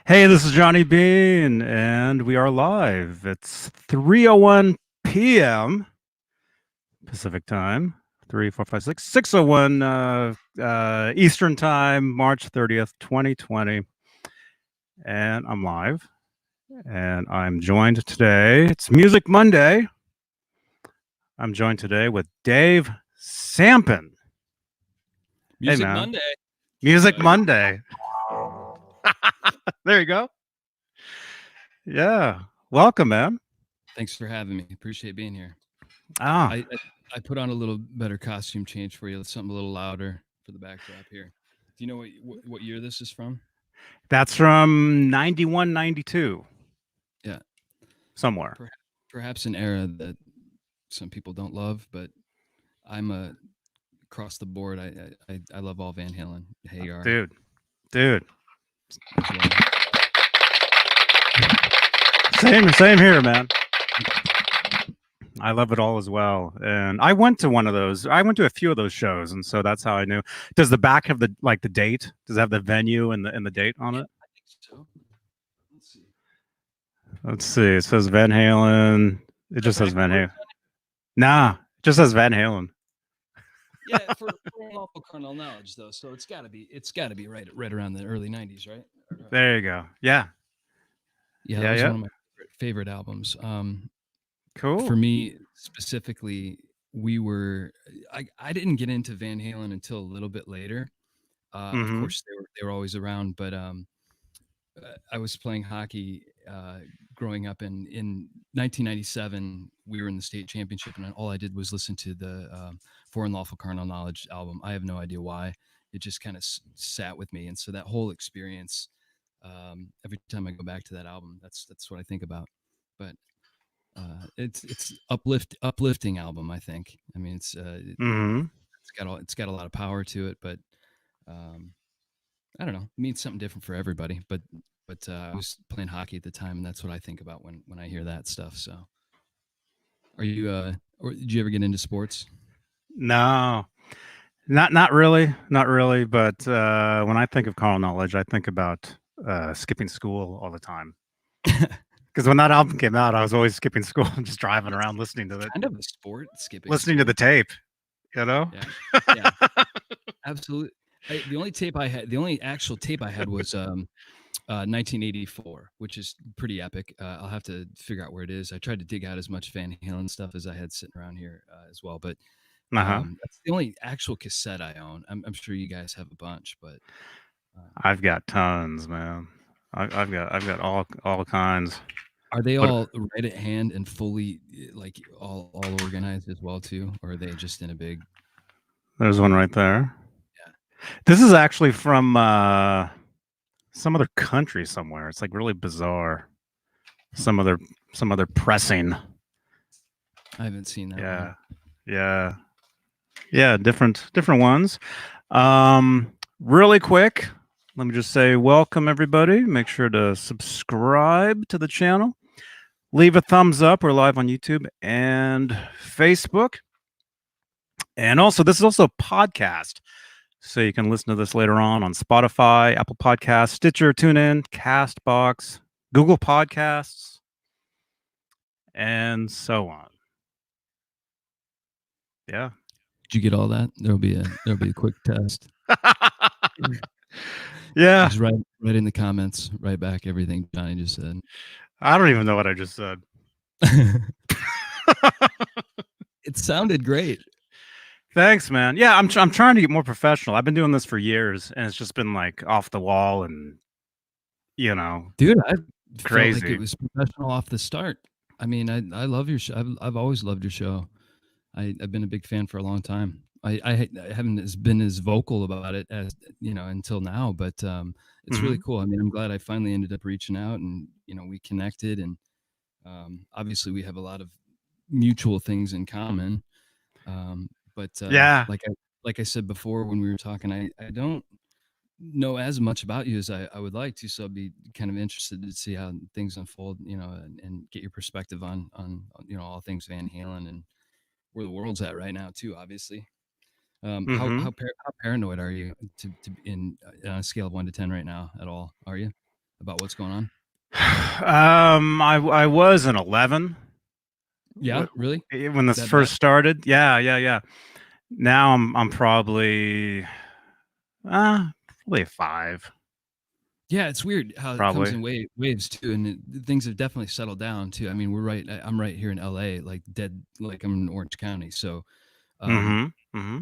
Hey, this is Johnny Beane, and we are live. It's 3:01 p.m. Pacific time. 3, 4, 5, 6, 6:01 Eastern time, March 30th, 2020. And I'm live. And I'm joined today. It's Music Monday. I'm joined today with Dave Sampen. Hey, Music man. Monday. Music Monday. There you go. Yeah. Welcome, man. Thanks for having me. Appreciate being here. Ah, I put on a little better costume change for you. Something a little louder for the backdrop here. Do you know what year this is from? that's from 91, 92, Yeah, somewhere. perhaps an era that some people don't love, but I'm a across the board. I love all Van Halen, Hagar Dude. as well. Same here, man. I love it all as well. And I went to one of those. I went to a few of those shows, and so that's how I knew. Does the back have the date? Does it have the venue and the date on Yeah, it? I think so. Let's see. Let's see. It says Van Halen. It just says Van Backwards? Halen. Nah, it just says Van Halen. Yeah, for lawful carnal knowledge though, so it's got to be right around the early '90s, right? There you go. Yeah. Yeah, that Yeah, was yeah. one of my favorite albums. For Cool. me specifically, I didn't get into Van Halen until a little bit later. Of Mm-hmm. course, they were always around, but I was playing hockey growing up, in 1997 we were in the state championship, and all I did was listen to the Foreign Lawful Carnal Knowledge album. I have no idea why. It just kind of sat with me, and so that whole experience. Every time I go back to that album, that's what I think about. But it's uplifting album. I think. I mean, Mm-hmm. it's got a lot of power to it, but um, I don't know. It means something different for everybody. But I was playing hockey at the time, and that's what I think about when I hear that stuff. So, are you? Or did you ever get into sports? No. Not really. Not really. But when I think of carnal knowledge, I think about skipping school all the time. Because when that album came out, I was always skipping school and just driving It's around listening to it's it, kind of a sport, skipping listening to the school. tape, you know? Yeah, yeah, absolutely. The only actual tape I had was 1984, which is pretty epic. I'll have to figure out where it is. I tried to dig out as much Van Halen stuff as I had sitting around here as well, but Uh-huh. that's the only actual cassette I own. I'm sure you guys have a bunch, but um, I've got tons, man. I've got all kinds. are they But all right at hand and fully like all organized as well too, or are they just in a big? there's one right there. Yeah, This is actually from some other country somewhere. It's like really bizarre. huh. Some other some other pressing. I haven't seen that Yeah. one. Yeah. Yeah, different ones. Really quick, let me just say welcome everybody. Make sure to subscribe to the channel. Leave a thumbs up. We're live on YouTube and Facebook. And also, this is also a podcast. So you can listen to this later on Spotify, Apple Podcasts, Stitcher, TuneIn, Castbox, Google Podcasts, and so on. Yeah. Did you get all that? There'll be a quick test. Yeah. Just write in the comments, write back everything Johnny just said. I don't even know what I just said. It sounded great. Thanks, man. Yeah, I'm trying to get more professional. I've been doing this for years, and it's just been like off the wall and you know Dude, I felt like it crazy. was professional off the start. I mean, I love your show. I've always loved your show. I've been a big fan for a long time. I haven't been as vocal about it as until now, but it's really Hmm. cool. I mean, I'm glad I finally ended up reaching out, and we connected, and obviously we have a lot of mutual things in common. But Yeah. like I said before when we were talking, I don't know as much about you as I would like to, so I'd be kind of interested to see how things unfold, and get your perspective on all things Van Halen and where the world's at right now too. Obviously, Hmm. how paranoid are you to in on a scale of 1 to 10 right now at all? Are you? about what's going on? I was in 11 Yeah, really? when this That bad? first started. Yeah. Now I'm probably probably a 5, Yeah, it's weird how it comes probably. in waves too, and things have definitely settled down too. I mean, I'm right here in LA, like dead, like I'm in Orange County. So, um, Mm-hmm. Mm-hmm.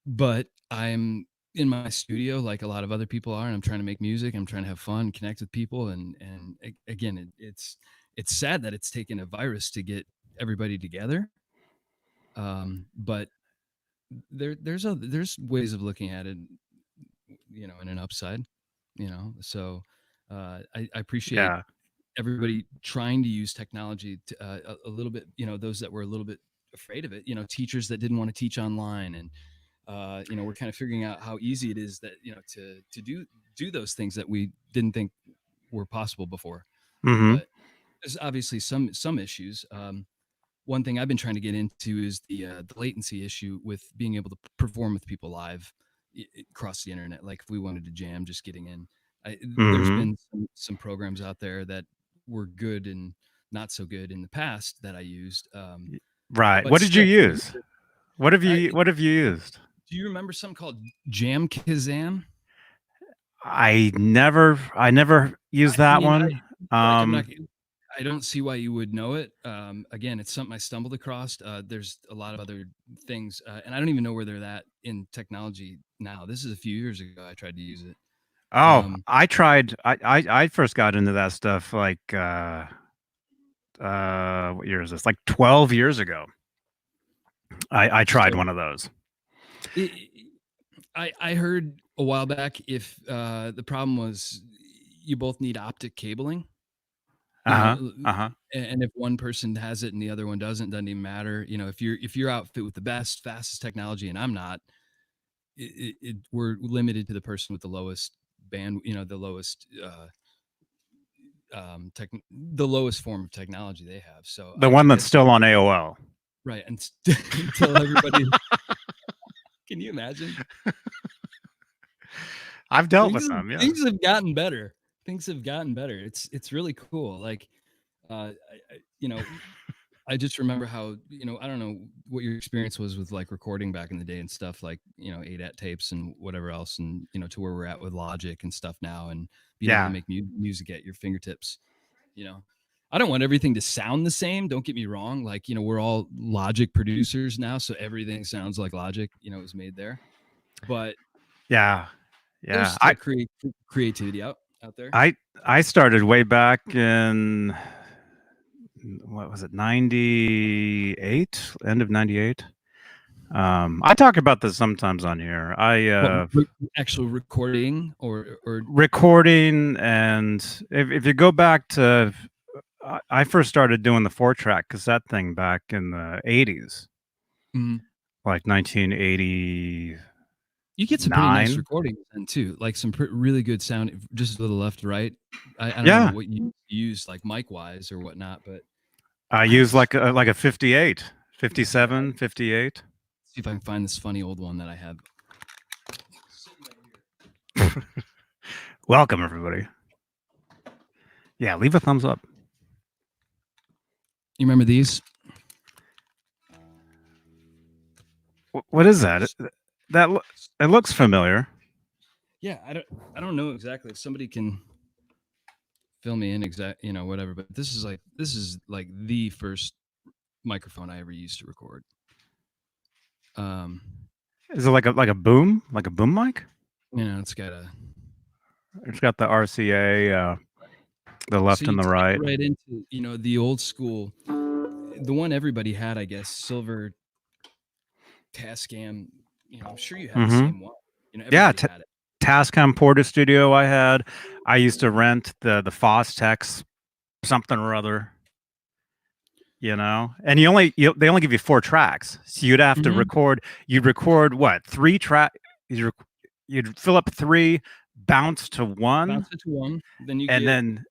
but I'm in my studio like a lot of other people are, and I'm trying to make music. I'm trying to have fun, connect with people, and again, it's sad that it's taken a virus to get everybody together. But there's ways of looking at it, in an upside, So I appreciate Yeah. everybody trying to use technology to, a little bit, those that were a little bit afraid of it, teachers that didn't want to teach online, and we're kind of figuring out how easy it is that to do those things that we didn't think were possible before. Mm-hmm. But there's obviously some issues. One thing I've been trying to get into is the latency issue with being able to perform with people live across the internet. Like if we wanted to jam, just getting in. There's Mm-hmm. been some programs out there that were good and not so good in the past that I used, Right. but What did you still. use? I, What have you used? do you remember something called Jam Kazam? I never used I that mean, one. like I'm not. Um, I don't see why you would know it. Again, it's something I stumbled across. There's a lot of other things, and I don't even know where they're at in technology now. This is a few years ago. I tried to use it. oh, Um, I tried. I first got into that stuff like what year is this? Like 12 years ago. I tried so one of those. it, I heard a while back if the problem was you both need optic cabling, you know, Uh-huh. Uh-huh. and if one person has it and the other one doesn't even matter. If you're outfit with the best, fastest technology, and I'm not, we're limited to the person with the lowest band, the lowest the lowest form of technology they have. So The I one that's guess still on AOL. right, and until everybody, can you imagine? I've dealt things with have, them, yeah. things have gotten better. Things have gotten better. It's really cool. Like, you know, I just remember how, I don't know what your experience was with like recording back in the day and stuff, like, 8 tapes and whatever else, and to where we're at with Logic and stuff now, and being able to Yeah. make music at your fingertips. you know I don't want everything to sound the same, don't get me wrong. Like, we're all Logic producers now, so everything sounds like Logic, it was made there. But Yeah. there's Yeah. still creativity out there. I I started way back in what was it? 98, end of 98. I talk about this sometimes on here. I What, actual recording or recording, and if you go back to I first started doing the 4-track cassette thing back in the 80s, Mhm. like 1989. You get some pretty nice recordings then too, like some really good sound, just to the left, right. I don't know Yeah, what you use, like mic wise or whatnot, but I I use just like a 58, here, I 57, 58. see if I can find this funny old one that I have. Welcome everybody. Yeah, leave a thumbs up. You remember these? What is that? That it looks familiar. Yeah, I don't know exactly. If somebody can fill me in whatever. But this is like the first microphone I ever used to record. Um, Is it like a boom mic? it's got a It's got the RCA, the so left you and the take it right. right into the old school, the one everybody had, I guess, silver Tascam. I'm sure you had the Mm-hmm. same one. Yeah, Everybody had it. Tascam Porta Studio. I had. I used to rent the Fostex something or other. And they only give you 4 tracks, so you'd have to Mm-hmm. record. You'd record what 3 track. You'd fill up 3, bounce to 1, Bounce it to one, then you and get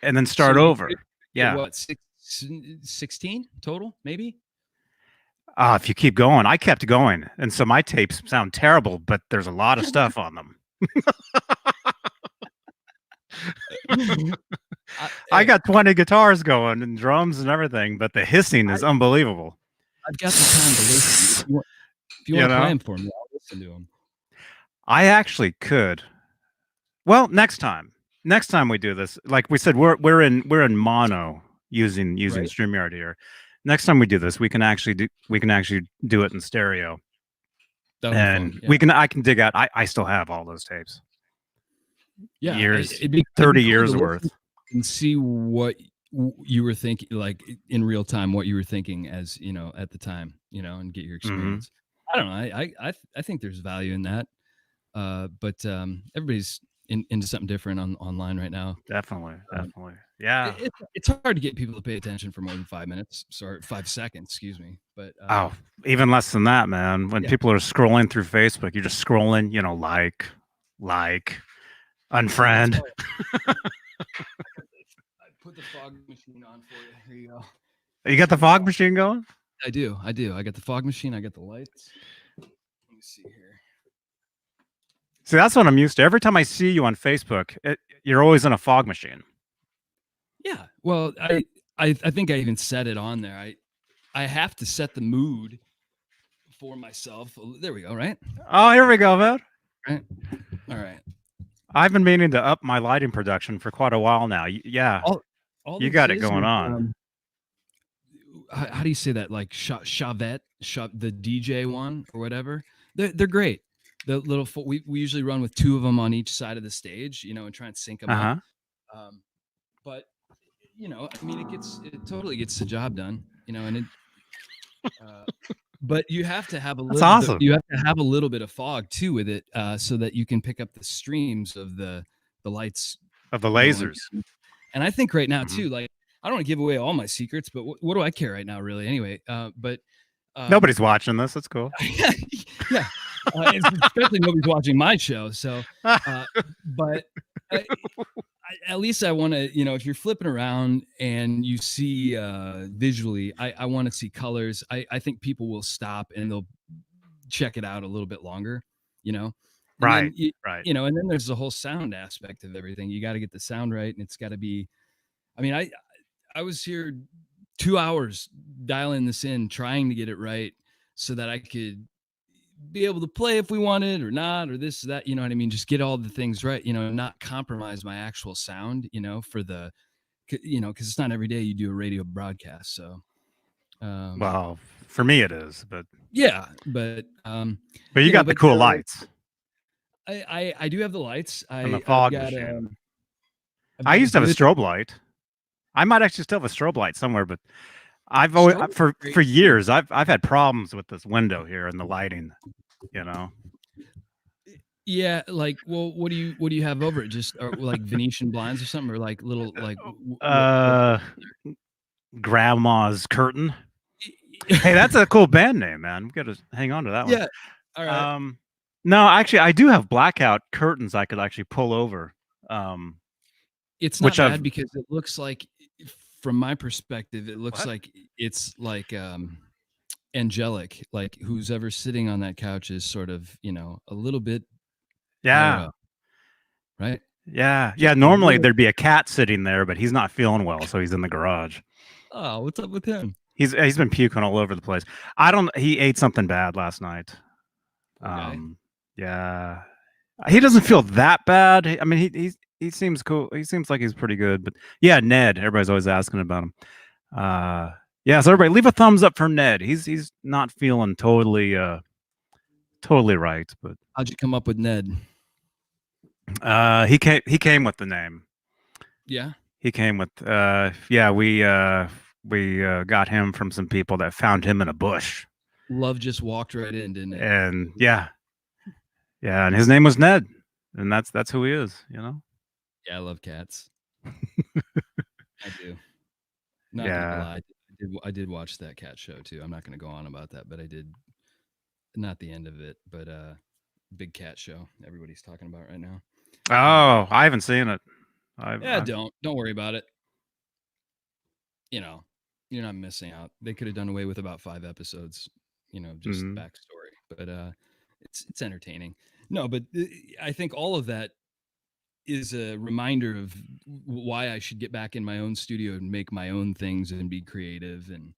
then so start you over. get Yeah. what 16 total, maybe. If you keep going, I kept going, and so my tapes sound terrible, but there's a lot of stuff on them. I Hey, got 20 guitars going and drums and everything, but the hissing is unbelievable. I've got the time to listen. If you You want to play know, them for me, I'll listen to them. I actually could. Well, next time. Next time we do this, like we said, we're in mono using Right? StreamYard here. Next time we do this, we can actually do it in stereo, That'll be fun. and Yeah. I can dig out. I still have all those tapes, Yeah. years, It'd be 30 cool to years listen worth. and see what you were thinking, like in real time, what you were thinking as at the time, and get your Hmm. experience. I don't know. I think there's value in that. But everybody's into something different online right now. Definitely, Um, definitely, yeah. it's hard to get people to pay attention for more than 5 minutes. Sorry, 5 seconds. Excuse me. But Oh, even less than that, man. When yeah, people are scrolling through Facebook, you're just scrolling, like, yeah. That's unfriend. why I put the fog machine on for you. Here you go. You got the fog machine going? I do. I got the fog machine. I got the lights. Let me see here. See, that's what I'm used to. Every time I see you on Facebook, you're always in a fog machine. Yeah. Well, I think I even said it on there. I have to set the mood for myself. There we go. Right. Oh, here we go, man. Right. All right. I've been meaning to up my lighting production for quite a while now. Yeah, All you this got it is going on. How do you say that? Like Chavette, the DJ one or whatever. They're great. The little we usually run with two of them on each side of the stage, and try and sync them Uh up. huh. But I mean, it totally gets the job done, and it. Uh, but you have to have a That's little. awesome. You have to have a little bit of fog too with it, so that you can pick up the streams of the lights Of the going. lasers. And I think right now Hmm. too, like I don't want to give away all my secrets, but what do I care right now, really? Anyway, but Nobody's watching this. That's cool. yeah, especially nobody's watching my show. So, but at least I want to, if you're flipping around and you see visually, I want to see colors. I think people will stop and they'll check it out a little bit longer, you know. And then Right. Right. and then there's the whole sound aspect of everything. You got to get the sound right, and it's got to be. I mean, I was here 2 hours dialing this in, trying to get it right so that I could be able to play if we wanted or not, or this, that, you know what I mean? Just get all the things right, not compromise my actual sound, for because it's not every day you do a radio broadcast. So, Well, for me it is, but yeah, but you got the but cool lights I do have the lights. and the I've fog got, machine. I've I got a used to have a good, strobe light. I might actually still have a strobe light somewhere, but I've always strobe. for years I've had problems with this window here and the lighting. You know, Yeah, like, well, what do you have over it? Just like Venetian blinds or something, or like little like what? uh, grandma's curtain. Hey, that's a cool band name, man. We got to hang on to that one. Yeah. All right. No, actually, I do have blackout curtains I could actually pull over. Um, It's not which I've bad because it looks like, from my perspective, it looks what? like it's like angelic. Like who's ever sitting on that couch is sort of a little bit higher Yeah, up, right? yeah, Just yeah. a Normally little. there'd be a cat sitting there, but he's not feeling well, so he's in the garage. Oh, what's up with him? He's been puking all over the place. I don't. He ate something bad last night. Poor guy. Yeah, he doesn't feel that bad. I mean, he seems cool. He seems like he's pretty good. But yeah, Ned. Everybody's always asking about him. Yeah. So everybody, leave a thumbs up for Ned. He's not feeling totally right. But How'd you come up with Ned? he came with the name. Yeah. He came with yeah. We got him from some people that found him in a bush. Love just walked right in, didn't it? And yeah, and his name was Ned, and that's who he is. Yeah, I love cats. I do. Not gonna Yeah. lie, I did watch that cat show too. I'm not gonna go on about that, but I did. Not the end of it, but big cat show everybody's talking about right now. Oh, I haven't seen it. I've Don't worry about it. You're not missing out. They could have done away with about 5 episodes, just backstory. But it's entertaining. No, but I think all of that is a reminder of why I should get back in my own studio and make my own things and be creative and,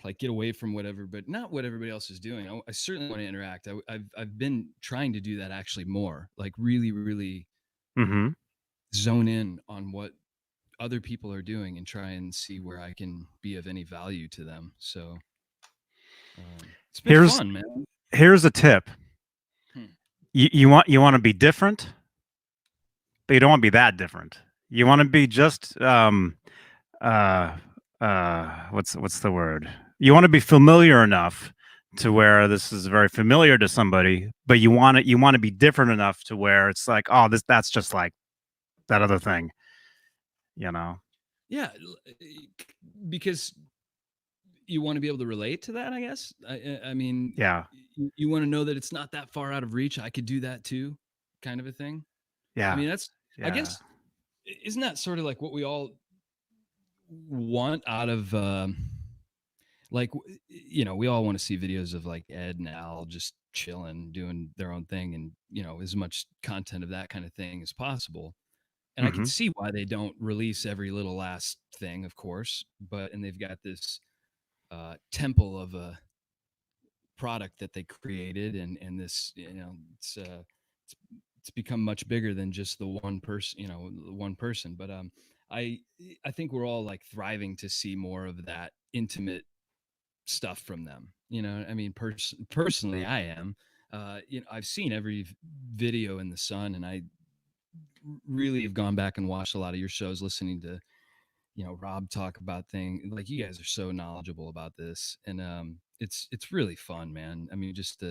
like get away from whatever, but not what everybody else is doing. I certainly want to interact. I've been trying to do that actually more, like really, really Mm-hmm. zone in on what other people are doing and try and see where I can be of any value to them. So it's been Here's fun, man. here's a tip. Hmm. You want to be different, but you don't want to be that different. You want to be just uh what's the word? You want to be familiar enough to where this is very familiar to somebody, but you want to be different enough to where it's like, oh, that's just like that other thing, you know. Yeah, because you want to be able to relate to that, I guess. I mean, Yeah. you want to know that it's not that far out of reach. I could do that too, kind of a thing. I Yeah. mean, that's, I Yeah. guess, isn't that sort of like what we all want out of, like, we all want to see videos of like Ed and Al just chilling, doing their own thing, and as much content of that kind of thing as possible. And I can Mhm. see why they don't release every little last thing, of course, and they've got this temple of a product that they created, and this, it's it's become much bigger than just the one person, one person. But I I think we're all like thriving to see more of that intimate stuff from them. I mean, personally, I am. I've seen every video in the sun, and I really have gone back and watched a lot of your shows, listening to Rob talk about things. Like, you guys are so knowledgeable about this, and it's really fun, man. I mean, just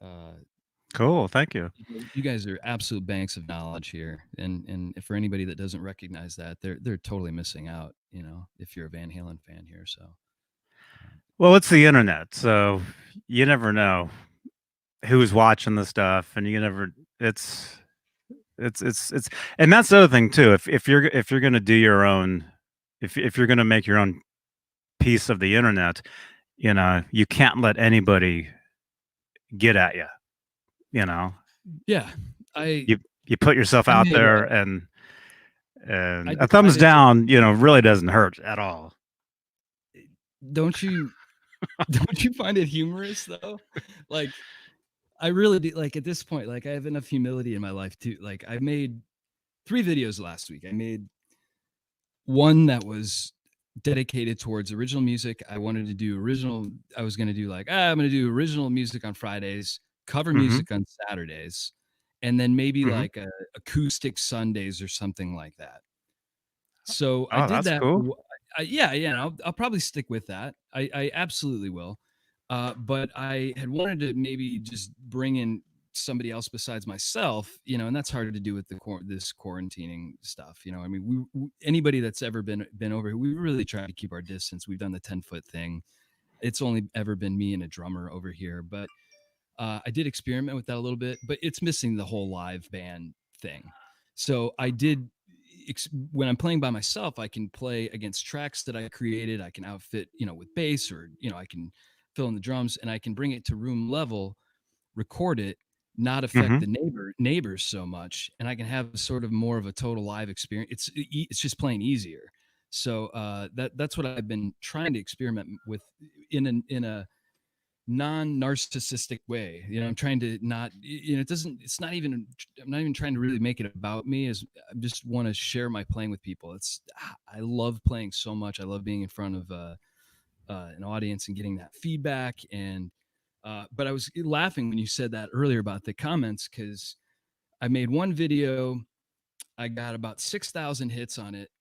uh Cool. Thank you. you guys are absolute banks of knowledge here, and for anybody that doesn't recognize that, they're totally missing out, if you're a Van Halen fan here. So Well, it's the internet, so you never know who's watching the stuff, and you never. It's and that's the other thing too. If you're gonna do your own, if you're gonna make your own piece of the internet, you can't let anybody get at you. You know, yeah, I you put yourself I out made there, a and I a thumbs decided to, down, really doesn't hurt at all. don't you don't you find it humorous though? Like, I really do. Like, at this point, like, I have enough humility in my life too. Like, I made 3 videos last week. I made one that was dedicated towards original music. I wanted to do original. I was going to do like, I'm going to do original music on Fridays, cover Mhm. music on Saturdays, and then maybe Mhm. like acoustic Sundays or something like that. So I Oh, did that's that. cool. Yeah, yeah. I'll probably stick with that. I absolutely will. But I had wanted to maybe just bring in somebody else besides myself, and that's harder to do with this quarantining stuff. I mean, anybody that's ever been over here, we really try to keep our distance. We've done the 10-foot thing. It's only ever been me and a drummer over here, but I did experiment with that a little bit, but it's missing the whole live band thing. So I did, when I'm playing by myself, I can play against tracks that I created. I can outfit, with bass, or, I can fill in the drums, and I can bring it to room level, record it, not affect Mhm. the neighbors so much. And I can have sort of more of a total live experience. It's just plain easier. So that's what I've been trying to experiment with in a non-narcissistic way. I'm trying to not, it's not even, I'm not even trying to really make it about me. As I just want to share my playing with people. I love playing so much. I love being in front of an audience and getting that feedback. And but I was laughing when you said that earlier about the comments, because I made one video, I got about 6,000 hits on it,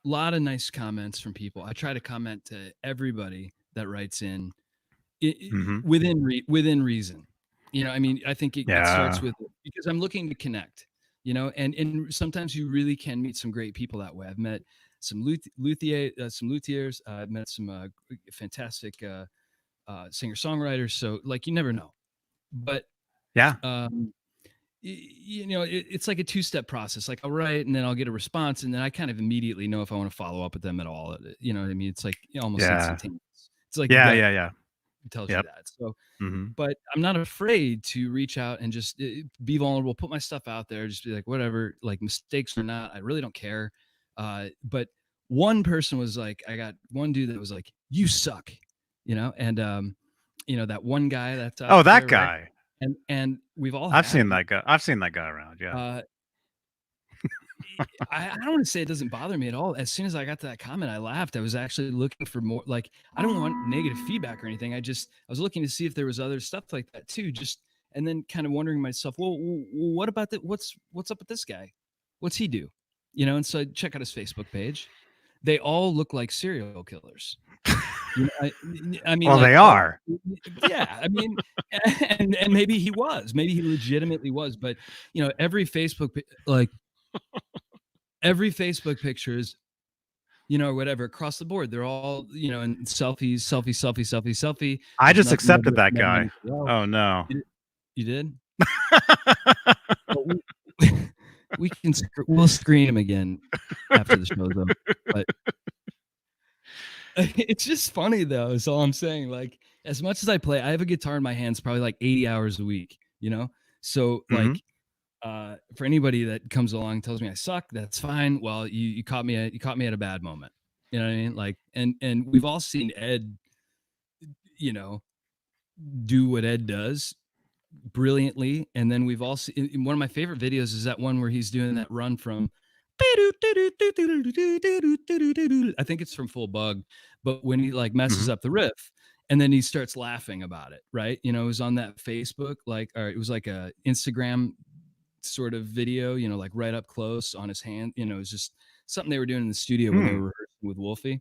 a lot of nice comments from people. I try to comment to everybody that writes in, Mhm. within reason. I mean, I think it starts Yeah. with, because I'm looking to connect, and sometimes you really can meet some great people that way. I've met some luthiers. I've met some fantastic singer songwriters. So, like, you never know, but Yeah. um, it's like a two-step process. Like, I'll write, and then I'll get a response, and then I kind of immediately know if I want to follow up with them at all. You know what I mean? It's like almost Yeah. instantaneous. It's like Yeah, gut. yeah, yeah. It tells you Yep. that. So, Mhm. but I'm not afraid to reach out and just be vulnerable, put my stuff out there, just be like, whatever, like mistakes or not, I really don't care. But one person was like, I got one dude that was like, you suck, and that one guy that's Oh, out that there, right? guy. And we've all I've had seen him. that guy. I've seen that guy around, yeah. Uh, I don't want to say it doesn't bother me at all. As soon as I got to that comment, I laughed. I was actually looking for more. Like, I don't want negative feedback or anything. I was looking to see if there was other stuff like that too. Just and then kind of wondering myself, well, what about that? What's up with this guy? What's he do? And so I check out his Facebook page. They all look like serial killers. I mean, Well, like, they oh, are. yeah. I mean, and maybe he was. Maybe he legitimately was. But every every Facebook picture is, whatever across the board. They're all, in selfies, selfie, selfie, selfie, selfie. I There's just nothing accepted never, that never guy. anything else. Oh, no. You did? Well, we'll screen him again after the show though. But it's just funny though, is all I'm saying. Like, as much as I play, I have a guitar in my hands probably like 80 hours a week, So Mhm. like, for anybody that comes along and tells me I suck, that's fine. Well, you caught me at a bad moment. You know what I mean? Like, and we've all seen Ed, you know, do what Ed does brilliantly. And then we've all seen one of my favorite videos is that one where he's doing that run from I think it's from Full Bug, but when he like messes Mhm. up the riff and then he starts laughing about it, right? It was on that Facebook, like, or it was like a Instagram sort of video, like right up close on his hand. It was just something they were doing in the studio when they Hmm. were rehearsing with Wolfie.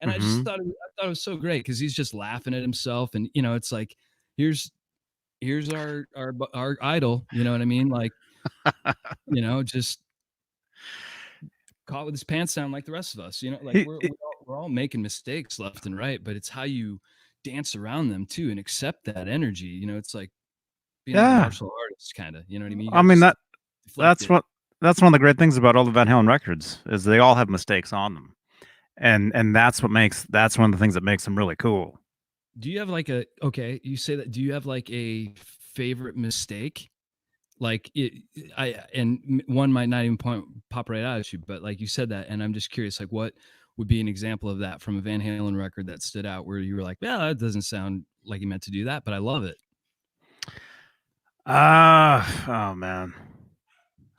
And I just Mhm. thought it was so great because he's just laughing at himself, and it's like, here's our idol, you know what I mean? Like, just caught with his pants down like the rest of us. Like He we're all making mistakes left and right, but it's how you dance around them too and accept that energy. It's like being like a Yeah. martial artist, kind of. You know what I mean? You I got to mean, just deflect that's it. what that's one of the great things about all the Van Halen records is they all have mistakes on them. And that's one of the things that makes them really cool. Do you have like okay, you say that, do you have like a favorite mistake? Like one might not even pop right out at you, but like you said that, and I'm just curious, like what would be an example of that from a Van Halen record that stood out where you were like, yeah, that doesn't sound like he meant to do that, but I love it. Oh man.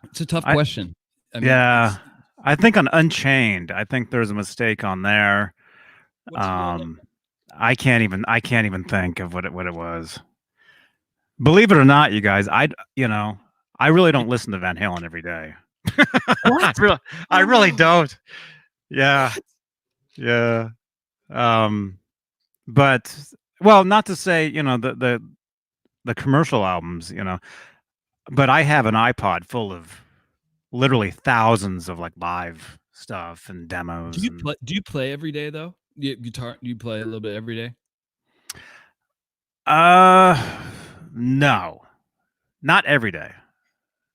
It's a tough I question. I mean, Yeah. I think on Unchained, I think there's a mistake on there. what's the real name? Um I can't even think of what it was. Believe it or not, you guys, I really don't listen to Van Halen every day. I What? really I really don't. Yeah. What? Yeah. Um but well, not to say, the commercial albums, but I have an iPod full of literally thousands of like live stuff and Do demos you and play? Do you play every day though? Guitar? Do you play a little bit every day? uh no, not every day.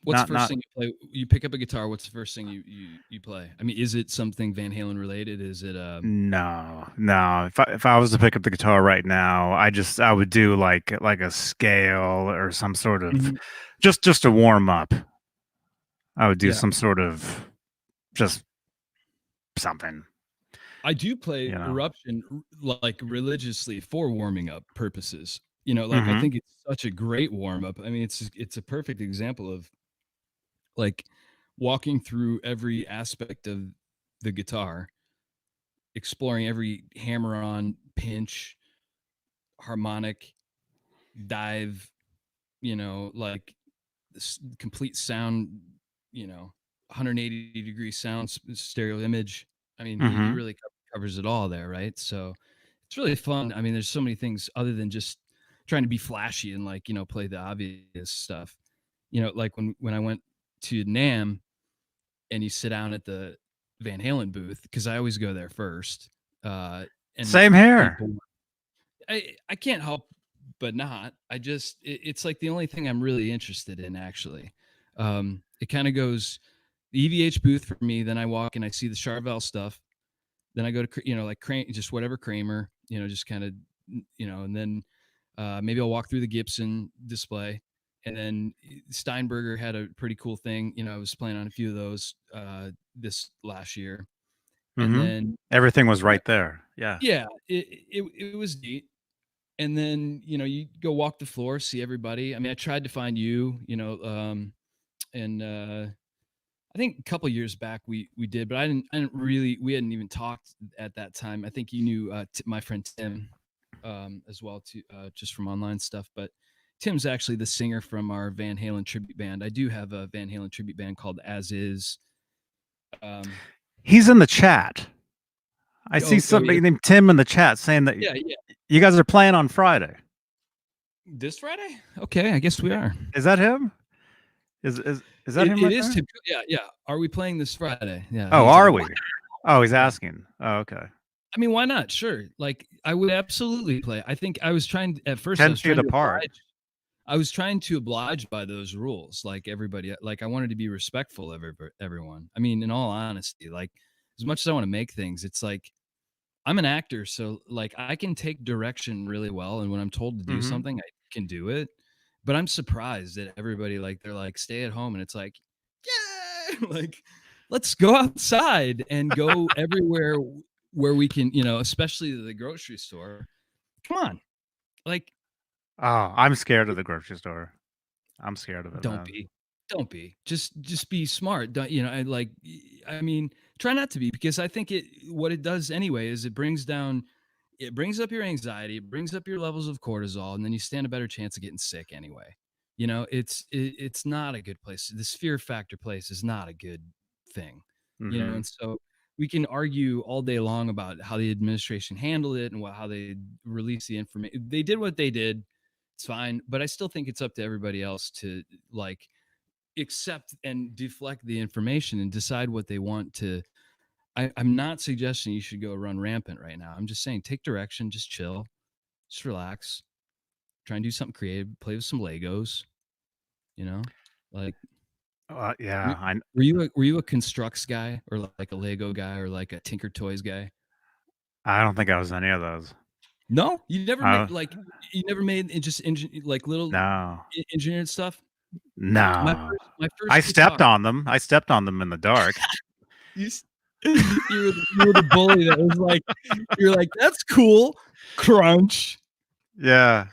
What's the Not first not thing you play? You pick up a guitar. What's the first thing you play? I mean, is it something Van Halen related? Is it No, no. If I was to pick up the guitar right now, I would do like a scale or some sort of Mhm. just a warm up. I would do Yeah. some sort of just something, I do play you know. Eruption like religiously for warming up purposes. Like I Mhm. think it's such a great warm up. I mean, it's a perfect example of like walking through every aspect of the guitar, exploring every hammer on, pinch, harmonic, dive, like this complete sound, 180-degree sound stereo image. I mean, he Mhm. really covers it all there, right? So it's really fun. I mean, there's so many things other than just trying to be flashy and like, play the obvious stuff. Like when I went to Nam and you sit down at the Van Halen booth, because I always go there first. And Same here. people I can't help but not. It's like the only thing I'm really interested in actually. It kind of goes the EVH booth for me, then I walk and I see the Charvel stuff. Then I go to like just whatever Kramer, just kind of and then maybe I'll walk through the Gibson display. And then Steinberger had a pretty cool thing. I was playing on a few of those this last year. And Mm-hmm. then, Everything was right there. Yeah. yeah, it was neat. And then, you go walk the floor, see everybody. I mean, I tried to find you, and I think a couple years back we did, but we hadn't even talked at that time. I think you knew my friend Tim as well too, just from online stuff. But Tim's actually the singer from our Van Halen tribute band. I do have a Van Halen tribute band called As Is. He's in the chat. I see somebody yeah. named Tim in the chat saying that Yeah. you guys are playing on Friday. This Friday? Okay, I guess we are. Is that him? Is that him? It Right is there? Tim. Yeah. Are we playing this Friday? Yeah. Oh, he's are like, we? Oh, he's asking. Oh, okay. I mean, why not? Sure. Like, I would absolutely play. I think I was trying at first. 10 feet apart. I was trying to oblige by those rules, like everybody. Like, I wanted to be respectful of everyone. I mean, in all honesty, like, as much as I want to make things, it's like I'm an actor, so like I can take direction really well, and when I'm told to do Mm-hmm. something, I can do it. But I'm surprised that everybody, like, they're like, stay at home, and it's like, yeah, like, let's go outside and go everywhere where we can, especially the grocery store. Come on, like, Oh, I'm scared of the grocery store. I'm scared of it, don't man. don't be. Just be smart. Don't, and like, I mean, try not to be, because I think what it does anyway is it brings up your anxiety, it brings up your levels of cortisol, and then you stand a better chance of getting sick anyway. It's not a good place. This fear factor place is not a good thing. Mm-hmm. And so we can argue all day long about how the administration handled it and how they released the information. They did what they did. It's fine, but I still think it's up to everybody else to, like, accept and deflect the information and decide what they want to. I'm not suggesting you should go run rampant right now. I'm just saying, take direction, just chill, just relax, try and do something creative, play with some Legos, like, Yeah, were you a constructs guy, or like a Lego guy, or like a Tinker Toys guy? I don't think I was any of those. No, you never Uh, made just like little no, engineered stuff. no. My I first stepped guitar. on them. I stepped on them in the dark. You, you were the bully that was like, you're like, that's cool, crunch. Yeah,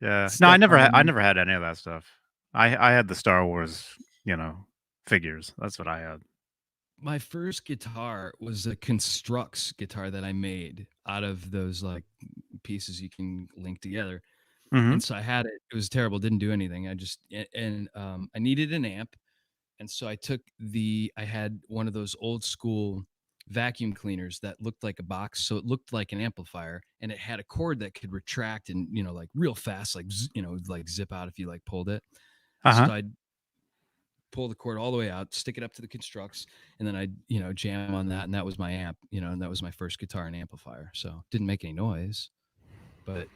yeah. No, Step on I them. never had any of that stuff. I had the Star Wars, figures. That's what I had. My first guitar was a Constructs guitar that I made out of those, like, pieces you can link together. Mm-hmm. And so I had it. It was terrible. Didn't do anything. I needed an amp. And so I had one of those old school vacuum cleaners that looked like a box. So it looked like an amplifier, and it had a cord that could retract and, like, real fast, like, like zip out if you, like, pulled it. Uh-huh. So I'd pull the cord all the way out, stick it up to the Constructs, and then I'd, jam on that. And that was my amp, and that was my first guitar and amplifier. So didn't make any noise, but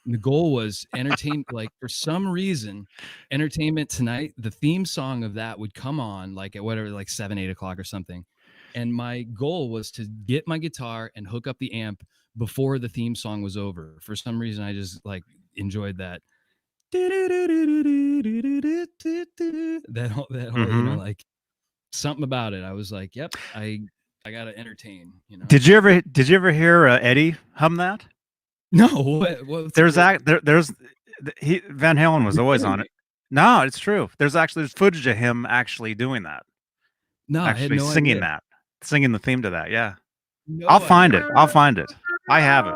the goal was entertain. Like, for some reason, Entertainment Tonight, the theme song of that would come on, like, at whatever, like 7, 8 o'clock or something. And my goal was to get my guitar and hook up the amp before the theme song was over. For some reason, I just, like, enjoyed that. That whole, Mm-hmm. like, something about it. I was like, yep, I gotta entertain. Did you ever hear Eddie hum that? No, There's Van Halen was always on it. No, it's true. There's footage of him actually doing that. No, I had Actually no singing idea. that. Singing the theme to that. Yeah. No I'll find idea. it. I'll find it. I have it.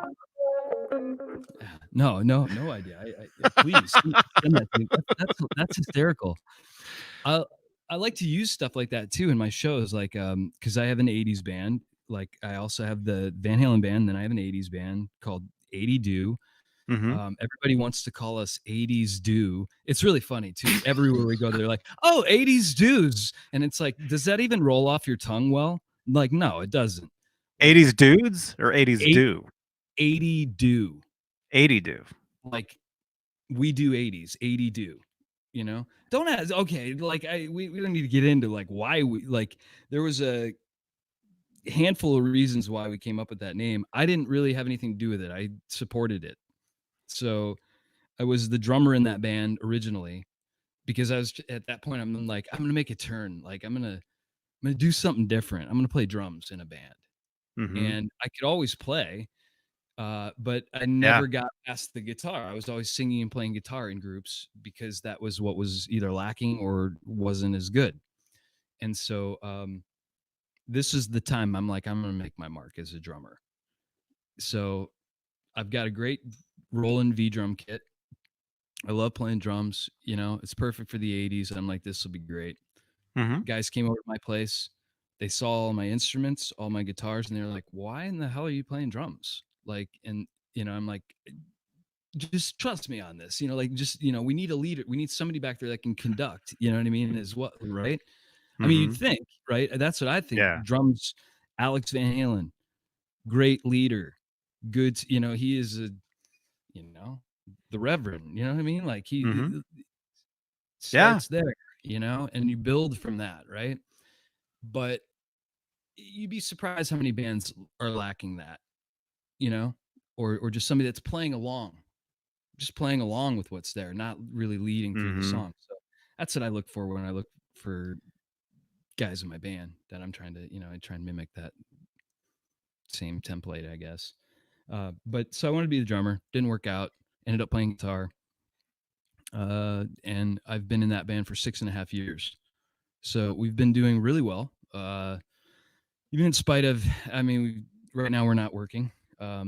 No idea. Please send that to me. That's hysterical. I like to use stuff like that too in my shows, like, because I have an '80s band. Like, I also have the Van Halen band, then I have an '80s band called 80 Do. Mm-hmm. Everybody wants to call us 80s Do. It's really funny too. Everywhere we go, they're like, "Oh, 80s dudes," and it's like, does that even roll off your tongue well? Like, no, it doesn't. Like, 80s dudes or 80s do? 80 Do. 80 do. Like, we do 80s, 80 Do. Don't ask. Okay, like, we don't need to get into, like, why we, like, there was a handful of reasons why we came up with that name. I didn't really have anything to do with it. I supported it. So I was the drummer in that band originally because I was at that point. I'm like, I'm gonna make a turn. Like I'm gonna do something different. I'm gonna play drums in a band, Mhm. and I could always play, but I Yeah. never got past the guitar. I was always singing and playing guitar in groups because that was what was either lacking or wasn't as good. And so this is the time I'm like, I'm gonna make my mark as a drummer. So I've got a great Roland V drum kit. I love playing drums. You know, it's perfect for the 80s. I'm like, this will be great. Mhm. Guys came over to my place. They saw all my instruments, all my guitars, and they were like, why in the hell are you playing drums? Like, and, I'm like, just trust me on this. Like, just, we need a leader. We need somebody back there that can conduct, you know what I mean? Is what, right? I mean, you'd Mhm. think, right? That's what I think. Yeah. Drums, Alex Van Halen, great leader, good, he is you know, the Reverend, you know what I mean? Like Mhm. he Yeah. starts there, and you build from that, right? But you'd be surprised how many bands are lacking that, you know, or just somebody that's playing along, just playing along with what's there, not really leading through the Mhm. song. So that's what I look for when I look for guys in my band that I'm trying to, I try and mimic that same template, I guess. But so I wanted to be the drummer, didn't work out, ended up playing guitar. And I've been in that band for 6.5 years. So we've been doing really well. Even in spite of, I mean, right now we're not working, but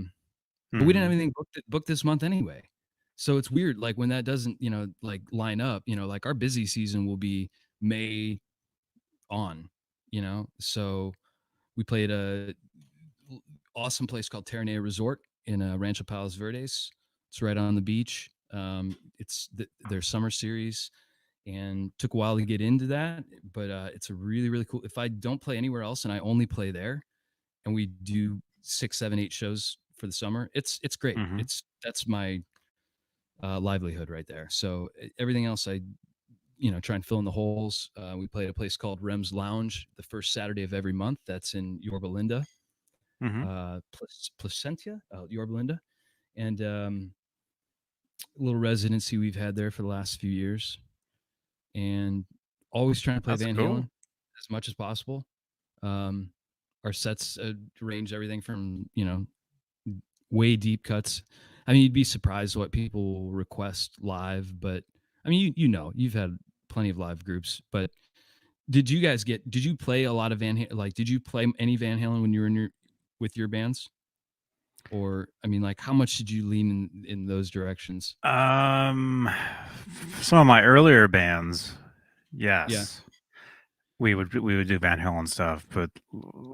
we didn't have Mhm. anything booked this month anyway. So it's weird, like when that doesn't, like line up. Like our busy season will be May on. So we played a awesome place called Terranea Resort in Rancho Palos Verdes. It's right on the beach. It's their summer series, and took a while to get into that, but it's a really really cool. If I don't play anywhere else and I only play there, and we do 6 7 8 shows for the summer, it's great. Mhm. That's my livelihood right there. So everything else I try and fill in the holes. We play at a place called Rem's Lounge the first Saturday of every month. That's in Yorba Linda, Mhm. Placentia, Yorba Linda, and a little residency we've had there for the last few years, and always trying to play That's Van cool. Halen as much as possible. Um, our sets range everything from way deep cuts. I mean, you'd be surprised what people request live, but I mean, you've had plenty of live groups, but did you play a lot of like did you play any Van Halen when you were in your with your bands? Or I mean, like how much did you lean in those directions? Um, some of my earlier bands, Yeah. yes, we would do Van Halen stuff, but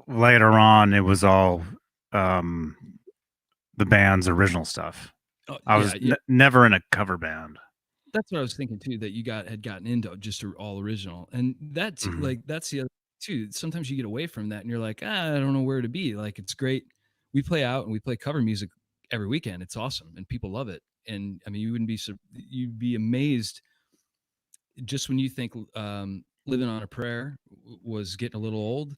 later on, it was all um the band's original stuff. Oh, I was yeah, yeah. never in a cover band. That's what I was thinking too. That you had gotten into just all original, and that's Mhm. like that's the other too. Sometimes you get away from that, and you're like, I don't know where to be. Like it's great. We play out and we play cover music every weekend. It's awesome, and people love it. And I mean, you'd be amazed just when you think "Living on a Prayer" was getting a little old.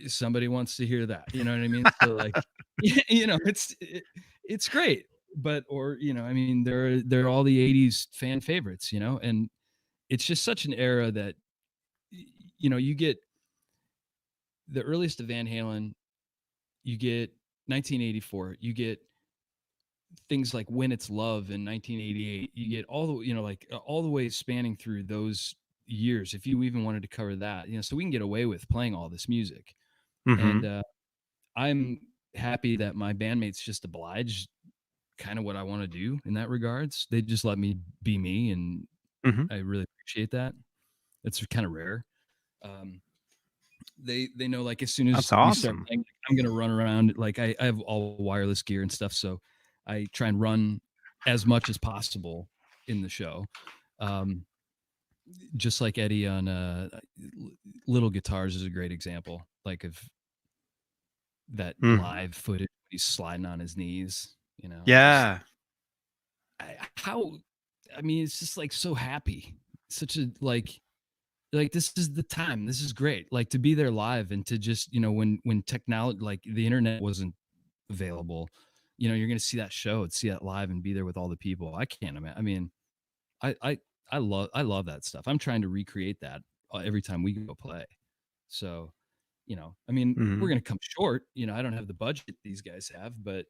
Somebody wants to hear that. You know what I mean? So like, it's great. But or I mean, there are all the '80s fan favorites. And it's just such an era that you get the earliest of Van Halen, you get 1984, you get things like When It's Love in 1988, you get all the like all the way spanning through those years. If you even wanted to cover that, so we can get away with playing all this music. And Mhm. I'm happy that my bandmates just oblige kind of what I want to do in that regards. They just let me be me, and Mhm. I really appreciate that. It's kind of rare. Um, they know like as soon That's as we start awesome. playing, I'm gonna run around. Like I have all wireless gear and stuff, so I try and run as much as possible in the show. Um, just like Eddie on Little Guitars is a great example, like of that Mhm. live footage. He's sliding on his knees, and just Yeah. how. I mean, it's just like so happy. Such a like this is the time, this is great, like to be there live and to just when technology, like the internet wasn't available, you're going to see that show and see that live and be there with all the people. I can't imagine. I mean, I love that stuff. I'm trying to recreate that every time we go play. So, I mean, we're going to come short. I don't have the budget these guys have, but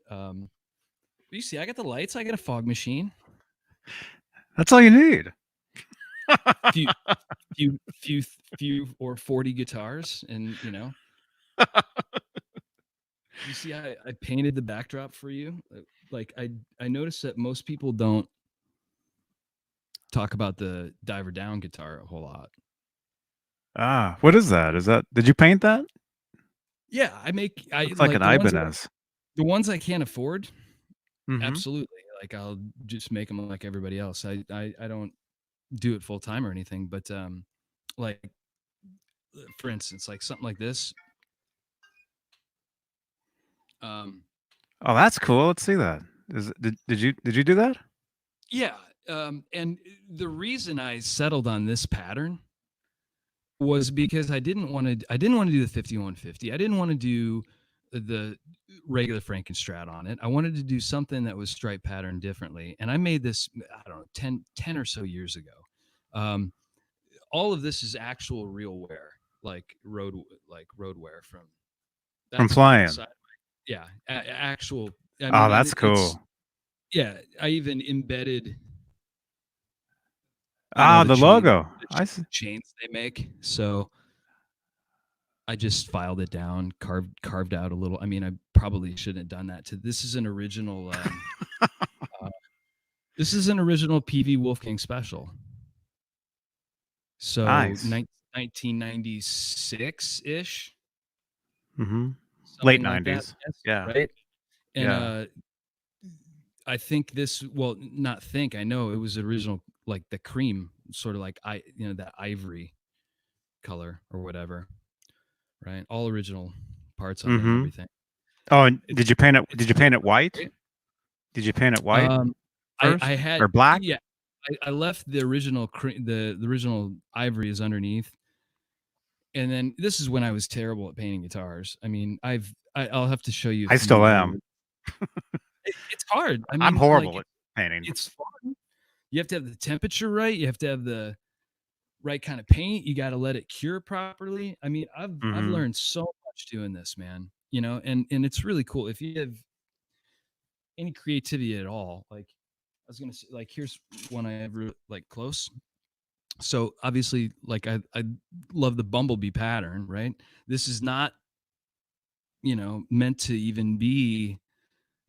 you see, I got the lights, I got a fog machine. That's all you need. few or 40 guitars, and you see, I painted the backdrop for you. Like I noticed that most people don't talk about the Diver Down guitar a whole lot. What is that? Did you paint that? Yeah, I Looks like an Ibanez. The ones I can't afford. Mhm. Absolutely. Like I'll just make them like everybody else. I don't do it full time or anything, but like for instance, like something like this. Oh, that's cool. Let's see that. Did you do that? Yeah, and the reason I settled on this pattern was because I didn't want to do the 5150. I didn't want to do the regular Frankenstrat on it. I wanted to do something that was stripe pattern differently. And I made this, I don't know, 10 or so years ago. All of this is actual real wear, like road wear from playing. Yeah, actual. I mean, Oh, that's cool. Yeah, I even embedded the logo. I see chains they make. So I just filed it down, carved out a little. I mean, I probably shouldn't have done that. This is an original. This is an original PV Wolfgang special. So nice. 1996 ish. Late 90s. Yeah. Right. And I think this. Well, not think. I know it was original, like the cream, sort of like that ivory color or whatever. Right. All original parts on it and everything. Oh, and did you paint it? Did you paint it white? Did you paint it white first, I had or black? Yeah, I left the original the original ivory is underneath, and then this is when I was terrible at painting guitars. I mean, I'll have to show you. I still am. It's hard. I mean, I'm horrible at painting. It's fun. You have to have the temperature right. You have to have the right kind of paint. You got to let it cure properly. I mean, I've learned so much doing this, man. And it's really cool if you have any creativity at all. Like I was gonna say, like here's one I ever like close. So obviously, like I love the bumblebee pattern, right? This is not, meant to even be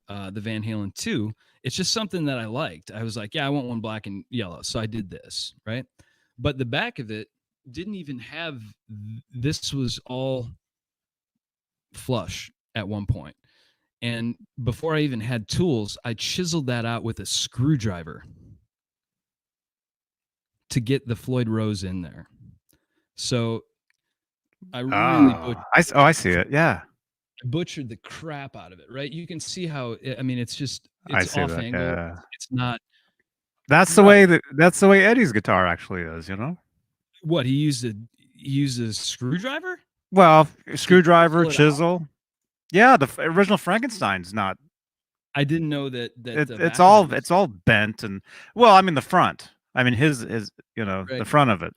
the Van Halen 2. It's just something that I liked. I was like, yeah, I want one black and yellow. So I did this, right? But the back of it didn't even have, this was all flush at one point. And before I even had tools, I chiseled that out with a screwdriver to get the Floyd Rose in there. So I really I see it. Yeah. I butchered the crap out of it, right? You can see how, I mean, it's off angle. Yeah. It's not. That's the way Eddie's guitar actually is, What, he used a screwdriver? Well, screwdriver, chisel. Yeah, the original Frankenstein's not. I didn't know that. It's all bent and, well, I mean the front. I mean his right. The front of it.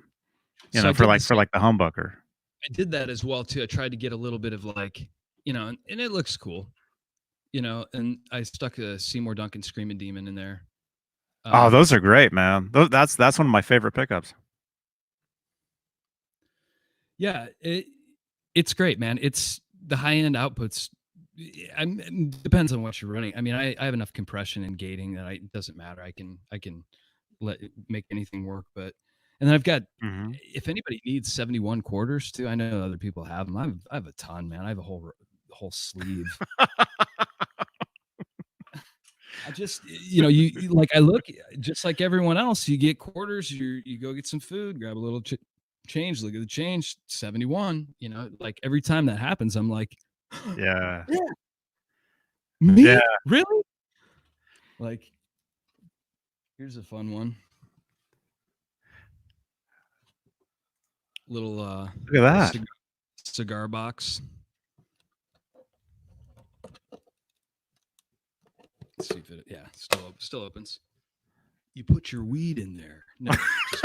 So for like the humbucker. I did that as well too. I tried to get a little bit of like, and it looks cool, and I stuck a Seymour Duncan Screaming Demon in there. Oh, those are great, man. That's one of my favorite pickups. Yeah, it's great, man. It's the high end outputs. Depends on what you're running. I mean, I have enough compression and gating that it doesn't matter. I can make anything work. But and then I've got, if anybody needs 71 quarters too, I know other people have them. I have a ton, man. I have a whole sleeve. I just, you like, I look just like everyone else. You get quarters. You go get some food, grab a little change. Look at the change, 71. Like every time that happens, I'm like, yeah. Me? Yeah. Really? Like, here's a fun one. Little look at that cigar box. Let's see if it. Yeah, still opens. You put your weed in there. No, just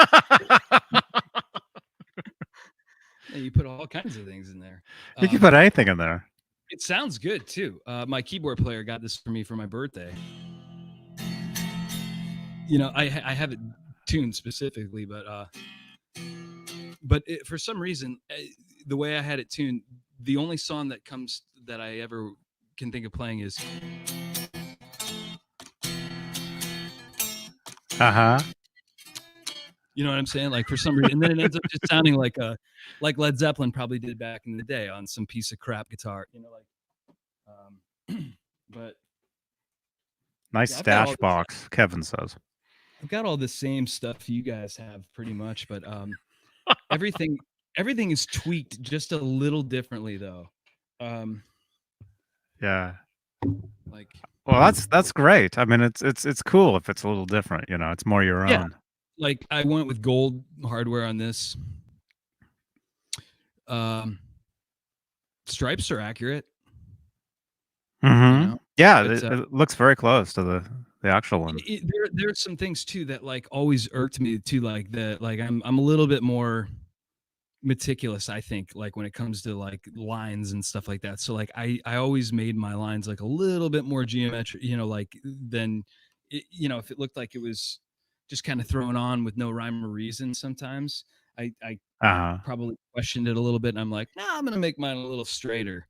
no, you put all kinds of things in there. You can put anything in there. It sounds good too. My keyboard player got this for me for my birthday. You know, I have it tuned specifically, but for some reason, the way I had it tuned, the only song that I ever can think of playing is Uh-huh. you know what I'm saying? Like for some reason, and then it ends up just sounding like Led Zeppelin probably did back in the day on some piece of crap guitar. You know, but Nice yeah, I've got all stash box, Kevin says. I've got all the same stuff you guys have pretty much, but everything everything is tweaked just a little differently though. Um, Yeah. like Well, that's great. I mean, it's cool if it's a little different, you know, it's more your yeah, own. like I went with gold hardware on this. Um, stripes are accurate. Mm-hmm. You know, Yeah, but it looks very close to the actual one. there's some things too that like always irked me too, like I'm a little bit more meticulous, I think, like when it comes to like lines and stuff like that. So like I always made my lines like a little bit more geometric, you know, like than you know, if it looked like it was just kind of thrown on with no rhyme or reason sometimes, I Uh-huh. probably questioned it a little bit and I'm like, nah, I'm gonna make mine a little straighter,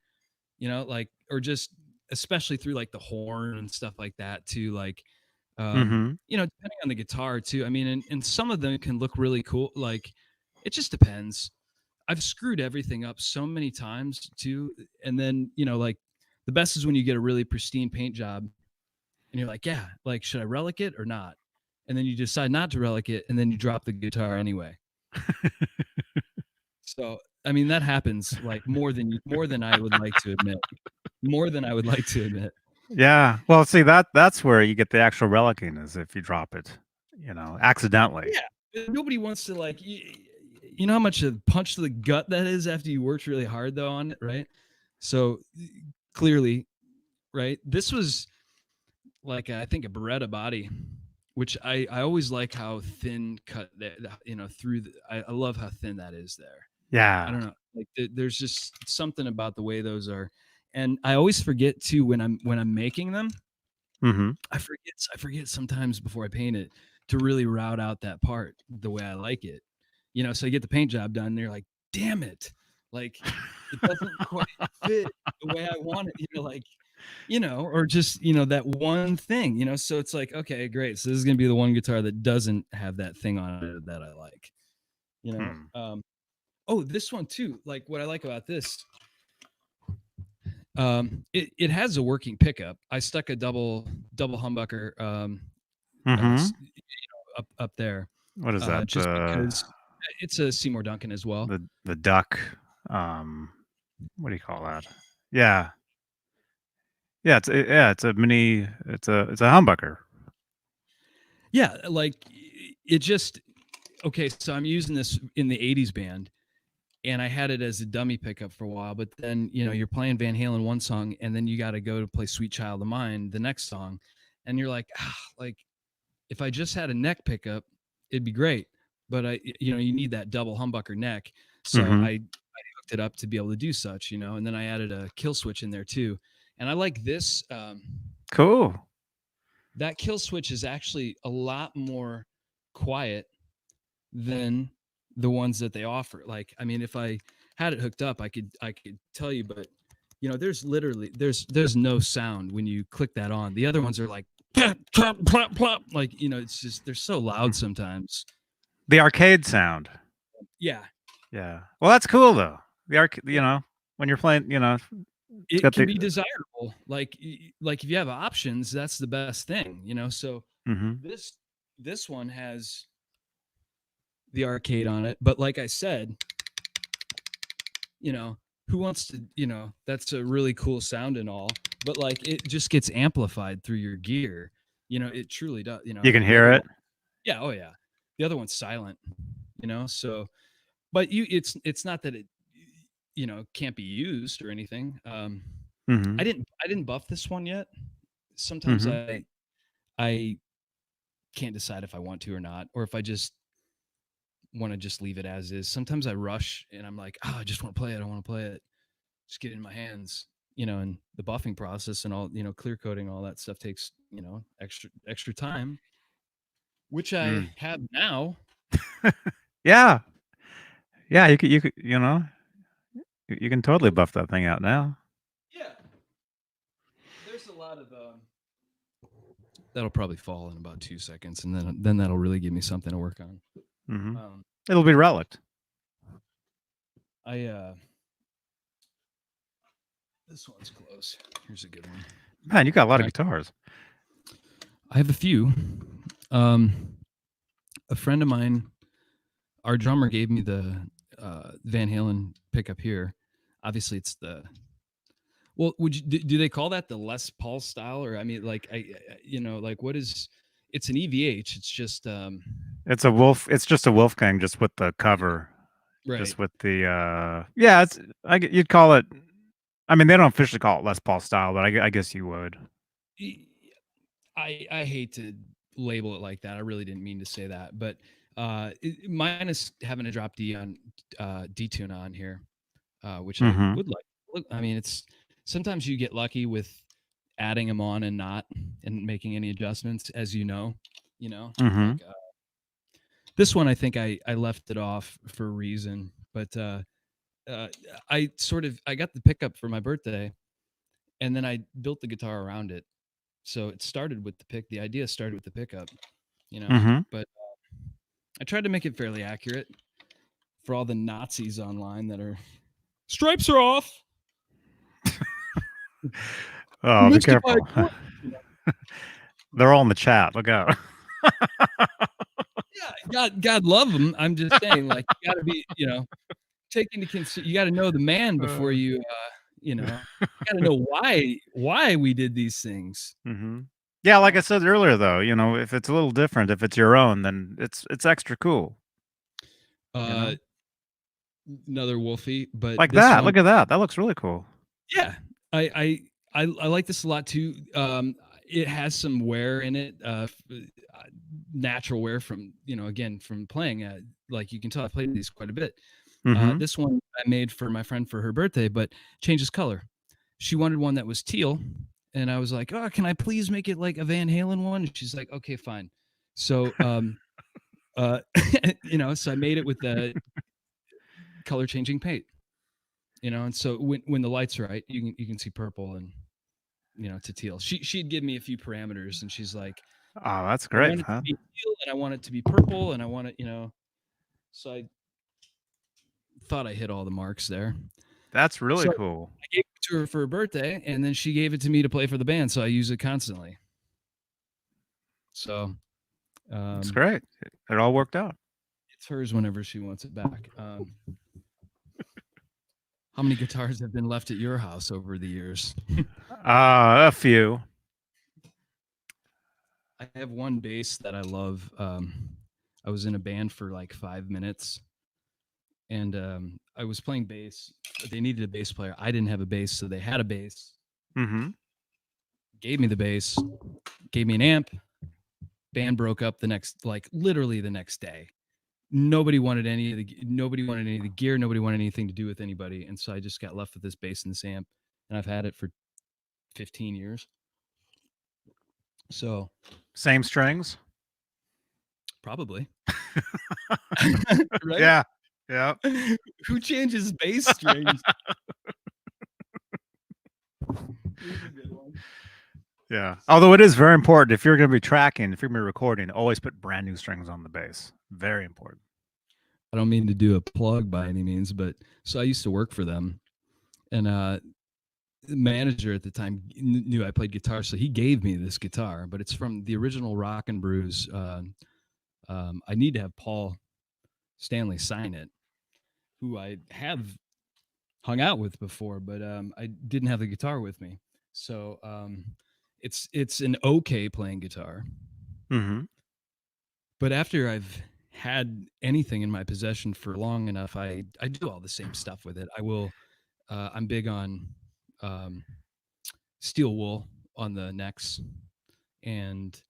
you know, like or just especially through like the horn and stuff like that too, like Mm-hmm. you know, depending on the guitar too. I mean, and some of them can look really cool, like it just depends. I've screwed everything up so many times too. And then, you know, like the best is when you get a really pristine paint job and you're like, yeah, like, should I relic it or not? And then you decide not to relic it and then you drop the guitar anyway. So, I mean, that happens like more than I would like to admit. More than I would like to admit. Yeah. Well, see that's where you get the actual relicing is if you drop it, you know, accidentally. Yeah. Nobody wants to like, you know how much a punch to the gut that is after you worked really hard though on it, right? So clearly, right? This was like I think a Beretta body, which I always like how thin cut that, you know, through I love how thin that is there. I Yeah. don't know, like there's just something about the way those are, and I always forget too when I'm making them. Mm-hmm. I forget sometimes before I paint it to really route out that part the way I like it. You know, so you get the paint job done and you're like, damn it. Like it doesn't quite fit the way I want it, you know, like, you know, or just, you know, that one thing, you know. So it's like, okay, great. So this is gonna be the one guitar that doesn't have that thing on it that I like, you know. Hmm. Oh, this one too. Like what I like about this, it has a working pickup. I stuck a double humbucker Mm-hmm. up there, What is that? just because it's a Seymour Duncan as well. The duck. Um, what do you call that? Yeah. Yeah, it's a mini it's a humbucker. Yeah, like it just okay. So I'm using this in the '80s band, and I had it as a dummy pickup for a while. But then you know you're playing Van Halen one song, and then you got to go to play Sweet Child of Mine the next song, and you're like if I just had a neck pickup, it'd be great. But you know, you need that double humbucker neck. So Mhm. I hooked it up to be able to do such, you know, and then I added a kill switch in there too. And I like this. Cool. That kill switch is actually a lot more quiet than the ones that they offer. Like, I mean, if I had it hooked up, I could tell you, but you know, there's no sound when you click that on. The other ones are like plop, plop, plop, plop. Like, you know, it's just they're so loud sometimes. The arcade sound. Yeah. Yeah. Well, that's cool though. You Yeah. know, when you're playing, you know, it's It got can the be desirable. Like if you have options, that's the best thing, you know. So Mhm. this this one has the arcade on it, but like I said, you know, who wants to, you know, that's a really cool sound and all, but like it just gets amplified through your gear. You know, it truly does, you You know. can The hear other it? one, yeah, oh yeah. The other one's silent, you know. So but it's not that it you know can't be used or anything. Mhm. I didn't buff this one yet. sometimes Mhm. I can't decide if I want to or not, or if I just want to just leave it as is. Sometimes I rush and I'm like, oh, I just want to play it. I want to play it. Just get it in my hands, and the buffing process and all, clear coating, all that stuff takes, extra time, which I Mm. have now. Yeah. Yeah, you can totally buff that thing out now. Yeah. There's a lot of that'll probably fall in about 2 seconds, and then that'll really give me something to work on. Mhm. Um, It'll be relic. I This one's close. Here's a good one. Man, you got a lot of Right. guitars. I have a few. Um, a friend of mine, our drummer, gave me the Van Halen pickup here. Obviously, it's the well. Do they call that the Les Paul style, or I mean, like like what is? It's an EVH. It's just It's just a Wolfgang just with the cover. right. Just with the yeah, you'd call it. I mean, they don't officially call it Les Paul style, but I guess you would. I hate to label it like that. I really didn't mean to say that, but minus having a drop D on D tune on here, which I Mhm. would like. Look, I mean, it's sometimes you get lucky with adding them on and not and making any adjustments, as Mhm. like this one. I think I left it off for a reason, but uh, I got the pickup for my birthday, and then I built the guitar around it. So it started with the pick. The idea started with the pickup, Mhm. but I tried to make it fairly accurate for all the Nazis online that are stripes are off. You Oh, be missed it by a careful. quarter. You know? They're all in the chat. Look out. Yeah, God love them. I'm just saying, like, you got to be, take into you got to know the man before Uh, you got to know why we did these things. mhm. Yeah, You like I know, said earlier, though, if it's a little different, if it's your own, then it's extra cool. You uh, know, another Wolfie, but like this that. one, Look at that. That looks really cool. yeah, I like this a lot too. It has some wear in it, natural wear from again from playing. Like you can tell, I played these quite a bit. Mhm. This one I made for my friend for her birthday, but changes color. She wanted one that was teal, and I was like, "Oh, can I please make it like a Van Halen one?" And she's like, "Okay, fine." So, so I made it with the color changing paint. And so when the lights are right, you can see purple and to teal. She'd give me a few parameters, and she's like, Oh, that's I great, want it to man. be teal, and I want it to be purple, and I want it. So I thought I hit all the marks there. That's really So cool. I gave it to her for her birthday, and then she gave it to me to play for the band, so I use it constantly. So It's um, great. It all worked out. it's hers whenever she wants it back. How many guitars have been left at your house over the years? A few. I have one bass that I love. I was in a band for like 5 minutes, and I was playing bass. They needed a bass player. I didn't have a bass, so they had a bass. Mhm. Gave me the bass, gave me an amp. Band broke up the next, like literally the next day. Nobody wanted any of the gear. Nobody wanted anything to do with anybody, and so I just got left with this bass and this amp, and I've had it for 15 years. So Same strings. probably right. Yeah. Yeah. Who changes bass strings? Here's a good one. Yeah. Although it is very important if you're going to be tracking, if you're going to be recording, always put brand new strings on the bass. Very important. I don't mean to do a plug by any means, but so I used to work for them, and the manager at the time knew I played guitar, so he gave me this guitar, but it's from the original Rock and Brews. I need to have Paul Stanley sign it, who I have hung out with before, but I didn't have the guitar with me. So it's an okay playing guitar, Mhm. but after I've had anything in my possession for long enough, I do all the same stuff with it. I'm big on um, steel wool on the necks, and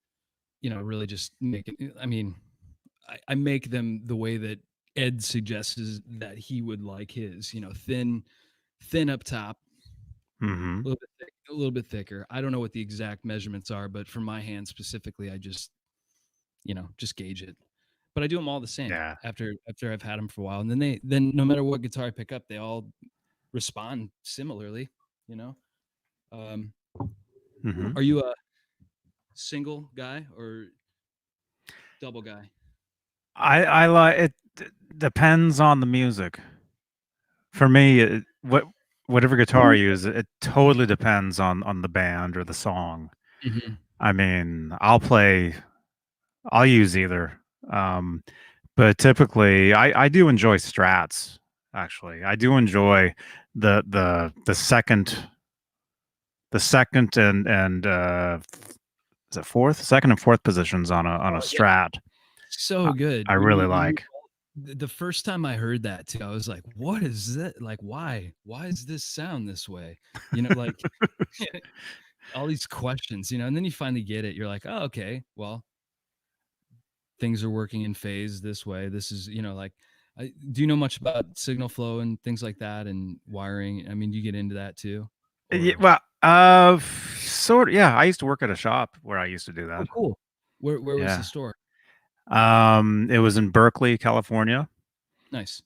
really just make it. I mean, I make them the way that Ed suggests that he would like his. Thin up top, Mm-hmm. a little bit thick, a little bit thicker. I don't know what the exact measurements are, but for my hand specifically, I just gauge it. But I do them all the same Yeah. after I've had them for a while, and then no matter what guitar I pick up, they all respond similarly. You know, um, Mm-hmm. are you a single guy or double guy? I like it. Depends on the music. For me, whatever guitar I use, it totally depends on the band or the song. Hmm. I mean, I'll use either. Um, but typically, I do enjoy strats. Actually, I do enjoy the second and is it fourth, second and fourth positions on a Oh yeah, strat. so good. I When really you like. the first time I heard that too, I was like, "What is that? Like, why? Why does this sound this way?" Like all these questions, and then you finally get it. You're like, "Oh, okay. Well, things are working in phase this way. This is, like, do you know much about signal flow and things like that and wiring? I mean, do you get into that too? Yeah, Or well, sort of. Yeah, I used to work at a shop where I used to do oh, that. cool. Where was the Yeah. store? It was in Berkeley, California. Nice.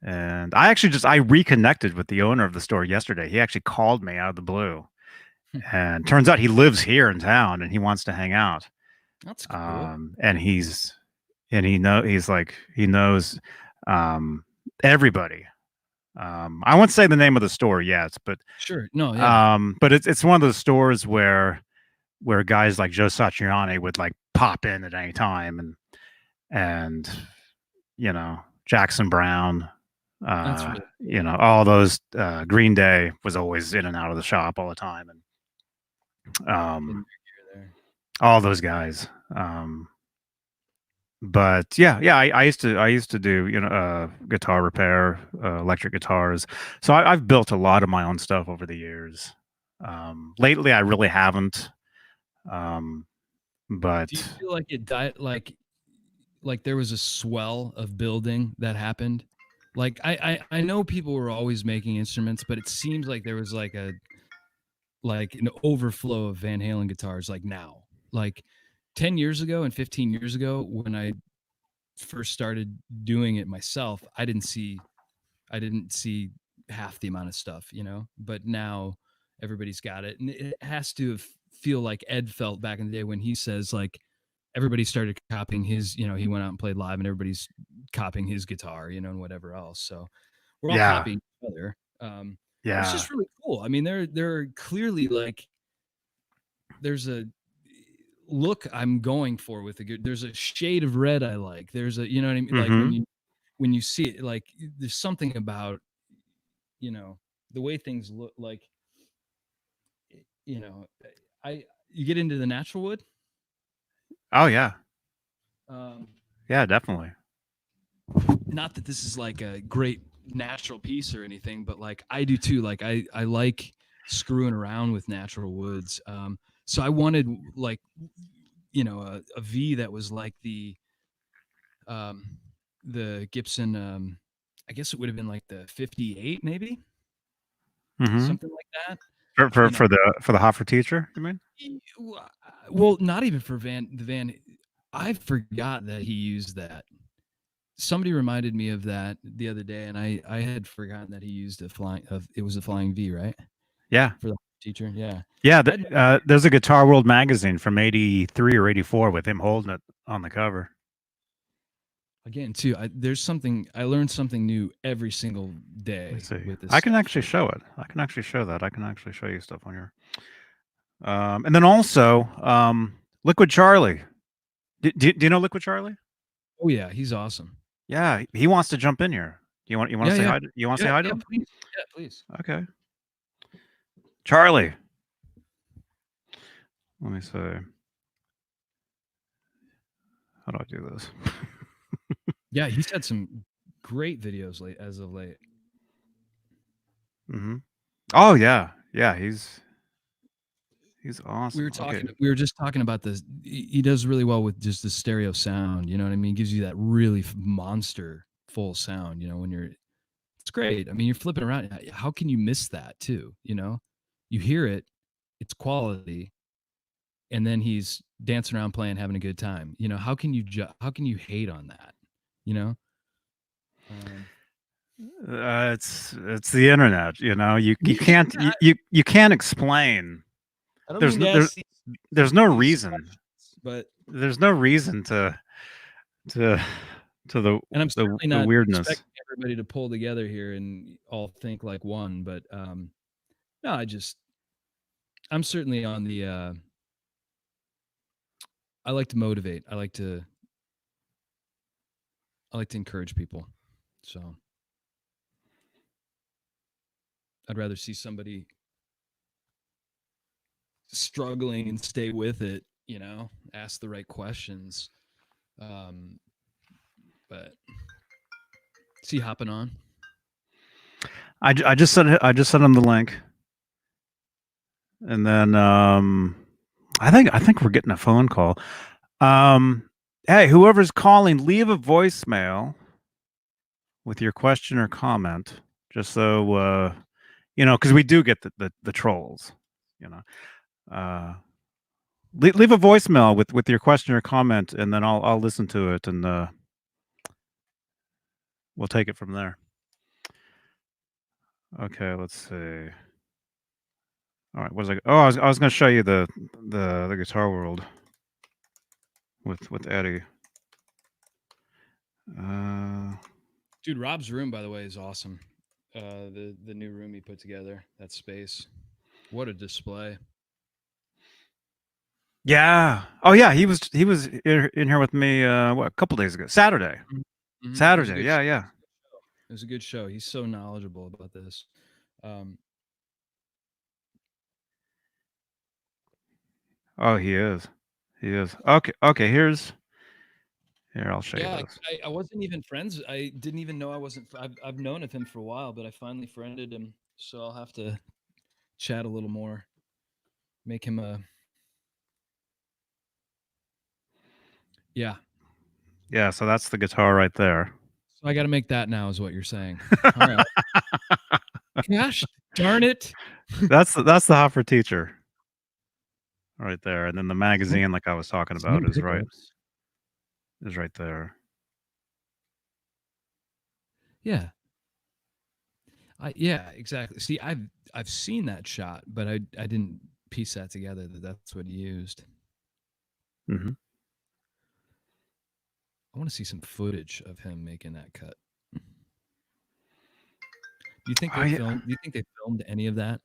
And I reconnected with the owner of the store yesterday. He actually called me out of the blue. And turns out he lives here in town and he wants to hang out. That's cool. And he knows um everybody. I won't say the name of the store yet, Sure. No, yeah. but it's one of those stores where guys like Joe Satriani would like pop in at any time and Jackson Brown, That's really cool. all those Green Day was always in and out of the shop all the time, and Getting your gear there. all those guys. But yeah, I used to do guitar repair, electric guitars. So I've built a lot of my own stuff over the years. Lately, I really haven't. Um, Do you but feel like it died like there was a swell of building that happened? Like I know people were always making instruments, but it seems like there was like an overflow of Van Halen guitars like now. Like 10 years ago and 15 years ago when I first started doing it myself, I didn't see half the amount of stuff, but now everybody's got it. And it has to feel like Ed felt back in the day when he says like everybody started copying his, he went out and played live and everybody's copying his guitar, and whatever else. So we're all yeah, copying each other. It's yeah, just really cool. I mean, there are clearly like there's a look I'm going for with the good. There's a shade of red I like. There's a, you know what I mean? Like mm-hmm. when you see it, like there's something about, you know, the way things look like, you know, you get into the natural wood. Oh yeah, Um, yeah, definitely. not that this is like a great natural piece or anything, but like I do too. Like I like screwing around with natural woods. So I wanted like, a V that was like um, the Gibson. I guess it would have been like the 58, maybe Mm-hmm. something like that. For for You know, for the for the Hoffer teacher, you mean? well, not even for the Van. I forgot that he used that. Somebody reminded me of that the other day, and I had forgotten that he used it was a flying V, right? Yeah, For the teacher, yeah. yeah. I'd There's a Guitar World magazine from '83 or '84 with him holding it on the cover. again too. There's something I learned something new every single Let me day see. with this I can stuff. actually show it. I can actually show that. I can actually show you stuff on here. And then also, Liquid Charlie. Do you know Liquid Charlie? Oh yeah, he's awesome. Yeah, he wants to jump in here. You want Yeah, to say yeah, hi? You want to yeah, say hi to yeah. him? Please, yeah, please. Okay, Charlie. Let me see. How do I do this? Yeah, he's had some great videos late as of late. hmm Oh yeah, yeah. He's awesome. Okay. We were just talking about this. He does really well with just the stereo sound. You know what I mean? Gives you that really monster full sound. You know, when you're, it's great. I mean, you're flipping around. How can you miss that too? You know, you hear it, it's quality, and then he's dancing around, playing, having a good time. You know, how can you how can you hate on that? You know. It's the internet. You know, you can't you can't explain. I don't There's mean to there's ask there's no these reason. questions, but There's no reason to to and I'm the certainly the not weirdness. expecting everybody to pull together here and all think like one, but no, I'm certainly on the I like to motivate. I like to encourage people. So I'd rather see somebody struggling and stay with it, you know, ask the right questions. But see hopping on. I just sent him the link, and then I think we're getting a phone call. Hey, whoever's calling, leave a voicemail with your question or comment, just so you know, because we do get the trolls. You know, leave a voicemail with your question or comment, and then I'll listen to it, and we'll take it from there. Okay, let's see. All right, what was I? Oh, I was going to show you the Guitar World with Eddie. Dude, Rob's room, by the way, is awesome. The new room he put together, that space. What a display. Yeah. Oh yeah, he was in here with me what, a couple days ago. Saturday. Mm-hmm. Saturday. Yeah, yeah. It was a good show. He's so knowledgeable about this. Oh, he is. He is. Okay. Okay, here, I'll show you this. I wasn't even friends. I didn't even know I wasn't. I've known of him for a while, but I finally friended him. So I'll have to chat a little more. Make him a. Yeah. Yeah, so that's the guitar right there. So I got to make that now, is what you're saying. All right. Gosh darn it. That's the Hot for Teacher right there, and then the magazine, like I was talking about, is right there. Yeah. Yeah, exactly. See, I've seen that shot, but I didn't piece that together that that's what he used. Mm-hmm. I want to see some footage of him making that cut. Do you think they filmed? Do you think they filmed any of that?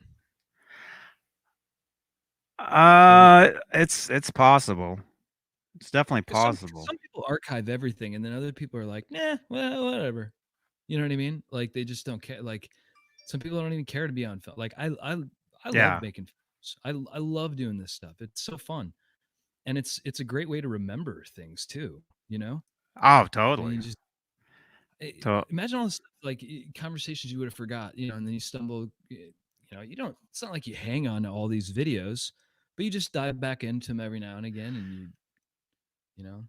It's possible. It's definitely possible. Some people archive everything, and then other people are like, "Nah, well, whatever." You know what I mean? Like they just don't care. Like some people don't even care to be on film. Like I love making films. I love doing this stuff. It's so fun, and it's a great way to remember things too. You know? Oh, And totally. you just imagine all this like conversations you would have forgot. You know, and then you stumble. You know, you don't. It's not like you hang on to all these videos, but you just dive back into them every now and again, and you know.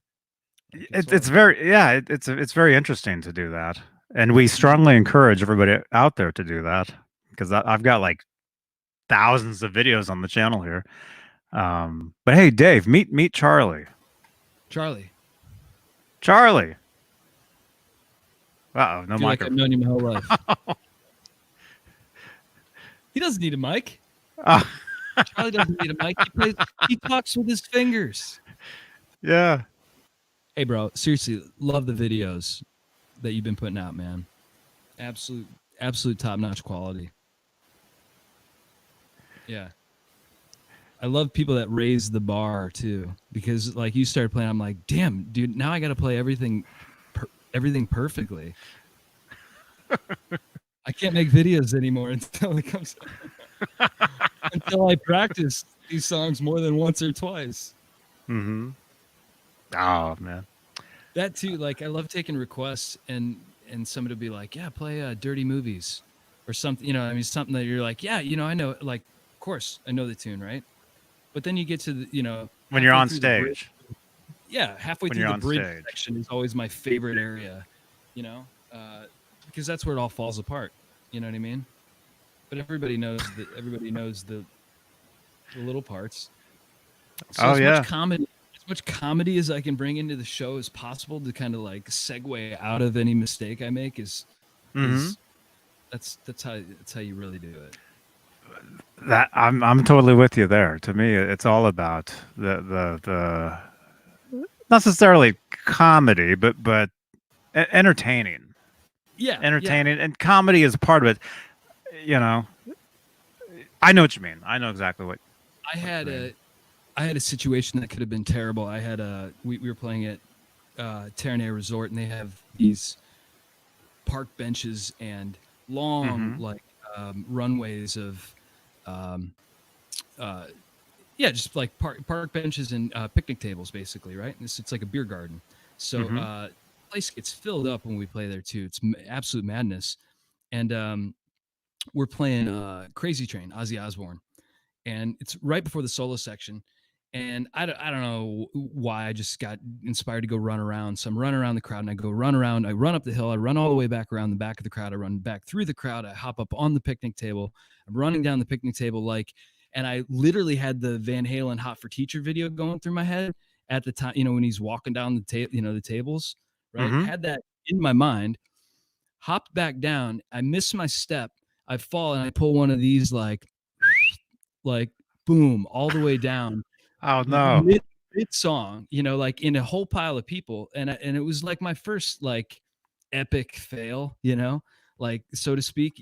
Like it's very it's very interesting to do that, and we strongly encourage everybody out there to do that, because I've got like thousands of videos on the channel here. But hey, Dave, meet Charlie. Charlie. Uh-oh, no microphone. Like I've known you my whole life. He doesn't need a mic. Charlie doesn't need a mic. He talks with his fingers. Yeah. Hey, bro, seriously, love the videos that you've been putting out, man. Absolute top-notch quality. Yeah. I love people that raise the bar too, because like you started playing, I'm like, damn, dude, now I got to play everything perfectly. I can't make videos anymore until it comes until I practice these songs more than once or twice. Mm-hmm. Oh man. That too, like I love taking requests and somebody will be like, yeah, play Dirty Movies or something, you know, I mean something that you're like, yeah, you know, I know, like of course I know the tune, right? But then you get to the When you're halfway on through the bridge. stage. Yeah, halfway When through you're the on bridge stage. section is always my favorite area, because that's where it all falls apart. You know what I mean? But everybody knows that. Everybody knows the little parts. So Oh yeah. as much comedy as I can bring into the show as possible to kind of like segue out of any mistake I make is that's how you really do it. That I'm totally with you there. To me, it's all about the not necessarily comedy, but entertaining, Yeah, yeah. entertaining, and comedy is part of it. You know, I know what you mean. I know exactly I what had you mean. a I had a situation that could have been terrible. I had we were playing at Terranea Resort, and they have these park benches and long Mm-hmm. like runways of um, uh, yeah, just like park benches and picnic tables, basically, right? And it's like a beer garden. So Mm-hmm. the place gets filled up when we play there too. It's absolute madness. And we're playing Crazy Train, Ozzy Osbourne, and it's right before the solo section. And I don't know why I just got inspired to go run around. So I'm running around the crowd, and I go run around. I run up the hill. I run all the way back around the back of the crowd. I run back through the crowd. I hop up on the picnic table. I'm running down the picnic table and I literally had the Van Halen "Hot for Teacher" video going through my head at the time. When he's walking down the tables, right? Mm-hmm. Had that in my mind. Hopped back down. I miss my step. I fall and I pull one of these like boom all the way down Oh no. mid song, like in a whole pile of people, and it was like my first like epic fail, like so to speak,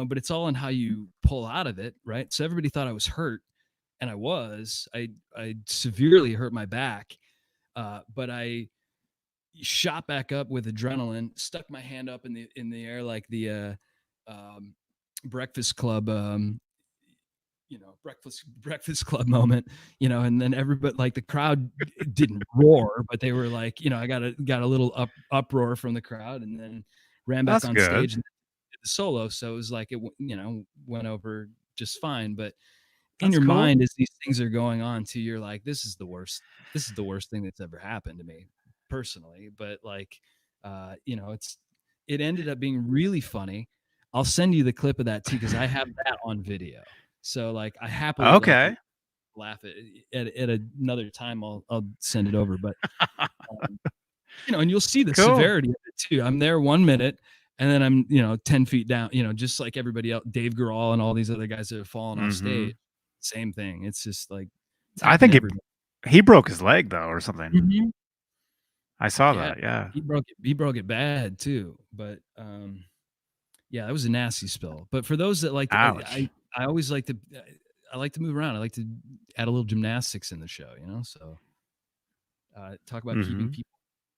but it's all in how you pull out of it, right? So everybody thought I was hurt, and I severely hurt my back, but I shot back up with adrenaline, stuck my hand up in the air like the Breakfast Club breakfast club moment, and then everybody, like, the crowd didn't roar, but they were like, I got a little uproar from the crowd, and then ran back That's on good. stage and did the solo. So it was like went over just fine. But in That's your cool. mind, as these things are going on too, you're like, this is the worst thing that's ever happened to me personally. But like, it ended up being really funny. I'll send you the clip of that too, because I have that on video. So like, I happily Okay. laugh at another time. I'll send it over. But um, and you'll see the Cool. severity of it too. I'm there 1 minute, and then I'm 10 feet down. Just like everybody else, Dave Grohl and all these other guys that have fallen off Mm-hmm. stage. Same thing. It's just like it's I happened think to everybody. he broke his leg though, or something. Mhm. I saw Yeah, that. Yeah. he broke it bad too. But yeah, that was a nasty spill. But for those that like to, Ouch. I always like to I like to move around. I like to add a little gymnastics in the show. So talk about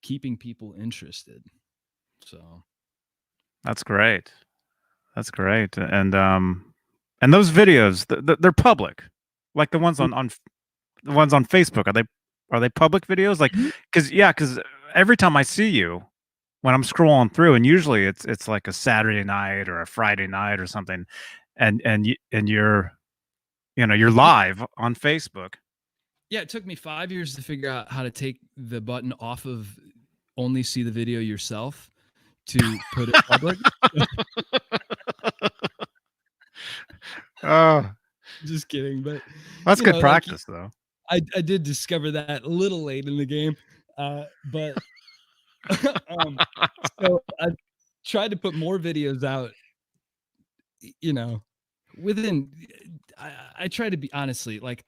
keeping Mm-hmm. people interested. So That's great. That's great. And those videos, they're public, like the ones on the ones on Facebook. Are they public videos? Like, Mhm. because every time I see you, when I'm scrolling through, and usually it's like a Saturday night or a Friday night or something, and you're live on Facebook. Yeah, it took me 5 years to figure out how to take the button off of only see the video yourself to put it public. Oh, Just kidding, but that's good like practice though. I did discover that a little late in the game, but um, so I tried to put more videos out, you know, within. I try to be honestly like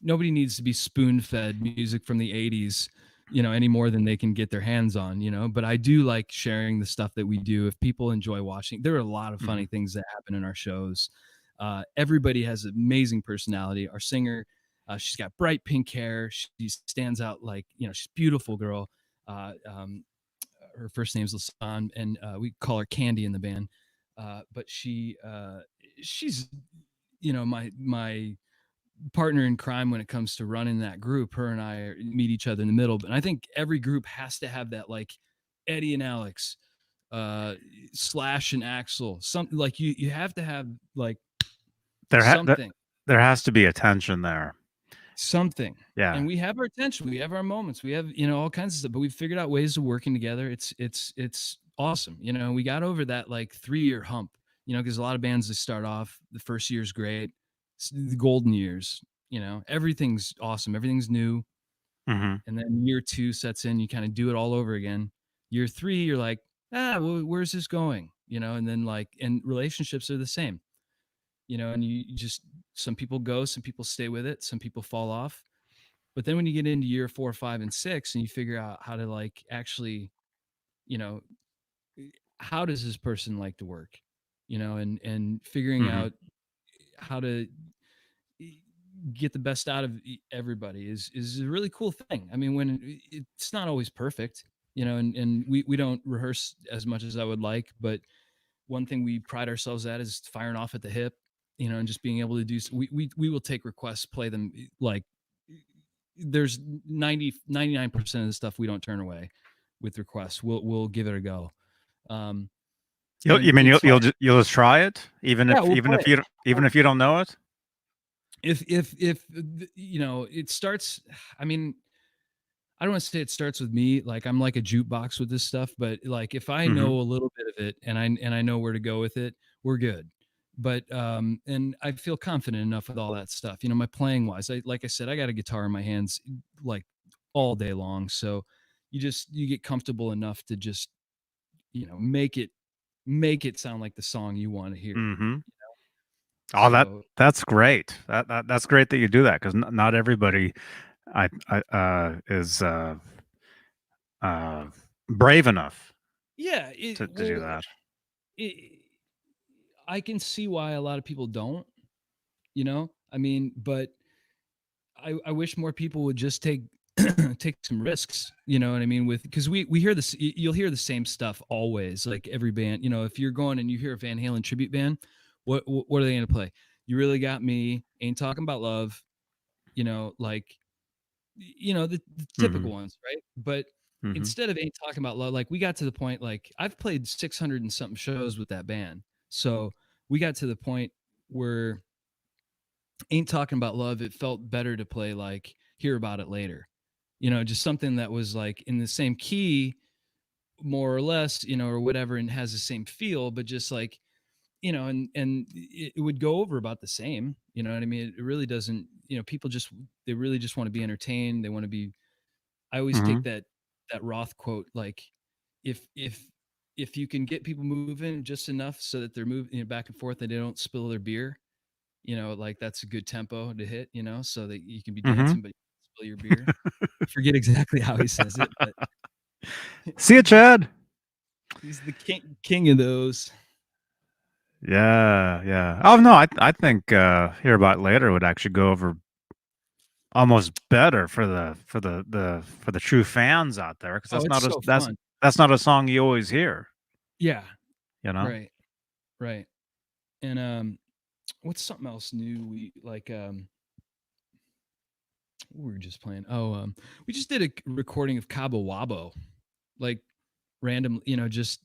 nobody needs to be spoon fed music from the 80s, any more than they can get their hands on, but I do like sharing the stuff that we do. If people enjoy watching, there are a lot of Mhm. funny things that happen in our shows. Everybody has amazing personality. Our singer, she's got bright pink hair. She stands out like, she's a beautiful girl. Her first name's Lasan, and we call her Candy in the band. But she's, my partner in crime when it comes to running that group. Her and I meet each other in the middle. But I think every group has to have that, like Eddie and Alex, Slash and Axel. Something like you have to have like There ha- there something. there has to be a tension there. something. Yeah. And we have our attention, we have our moments, we have, you know, all kinds of stuff, but we've figured out ways of working together. It's awesome. You know, we got over that like 3-year hump, you know, because a lot of bands that start off, the first year's great, the golden years, you know, everything's awesome, everything's new. Mm-hmm. And then year 2 sets in, you kind of do it all over again. Year 3, you're like, well, where's this going? You know, and then like, and relationships are the same, you know, and you just, some people go, some people stay with it, some people fall off. But then when you get into year 4, 5, and 6, and you figure out how to like actually, you know, how does this person like to work, you know, and figuring Mm-hmm. out how to get the best out of everybody is a really cool thing. I mean, when it's not always perfect, you know, and we don't rehearse as much as I would like, but one thing we pride ourselves at is firing off at the hip, you know, and just being able to do. We will take requests, play them like there's 99% of the stuff we don't turn away with requests. We'll give it a go. Um, and You mean it's hard. you'll just try it, even Yeah, if we'll play it. even if you don't know it? If you know, it starts. I mean, I don't want to say it starts with me. Like I'm like a jukebox with this stuff, but like if I Mm-hmm. know a little bit of it and I know where to go with it, we're good. But and I feel confident enough with all that stuff. You know, my playing wise, like I said, I got a guitar in my hands like all day long. So you get comfortable enough to just, you know, make it sound like the song you want to hear. Mm-hmm. Oh, So that's great. That's great that you do that, because not everybody I is uh brave enough yeah, to do that. it, I can see why a lot of people don't, you know, I mean, but I wish more people would just take take some risks, you know what I mean, with because we hear this, you'll hear the same stuff always, like every band, you know, if you're going and you hear a Van Halen tribute band, what are they going to play? You Really Got Me, Ain't Talking About Love, you know, like, you know, the Mm-hmm. typical ones, right? But Mm-hmm. instead of Ain't Talking About Love, like we got to the point, like I've played 600 and something shows with that band, so we got to the point where Ain't Talking About Love, it felt better to play like Hear About It Later, you know, just something that was like in the same key, more or less, you know, or whatever, and has the same feel, but just like, you know, and it would go over about the same, you know what I mean? It really doesn't, you know, people just, they really just want to be entertained. They want to be, I always Mm-hmm. take that Roth quote, like if if if you can get people moving just enough so that they're moving, you know, back and forth and they don't spill their beer, you know, like that's a good tempo to hit, you know, so that you can be Mm-hmm. dancing but you don't spill your beer. I forget exactly how he says it, but See you, Chad. he's the king of those. Yeah, yeah. Oh no, I think Hear About It Later would actually go over almost better for the true fans out there, because Oh, it's so fun. that's not a song you always hear, Yeah, you know. right, right. And what's something else new we like? We were just playing. Oh, we just did a recording of Cabo Wabo, like random, you know, just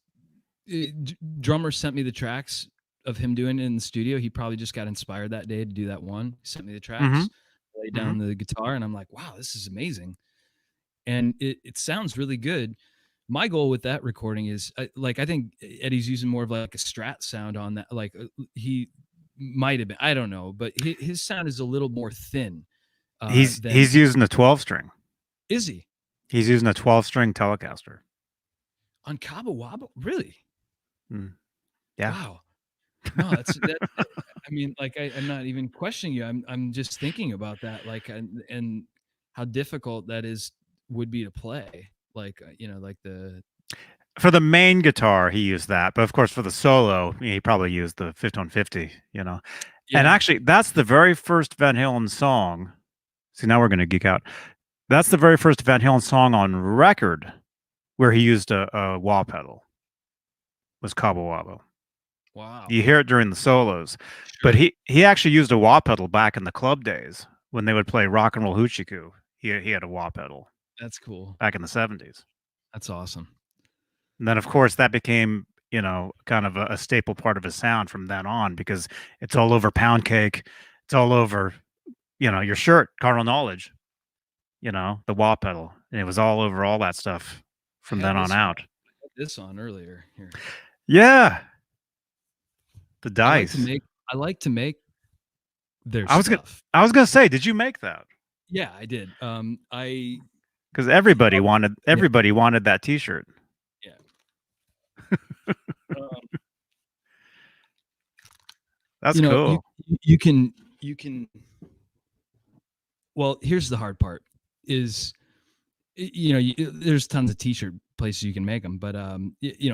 drummer sent me the tracks of him doing it in the studio. He probably just got inspired that day to do that one. He sent me the Mm-hmm. tracks, laid Mm-hmm. down the guitar, and I'm like, wow, this is amazing. And it sounds really good. My goal with that recording is like, I think Eddie's using more of like a Strat sound on that. Like he might have been, I don't know, but his sound is a little more thin than He's using a 12 string. is he He's using a 12 string Telecaster. on Cabo Wabo? Really? Mm. Yeah. Wow. No, that's. I mean, like I'm not even questioning you. I'm just thinking about that, like, and how difficult that is would be to play. Like, you know, like the For the main guitar, he used that, but of course for the solo, he probably used the 5150, you know. And yeah. actually, that's the very first Van Halen song. See, now we're going to geek out. That's the very first Van Halen song on record where he used a wah pedal, was Cabo Wabo. Wow. You hear it during the solos, but Sure. he actually used a wah pedal back in the club days when they would play Rock and Roll Hoochie Coo. He had a wah pedal That's cool. back in the 70s. That's awesome. And then, of course, that became, you know, kind of a staple part of his sound from then on, because it's all over Pound Cake. It's all over your shirt, Carnal Knowledge, the wah pedal. And it was all over all that stuff I from had then on this on. out. I had this on earlier here. Yeah. The I like to dice. make. I like to make their I was gonna stuff. I was gonna say, did you make that? Yeah, I did. I Because oh, yeah, everybody wanted that T-shirt. yeah. Um, That's you know, cool. you can. Well, here's the hard part: is there's tons of T-shirt places you can make them, but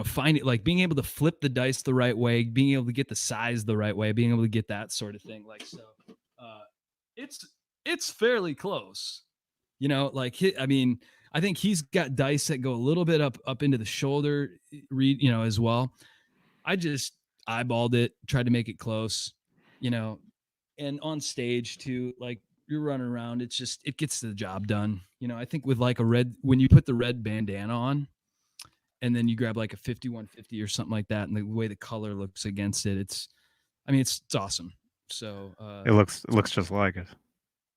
find it like being able to flip the dice the right way, being able to get the size the right way, being able to get that sort of thing. Like so, uh, it's it's fairly close. Like I mean, I think he's got dice that go a little bit up into the shoulder, as well. I just eyeballed it, tried to make it close, you know, and on stage too, like you're running around, it gets the job done. I think with like when you put the red bandana on and then you grab like a 5150 or something like that, and the way the color looks against it, it's awesome. So It looks just like it.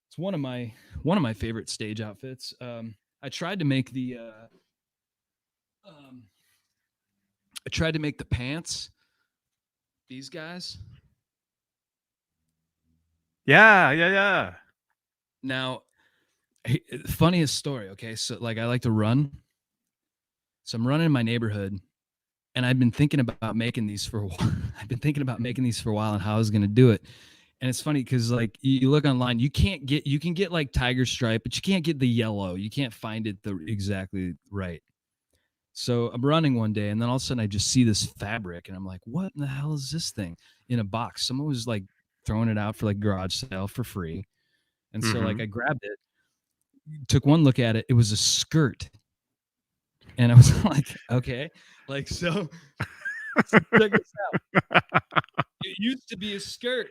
it's one of my favorite stage outfits. I tried to make um, the pants. These guys. Yeah, yeah, yeah. Now, funniest story. Okay, so like I like to run, so I'm running in my neighborhood, and I've been thinking about making these for a while. I've been thinking about making these for a while and how I was going to do it. And it's funny because like you look online, you can get like tiger stripe, but you can't get the yellow. You can't find it the exactly right. So I'm running one day, and then all of a sudden I just see this fabric, and I'm like, "What in the hell is this thing in a box?" Someone was like throwing it out for like garage sale for free, and so like Mm-hmm. I grabbed it, took one look at it. It was a skirt, and I was like, "Okay," like so. Check this out. It used to be a skirt,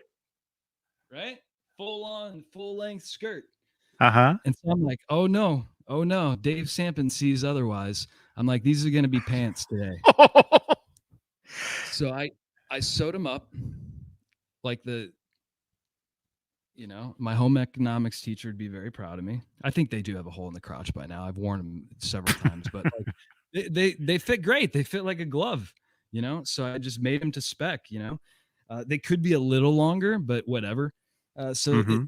right? Full on, full length skirt. Uh-huh. And so I'm like, oh no, oh no. Dave Sampen sees otherwise. I'm like, these are going to be pants today. So I sewed them up like my home economics teacher would be very proud of me. I think they do have a hole in the crotch by now. I've worn them several times, but like they fit great. They fit like a glove, So I just made them to spec. They could be a little longer, but whatever. So Mm-hmm.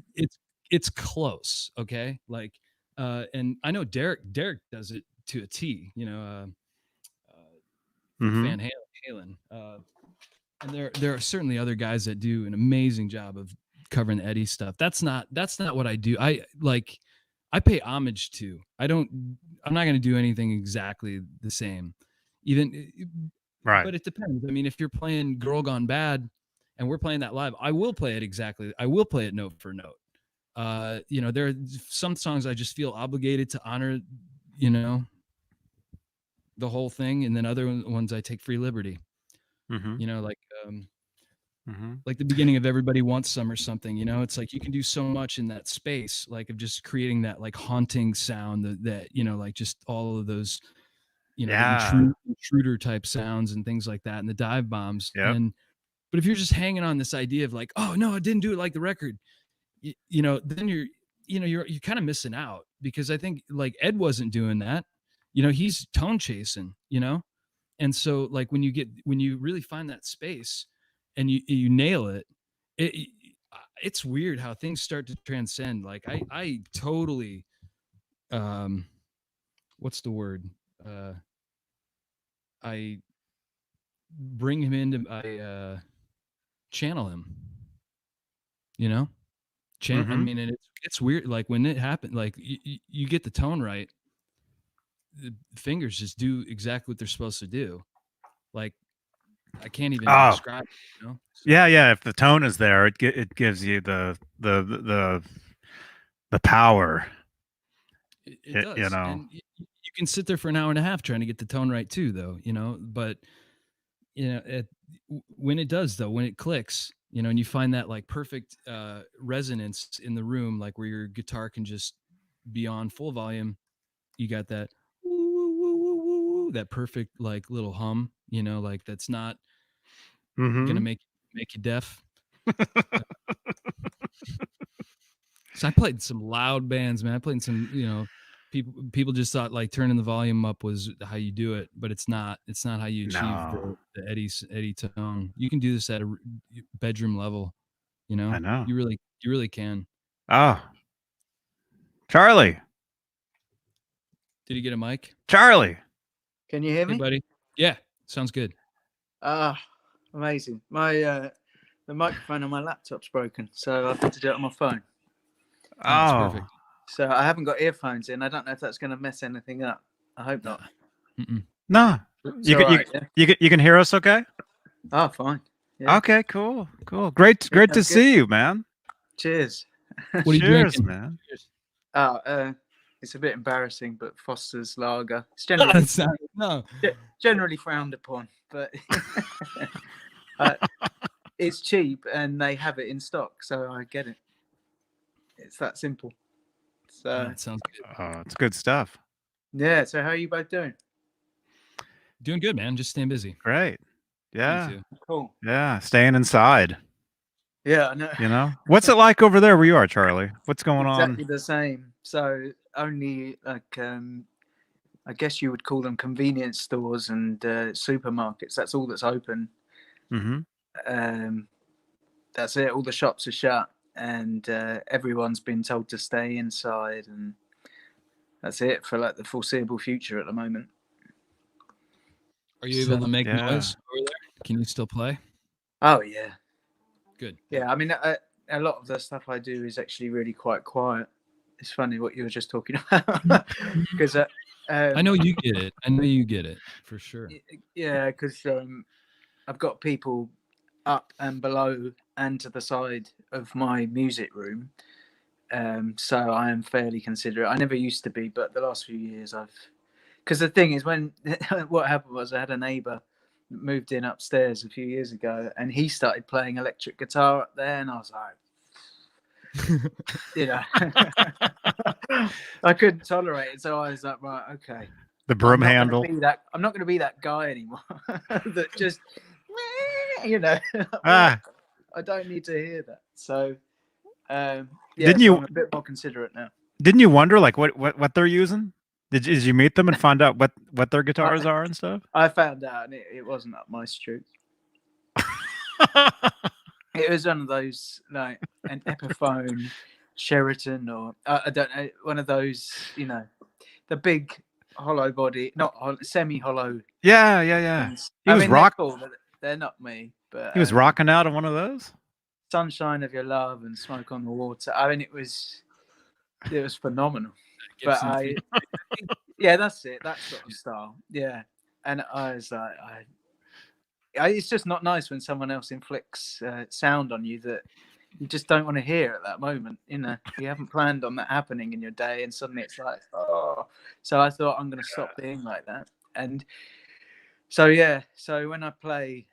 it's close, okay? Like, and I know Derek does it to a T. From Mm-hmm. Van Halen. And there are certainly other guys that do an amazing job of covering the Eddie stuff. That's not what I do. I pay homage to. I'm not going to do anything exactly the same. Even Right. but it depends. I mean, if you're playing Girl Gone Bad and we're playing that live, I will play it exactly. I will play it note for note. There are some songs I just feel obligated to honor, you know, the whole thing, and then other ones I take free liberty. Mm-hmm. You know, Mm-hmm. like the beginning of Everybody Wants Some or something. It's like you can do so much in that space, like of just creating that like haunting sound that like just all of those the Yeah. intruder type sounds and things like that, and the dive bombs. Yep. But if you're just hanging on this idea of like, oh no, I didn't do it like the record, then you're kind of missing out, because I think like Ed wasn't doing that. He's tone chasing, and so like when you really find that space and you nail it, it's weird how things start to transcend. Like I totally um what's the word? I bring him into I channel him, you know? I Mm-hmm. mean, and it's weird like when it happened, like you get the tone right, the fingers just do exactly what they're supposed to do. Like I can't even Oh, describe it, yeah, So yeah. If the tone is there, it gives you the power. it You does. know. And you can sit there for an hour and a half trying to get the tone right too, though, but when it does, though, when it clicks, and you find that like perfect resonance in the room, like where your guitar can just be on full volume, you got that woo, woo, woo, woo, woo, woo, that perfect like little hum, like that's not gonna Mm-hmm. make you deaf. So I played some loud bands, man. I played in some, people just thought like turning the volume up was how you do it, but it's not. It's not how you achieve No, the Eddie tone. You can do this at a bedroom level. I know. You really can. Oh, Charlie, Did you get a mic? Charlie. Can you hear Hey, me? buddy. Yeah, sounds good. Amazing. My the microphone on my laptop's broken, so I've had to do it on my phone. Oh, it's Oh, perfect. So I haven't got earphones in. I don't know if that's going to mess anything up. I hope not. Mm-mm. no. It's all right, yeah? You can hear us, okay? Oh, fine. Yeah. Okay, cool. Great to sounds see you, man. Cheers. What are you Cheers, drinking? man. It's a bit embarrassing, but Foster's lager. It's No. generally frowned upon, but it's cheap and they have it in stock, so I get it. It's that simple. So That sounds good. Oh, it's good stuff. yeah. So how are you both doing? Doing good, man. Just staying busy. Great. Me Yeah. too. Cool. Yeah. Staying inside. Yeah, I know. You know, what's it like over there where you are, Charlie? What's going Exactly on? the same. So only like I guess you would call them convenience stores and supermarkets. That's all that's open. Mm-hmm. That's it. All the shops are shut, and everyone's been told to stay inside, and that's it for like the foreseeable future at the moment. Are you able to make Yeah. noise over there? Can you still play? Oh yeah, Good. yeah. I mean, a lot of the stuff I do is actually really quite quiet. It's funny what you were just talking about because I know you get it. I know you get it for sure. yeah, because I've got people up and below and to the side of my music room. So I am fairly considerate. I never used to be, but the last few years because the thing is, when what happened was I had a neighbour moved in upstairs a few years ago, and he started playing electric guitar up there, and I was like, I couldn't tolerate it, so I was like, right, okay. The broom I'm handle. I'm not going to be that guy anymore. That just, Ah. I don't need to hear that. So, yeah, Didn't so you? I'm a bit more considerate now. Didn't you wonder like what they're using? Did you meet them and find out what their guitars are and stuff? I found out, and it wasn't up my street. It was one of those like an Epiphone Sheraton, or I don't know, one of those, the big hollow body, not semi-hollow. Yeah. Ones. He was they're cool, but they're not me. But He was rocking out on one of those. Sunshine of Your Love and Smoke on the Water. I mean, it was phenomenal. But yeah, that's it. That sort of style. Yeah, and I was like, it's just not nice when someone else inflicts sound on you that you just don't want to hear at that moment. You haven't planned on that happening in your day, and suddenly it's like, oh. So I thought, I'm going to stop being like that. And so yeah, so when I play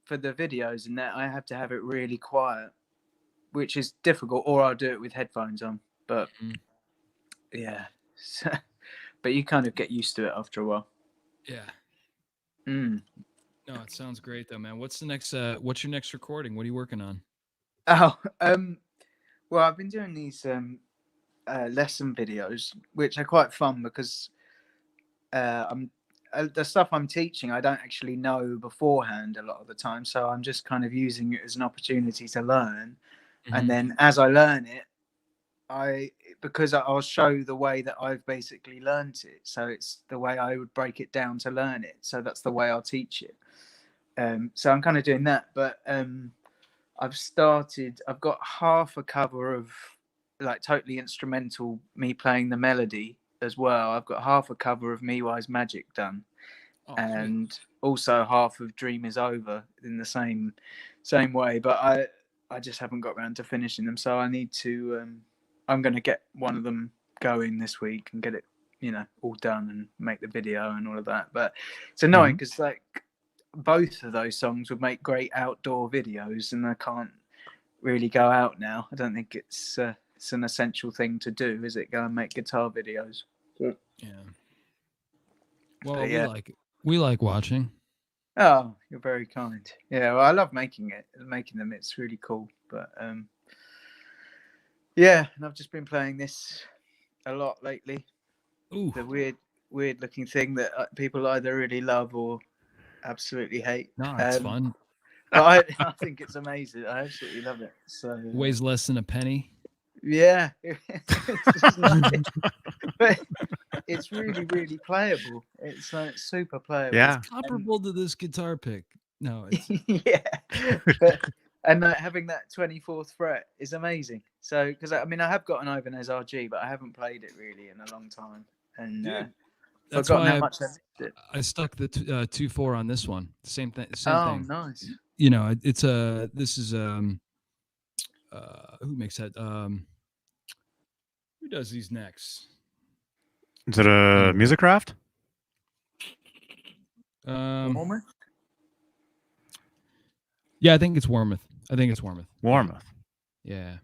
for the videos and that, I have to have it really quiet, which is difficult, or I'll do it with headphones on. But yeah, but you kind of get used to it after a while. Yeah. No, it sounds great though, man. What's the next? What's your next recording? What are you working on? Oh, well, I've been doing these lesson videos, which are quite fun because the stuff I'm teaching, I don't actually know beforehand a lot of the time, so I'm just kind of using it as an opportunity to learn, and then as I learn it, because I'll show the way that I've basically learned it, so it's the way I would break it down to learn it, so that's the way I'll teach it. So I'm kind of doing that, but I've got half a cover of like totally instrumental, me playing the melody as well. I've got half a cover of Me Wise Magic done, and also half of Dream Is Over in the same way, but I just haven't got around to finishing them, so I need to I'm going to get one of them going this week and get it all done and make the video and all of that. But it's annoying because like both of those songs would make great outdoor videos, and I can't really go out now. I don't think it's an essential thing to do, is it? Go and make guitar videos. Yeah. Well, we like watching. Oh, you're very kind. Yeah, well, I love making them. It's really cool. But Yeah, and I've just been playing this a lot lately. Ooh, The weird looking thing that people either really love or absolutely hate. no, it's fun. But I think it's amazing. I absolutely love it. So Weighs less than a penny. yeah, it's just nice. But it's really playable. It's like super playable. Yeah. It's comparable to this guitar pick. No, it's Yeah, and having that 24th fret is amazing. So because I mean I have got an Ibanez RG, but I haven't played it really in a long time, and Dude, that's forgotten why how much I missed it. I stuck the 2.4 on this one. Same thing. Same Oh, thing. nice. You know, it's this is who makes that? Who does these necks? Is it a Music Craft? Warmer? Yeah, I think it's Warmouth. Warmouth. Yeah.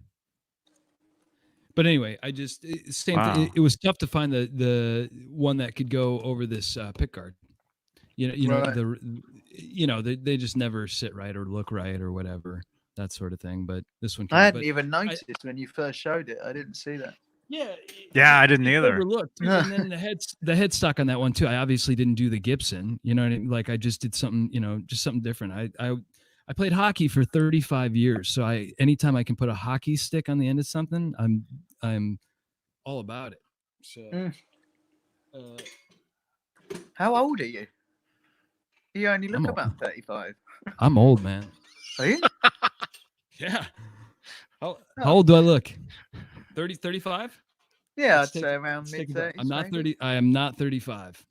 But anyway, I just same Wow. thing. It was tough to find the one that could go over this pick guard. Right. They just never sit right or look right or whatever, that sort of thing. But this one, I hadn't even noticed when you first showed it. I didn't see that. Yeah, I didn't either. Overlooked. And then the headstock on that one too. I obviously didn't do the Gibson. You know what I mean? Like I just did something. Just something different. I played hockey for 35 years, so anytime I can put a hockey stick on the end of something, I'm all about it. So, how old are you? You only look I'm about 35. I'm old, man. Are you? Yeah. How old do I look? 30, 35? Yeah, I'd say around mid 30s. I'm not maybe. 30. I am not 35.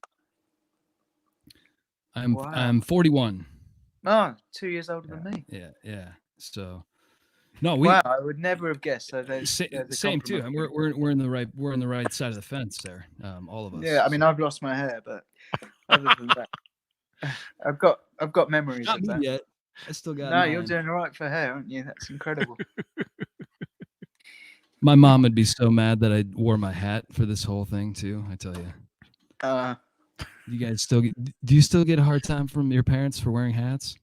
I'm Wow. I'm 41. Oh, 2 years older than me. Yeah. So, no, Wow, I would never have guessed. So there's a same too. compliment. We're in the right side of the fence there. All of us. Yeah, I mean I've lost my hair, but other than that, I've got memories Not of me that. yet. I still got. No, mine. you're doing all right for hair, aren't you? That's incredible. My mom would be so mad that I wore my hat for this whole thing too. I tell you. You guys do you still get a hard time from your parents for wearing hats?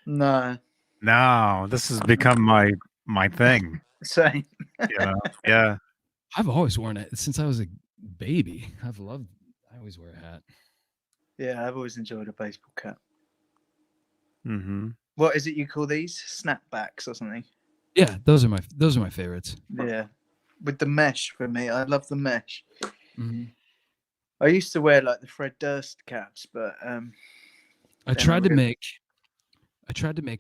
No. No, this has become my thing. Same. Yeah. I've always worn it since I was a baby. I always wear a hat. Yeah, I've always enjoyed a baseball cap. Mm-hmm. What is it you call these? Snapbacks or something? Yeah, those are my favorites. Yeah, with the mesh for me. I love the mesh. Mm-hmm. I used to wear like the Fred Durst caps, but I tried to make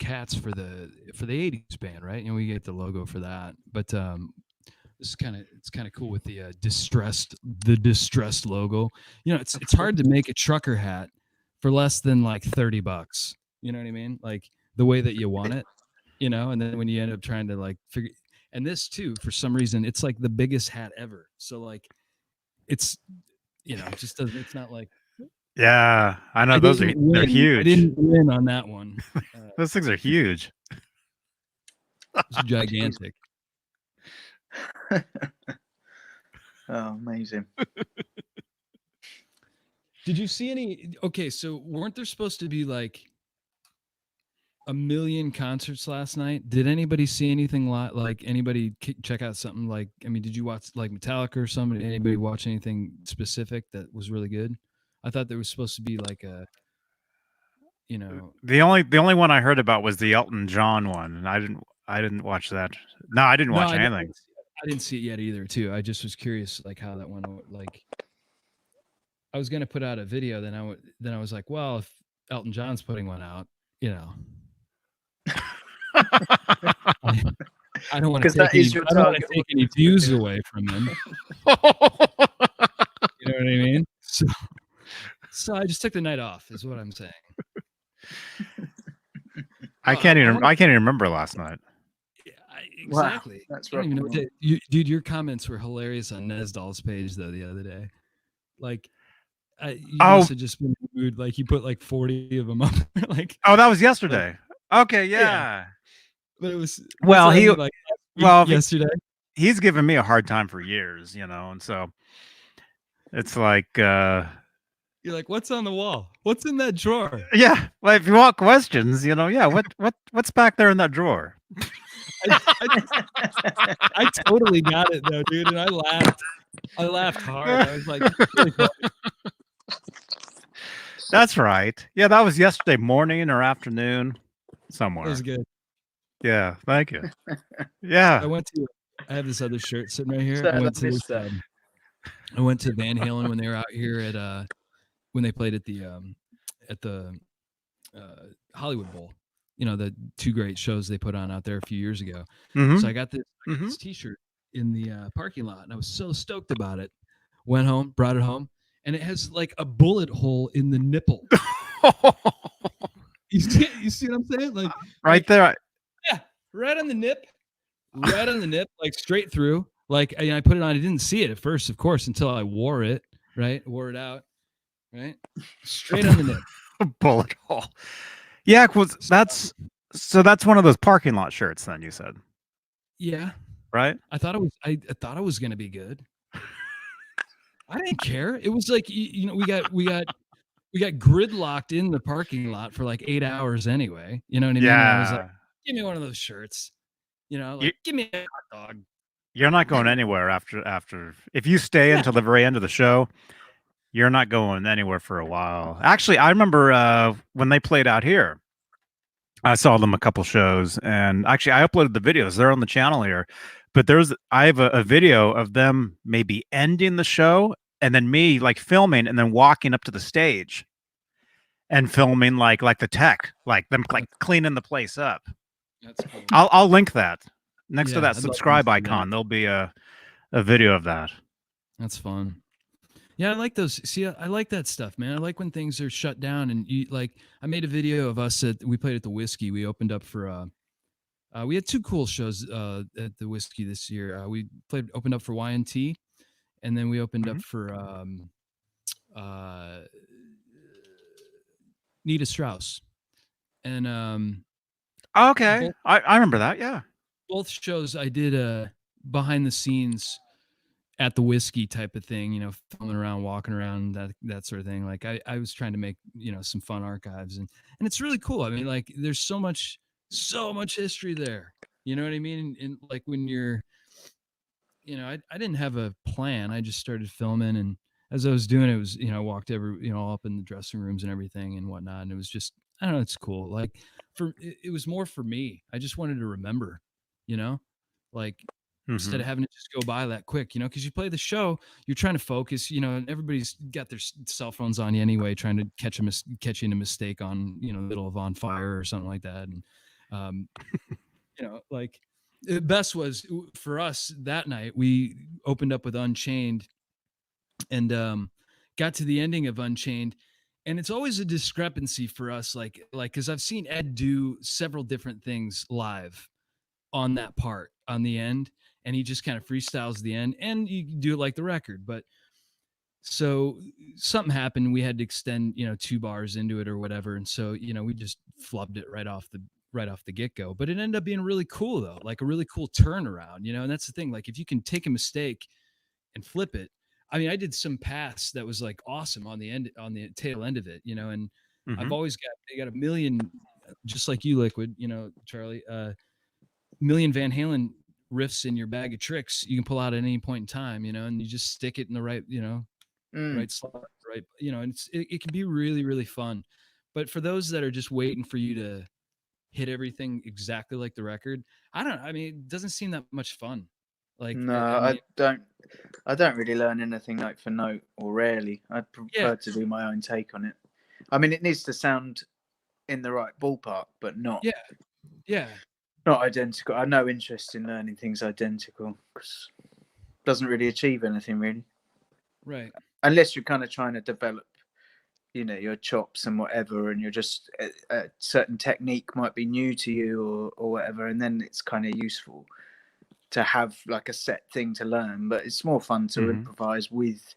hats for the 80s band, right? And we get the logo for that. But it's kind of cool with the distressed logo. It's hard to make a trucker hat for less than like $30. You know what I mean? Like the way that you want it, and then when you end up trying to like figure, and this too, for some reason, it's like the biggest hat ever. So like it's, it just doesn't, it's not like, yeah, I know they're huge. I didn't win on that one. Those things are huge. It's gigantic. Oh, amazing. Did you see any? Okay, so weren't there supposed to be like 1 million concerts last night? Did anybody see anything like anybody check out something like? I mean, did you watch like Metallica or somebody? Anybody watch anything specific that was really good? I thought there was supposed to be like a, The only one I heard about was the Elton John one, and I didn't watch that. No, I didn't watch anything. I didn't see it yet either. Too. I just was curious, like how that one like. I was gonna put out a video, then I was like, well, if Elton John's putting one out, I don't want to take any views away from him. You know what I mean? So I just took the night off, is what I'm saying. I can't even remember last night. Yeah, exactly. Wow, that's right. rough. Dude, your comments were hilarious on Nesdal's page though the other day. Like, you must have just been rude. Like you put like 40 of them up. Like, oh, that was yesterday. Okay, yeah. But it was yesterday. He's given me a hard time for years, and so it's like you're like, what's on the wall? What's in that drawer? Yeah, well, if you want questions, yeah, what's back there in that drawer? I totally got it though, dude, and I laughed hard. I was like, really funny. That's right. Yeah, that was yesterday morning or afternoon, That somewhere. was good. Yeah, thank you. Yeah. I have this other shirt sitting right here. Sad I I went to missed that. I went to Van Halen when they were out here when they played at the Hollywood Bowl. You know, the two great shows they put on out there a few years ago. Mhm. So I got this T-shirt in the parking lot, and I was so stoked about it. Went home, brought it home, and it has like a bullet hole in the nipple. You see what I'm saying? Like right there. Yeah, right on the nip, like straight through. Like I put it on. I didn't see it at first, of course, until I wore it. Right, wore it out. Right, straight on the nip. A bullet hole. Yeah, that's one of those parking lot shirts. Then you said, Yeah, right? I thought it was. I thought it was gonna be good. I didn't care. It was like you know we got gridlocked in the parking lot for like 8 hours anyway. You know what I mean? And I was like, give me one of those shirts. You know, like give me a hot dog. You're not going anywhere after if you stay until the very end of the show. You're not going anywhere for a while. Actually, I remember when they played out here. I saw them a couple shows, and actually, I uploaded the videos. They're on the channel here, but I have a video of them maybe ending the show, and then me like filming, and then walking up to the stage, and filming like the tech, like them like cleaning the place up. That's cool. I'll link that next to that I'd love subscribe to see icon. that. There'll be a video of that. That's fun. Yeah, I like those. See, I like that stuff, man. I like when things are shut down and you like. I made a video of us we played at the Whiskey. We opened up for. We had two cool shows at the Whiskey this year. We opened up for YNT, and then we opened up for Nita Strauss. And Okay, I remember that. Yeah, both shows I did behind the scenes at the Whiskey type of thing, you know, filming around, walking around, that sort of thing. Like I was trying to make, you know, some fun archives and it's really cool. I mean, like there's so much history there. You know what I mean? And like when you're, you know, I didn't have a plan. I just started filming, and as I was doing it, was, you know, I walked all up in the dressing rooms and everything and whatnot. And it was just, I don't know, it's cool. Like it was more for me. I just wanted to remember, you know, like instead of having to just go by that quick, you know, because you play the show, you're trying to focus, you know, and everybody's got their cell phones on you anyway, trying to catch you in a mistake on, you know, middle of On Fire or something like that. And, you know, like the best was for us that night, we opened up with Unchained and got to the ending of Unchained. And it's always a discrepancy for us, like, because I've seen Ed do several different things live on that part on the end, and he just kind of freestyles the end, and you do it like the record. But so something happened, we had to extend, you know, 2 bars into it or whatever, and so, you know, we just flubbed it right off the get-go. But it ended up being really cool though, like a really cool turnaround, you know. And that's the thing, like if you can take a mistake and flip it. I mean, I did some pass that was like awesome on the tail end of it, you know. And I've always got a million, just like you, Liquid, you know, Charlie, million Van Halen riffs in your bag of tricks you can pull out at any point in time, you know, and you just stick it in the right, you know, right slot, right, you know, and it can be really, really fun. But for those that are just waiting for you to hit everything exactly like the record, I mean, it doesn't seem that much fun. Like, no, I mean, I don't really learn anything note for note, or rarely. I prefer to do my own take on it. I mean, it needs to sound in the right ballpark, but not not identical. I have no interest in learning things identical because it doesn't really achieve anything, really. Right. Unless you're kind of trying to develop, you know, your chops and whatever, and you're just a certain technique might be new to you or whatever, and then it's kind of useful to have like a set thing to learn. But it's more fun to improvise with,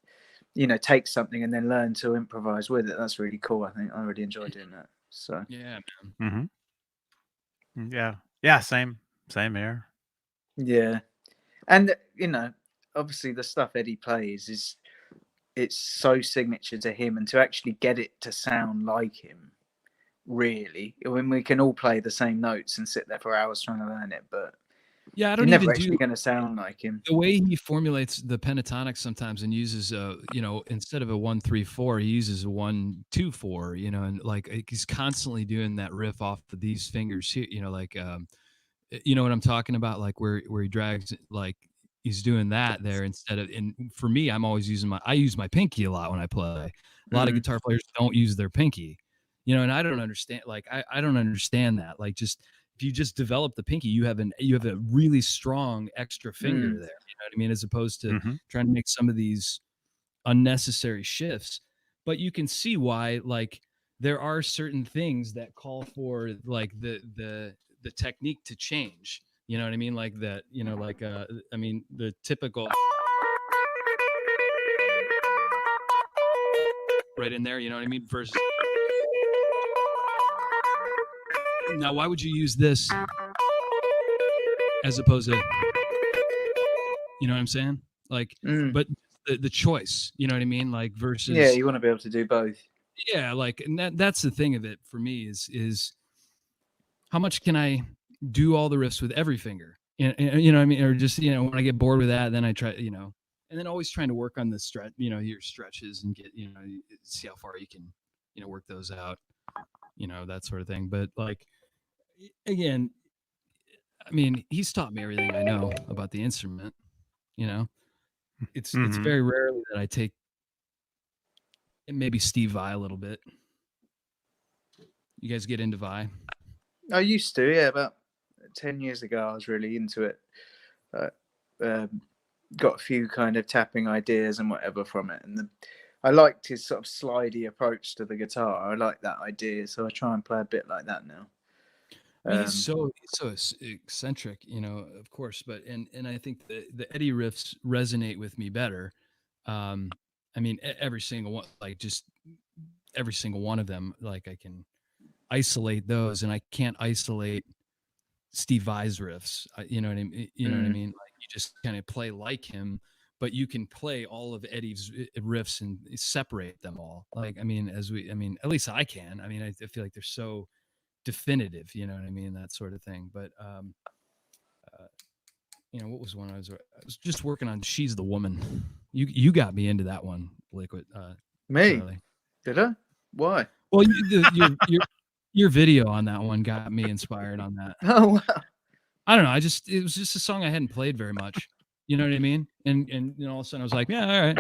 you know, take something and then learn to improvise with it. That's really cool. I think I really enjoy doing that. So yeah, man. Yeah, same here. Yeah, and you know, obviously the stuff Eddie plays it's so signature to him, and to actually get it to sound like him really. When we can all play the same notes and sit there for hours trying to learn it, but Yeah, I you're don't never even actually do going to sound like him. the way he formulates the pentatonic sometimes and uses instead of a 1-3-4, he uses a 1-2-4, and like he's constantly doing that riff off of these fingers here, you know what I'm talking about, like where he drags like he's doing that there instead of. And for me, I use my pinky a lot when I play. A lot of guitar players don't use their pinky, and I don't understand, like I don't understand that. Like, just if you just develop the pinky, you have a really strong extra finger there, you know what I mean, as opposed to trying to make some of these unnecessary shifts. But you can see why, like, there are certain things that call for like the technique to change, you know what I mean, like that, I mean, the typical right in there, you know what I mean, versus now why would you use this as opposed to, you know what I'm saying, like, but the choice, you know what I mean, like, versus, yeah, you want to be able to do both. Yeah, like, and that's the thing of it for me is how much can I do all the riffs with every finger? You know what I mean? Or just, when I get bored with that, then I try, and then always trying to work on the stretch, your stretches and get, see how far you can, work those out, that sort of thing. But like, again, I mean, he's taught me everything I know about the instrument, it's very rarely that I take maybe Steve Vai a little bit. You guys get into Vai? I used to, yeah, about 10 years ago, I was really into it. Got a few kind of tapping ideas and whatever from it. And I liked his sort of slidey approach to the guitar. I like that idea. So I try and play a bit like that now. I mean, he's so eccentric, of course, but and I think the Eddie riffs resonate with me better. I mean, every single one, like just every single one of them, like I can isolate those, and I can't isolate Steve Vai's riffs. You know what I mean? You know what I mean? Like, you just kind of play like him, but you can play all of Eddie's riffs and separate them all. Like, I mean, at least I can. I mean, I feel like they're so definitive, you know what I mean, that sort of thing. But what was one I was just working on? She's the Woman. You got me into that one, Liquid. Me? Charlie. Did I? Why? Well, your video on that one got me inspired on that. Oh wow! I don't know. It was just a song I hadn't played very much. You know what I mean? And all of a sudden I was like, yeah, all right.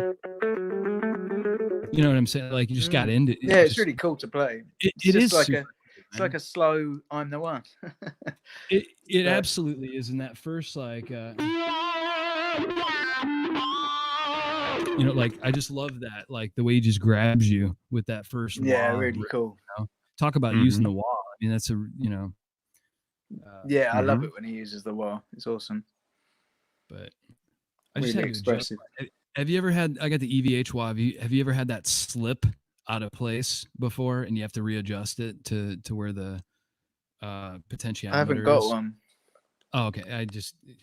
You know what I'm saying? Like, you just got into it. Yeah, it's really cool to play. It is like it's like a slow "I'm the One." it absolutely is. In that first, like, like, I just love that, like the way he just grabs you with that first. Yeah, wah, really cool. Talk about using the wah. I mean, that's yeah, I love it when he uses the wah. It's awesome. But I just really expressive. Have you ever had? I got the EVH wah. Have you ever had that slip out of place before, and you have to readjust it to where the potentiometer I haven't got one. Oh, okay.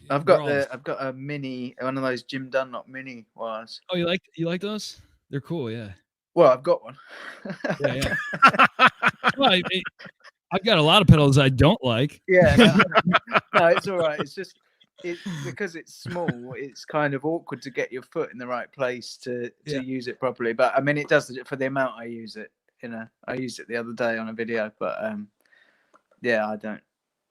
I've got a mini, one of those Jim Dunlop mini wahs. Oh, you like those? They're cool, yeah. Well, I've got one. Yeah. Well, I've got a lot of pedals I don't like. Yeah, no, it's all right. It's just because it's small. It's kind of awkward to get your foot in the right place to use it properly. But I mean, it does for the amount I use it. I used it the other day on a video, but yeah, I don't.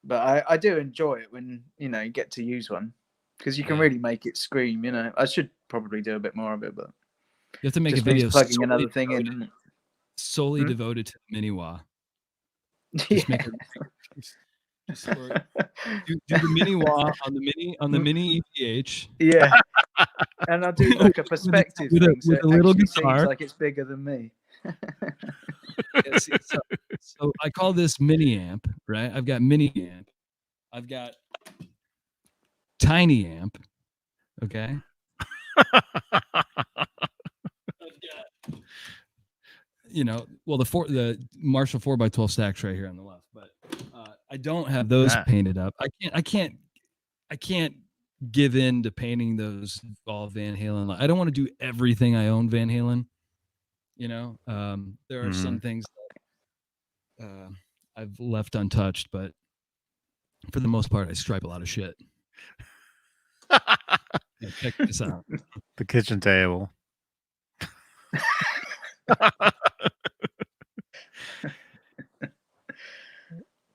But I do enjoy it when you get to use one because you can really make it scream. I should probably do a bit more of it, but you have to make a video plugging another thing in, isn't it? Solely devoted to the mini wah. Yeah. Do the mini wah on the mini EVH. Yeah, and I'll do like a perspective with a little guitar. Seems like it's bigger than me. So I call this mini amp, right? I've got mini amp. I've got tiny amp. Okay. The Marshall 4x12 stacks right here on the left, but I don't have those painted up. I can't give in to painting those all Van Halen. I don't want to do everything I own Van Halen. There are some things I've left untouched, but for the most part, I stripe a lot of shit. Yeah, check this out. The kitchen table.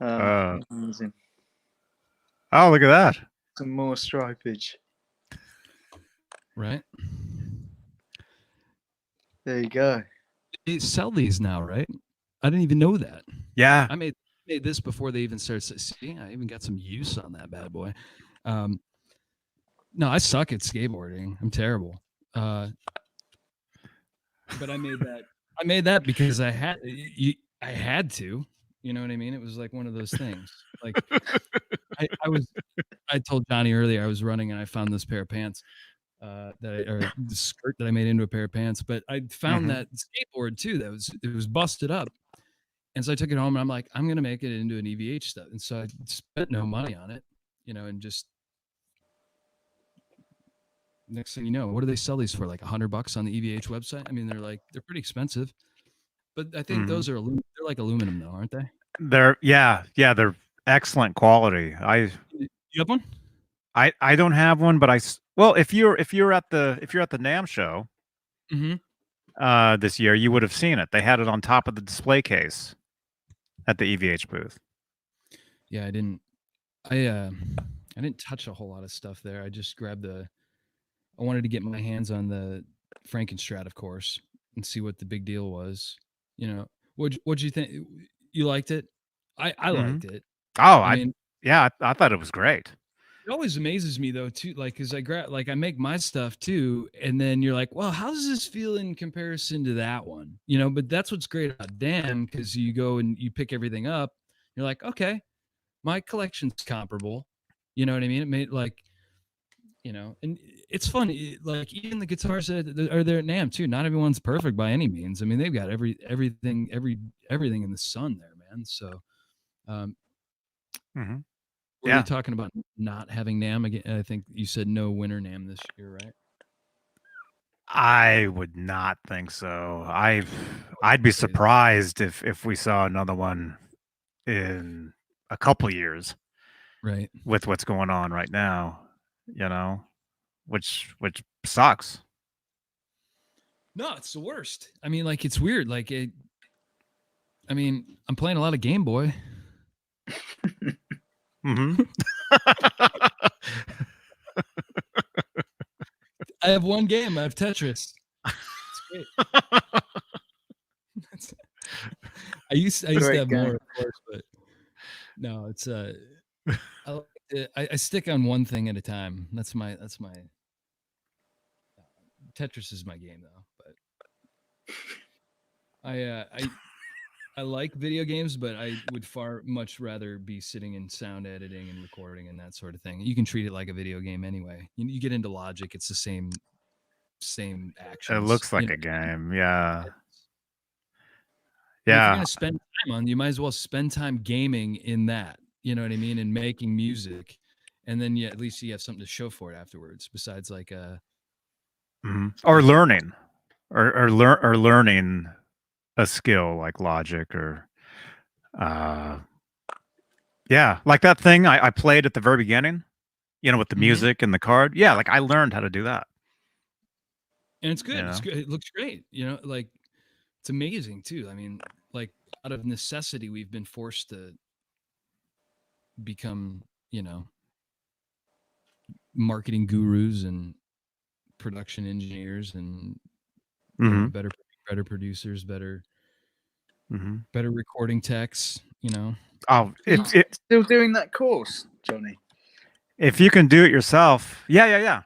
Amazing. Oh, look at that. Some more stripage. Right? There you go. They sell these now, right? I didn't even know that. Yeah. I made this before they even started. See, I even got some use on that bad boy. No, I suck at skateboarding. I'm terrible. But I made that. I made that because I had to. You know what I mean? It was like one of those things. Like I told Johnny earlier I was running and I found this pair of pants or the skirt that I made into a pair of pants. But I found that skateboard too. It was busted up. And so I took it home and I'm like, I'm going to make it into an EVH stuff. And so I spent no money on it, and just next thing you know, what do they sell these for? Like $100 on the EVH website? I mean, they're pretty expensive, but I think those are, they're like aluminum though, aren't they? They're excellent quality. You have one? I don't have one, but if you're at the NAMM show this year, you would have seen it. They had it on top of the display case at the EVH booth. Yeah, I didn't touch a whole lot of stuff there. I just grabbed I wanted to get my hands on the Frankenstrat, of course, and see what the big deal was. What'd you think? You liked it? I liked it. Oh, I thought it was great. It always amazes me though too, like because I make my stuff too, and then you're like, well, how does this feel in comparison to that one? But that's what's great about Dan, because you go and you pick everything up. You're like, okay, my collection's comparable. You know what I mean? It made and it's fun. Like even the guitars that are there at NAMM too. Not everyone's perfect by any means. I mean, they've got everything in the sun there, man. So, Were you talking about not having NAMM again? I think you said no winter NAMM this year, right? I would not think so. I'd be surprised if we saw another one in a couple years, right? With what's going on right now, which sucks. No, it's the worst. I mean, like it's weird. Like I'm playing a lot of Game Boy. I have one game. I have Tetris. It's great. I used to have more, of course, but no, it's I stick on one thing at a time. That's my Tetris is my game though. But I like video games, but I would much rather be sitting in sound editing and recording and that sort of thing. You can treat it like a video game anyway. You get into Logic, it's the same action. It looks like a game, yeah. If you're gonna spend time on, you might as well spend time gaming in that. You know what I mean? And making music, and then at least you have something to show for it afterwards. Besides, like or learning, or learning a skill like Logic or like that thing I played at the very beginning, with the music and the card. Yeah, like I learned how to do that. And it's good. It's good. It looks great. Like it's amazing too. I mean, like out of necessity, we've been forced to become, marketing gurus and production engineers and better producers, better recording techs, Oh, it's still doing that course, Johnny? If you can do it yourself, yeah.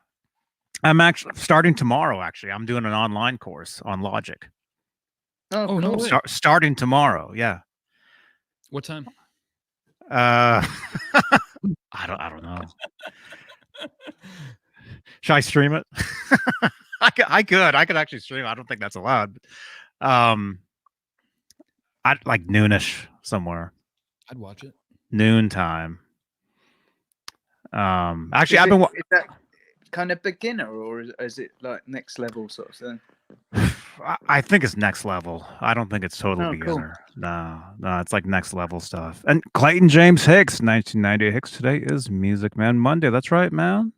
I'm actually starting tomorrow. Actually, I'm doing an online course on Logic. Oh no! Starting tomorrow, yeah. What time? I don't know. Should I stream it? I could actually stream. I don't think that's allowed. I'd like noonish somewhere. I'd watch it. Noon time. Actually, is that kind of beginner, or is it like next level sort of thing? I think it's next level. I don't think it's totally Oh, cool. beginner. No, it's like next level stuff. And Clayton James Hicks, 1998 Hicks. Today is Music Man Monday. That's right, man.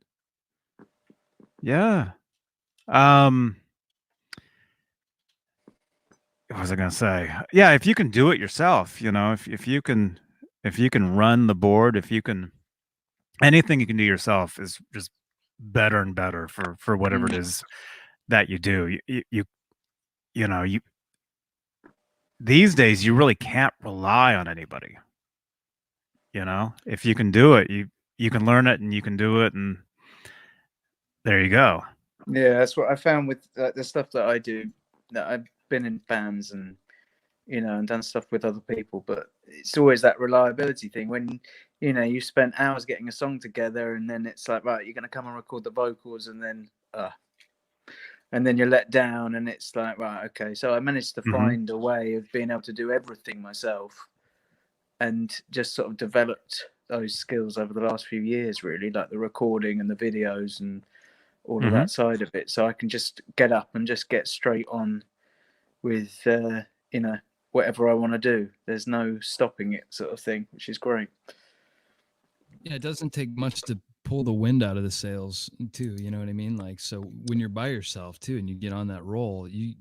Yeah. What was I gonna say? Yeah, if you can do it yourself, if you can run the board, if you can anything you can do yourself is just better and better for whatever it is that you do. You these days you really can't rely on anybody. If you can do it, you can learn it and you can do it, and there you go. Yeah, that's what I found with the stuff that I do. That I've been in bands and and done stuff with other people, but it's always that reliability thing when you spent hours getting a song together, and then it's like, right, you're going to come and record the vocals, and then you're let down, and it's like, right, okay. So I managed to find a way of being able to do everything myself, and just sort of developed those skills over the last few years, really, like the recording and the videos and all of that side of it. So I can just get up and just get straight on with whatever I want to do. There's no stopping it, sort of thing, which is great. Yeah, it doesn't take much to pull the wind out of the sails too, you know what I mean? Like, so when you're by yourself too and you get on that roll, you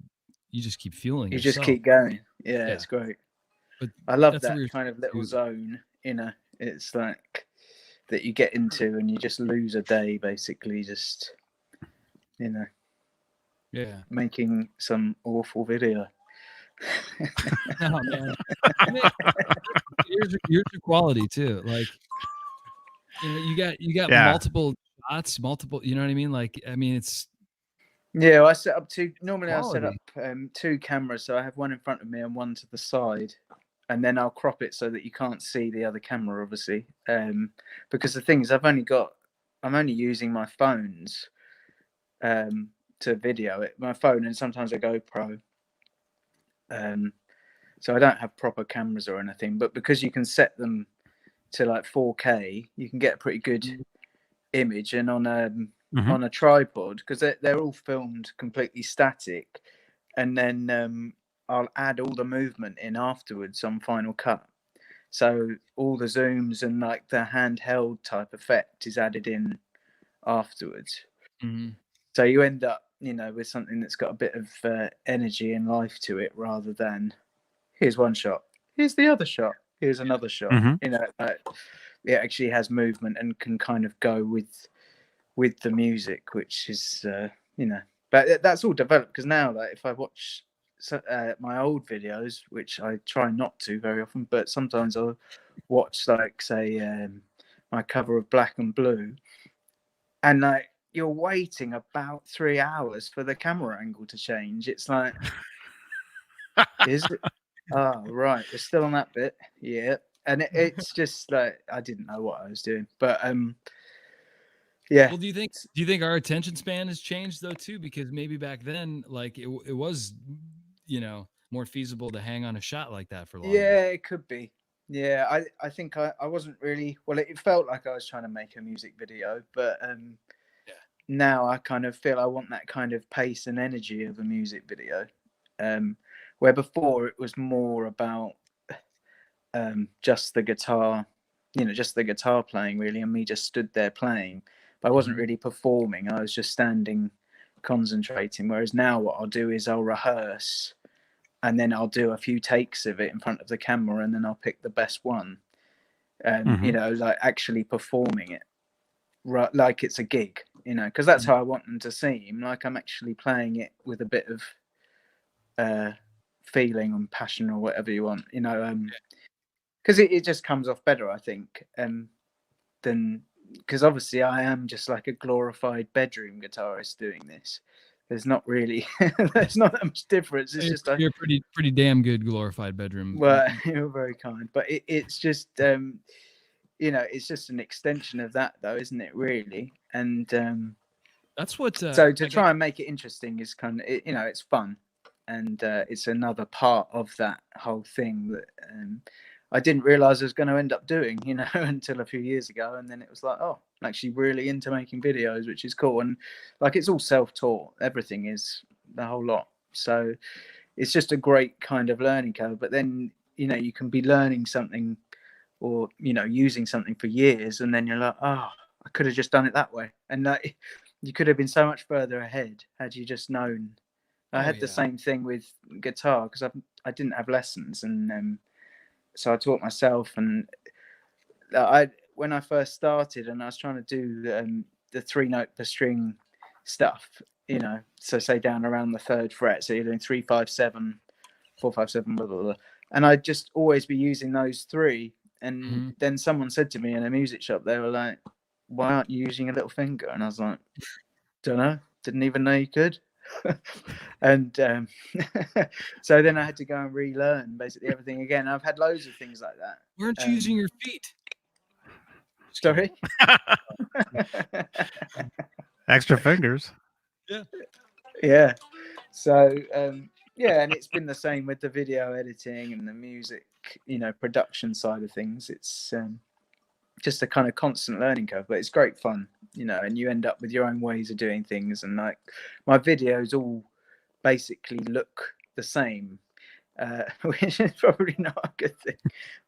just keep fueling you yourself. Just keep going. Yeah, it's great. But I love that kind of little zone, it's like that you get into and you just lose a day, basically, just making some awful video. Oh man, here's your quality too. Like, you got multiple shots, you know what I mean? Like, I mean, it's I set up normally quality. I set up 2 cameras, so I have one in front of me and one to the side, and then I'll crop it so that you can't see the other camera, obviously, because the thing is I'm only using my phones to video it, my phone, and sometimes a GoPro. So I don't have proper cameras or anything, but because you can set them to like 4K, you can get a pretty good image. And on a tripod, because they're all filmed completely static, and then I'll add all the movement in afterwards on Final Cut. So all the zooms and like the handheld type effect is added in afterwards. So you end up, with something that's got a bit of energy and life to it, rather than here's one shot, here's the other shot, here's another shot. It actually has movement and can kind of go with the music, which is but that's all developed, because now, like, if I watch my old videos, which I try not to very often, but sometimes I'll watch, like, say my cover of Black and Blue, and like you're waiting about 3 hours for the camera angle to change. It's like, is it? Oh, right, we're still on that bit. Yeah. And it's just like, I didn't know what I was doing, but yeah. Well, do you think our attention span has changed though too? Because maybe back then, like, it was, more feasible to hang on a shot like that for longer. Yeah, it could be. Yeah, I think I wasn't really, well, it felt like I was trying to make a music video, but now I kind of feel I want that kind of pace and energy of a music video, where before it was more about just the guitar, just the guitar playing, really, and me just stood there playing, but I wasn't really performing. I was just standing concentrating. Whereas now what I'll do is I'll rehearse, and then I'll do a few takes of it in front of the camera, and then I'll pick the best one, like actually performing it, right, like it's a gig, because that's how I want them to seem, like I'm actually playing it with a bit of feeling and passion, or whatever you want, because it just comes off better, I think, than, because obviously I am just like a glorified bedroom guitarist doing this. There's not really there's not that much difference. It's just you're pretty damn good glorified bedroom. Well, you're very kind, but it's just it's just an extension of that, though, isn't it, really? And that's what so to try and make it interesting is kind of, it's fun, and it's another part of that whole thing that I didn't realize I was going to end up doing, until a few years ago. And then it was like, oh, I'm actually really into making videos, which is cool. And like, it's all self-taught. Everything is, the whole lot. So it's just a great kind of learning curve. But then, you know, you can be learning something or, you know, using something for years, and then you're like, oh, I could have just done it that way. And you could have been so much further ahead had you just known. I had the same thing with guitar, because I didn't have lessons, and so I taught myself. And when I first started and I was trying to do the 3-note per string stuff, you know, so say down around the 3rd fret, so you're doing 3, 5, 7, 4, 5, 7, blah, blah, blah. And I'd just always be using those 3. And then someone said to me in a music shop, they were like, why aren't you using a little finger? And I was like, don't know, didn't even know you could. And so then I had to go and relearn basically everything again. I've had loads of things like that. Why aren't you using your feet? Sorry. Extra fingers. Yeah. So yeah, and it's been the same with the video editing and the music, you know, production side of things. It's just a kind of constant learning curve, but it's great fun, you know, and you end up with your own ways of doing things. And like my videos all basically look the same, which is probably not a good thing,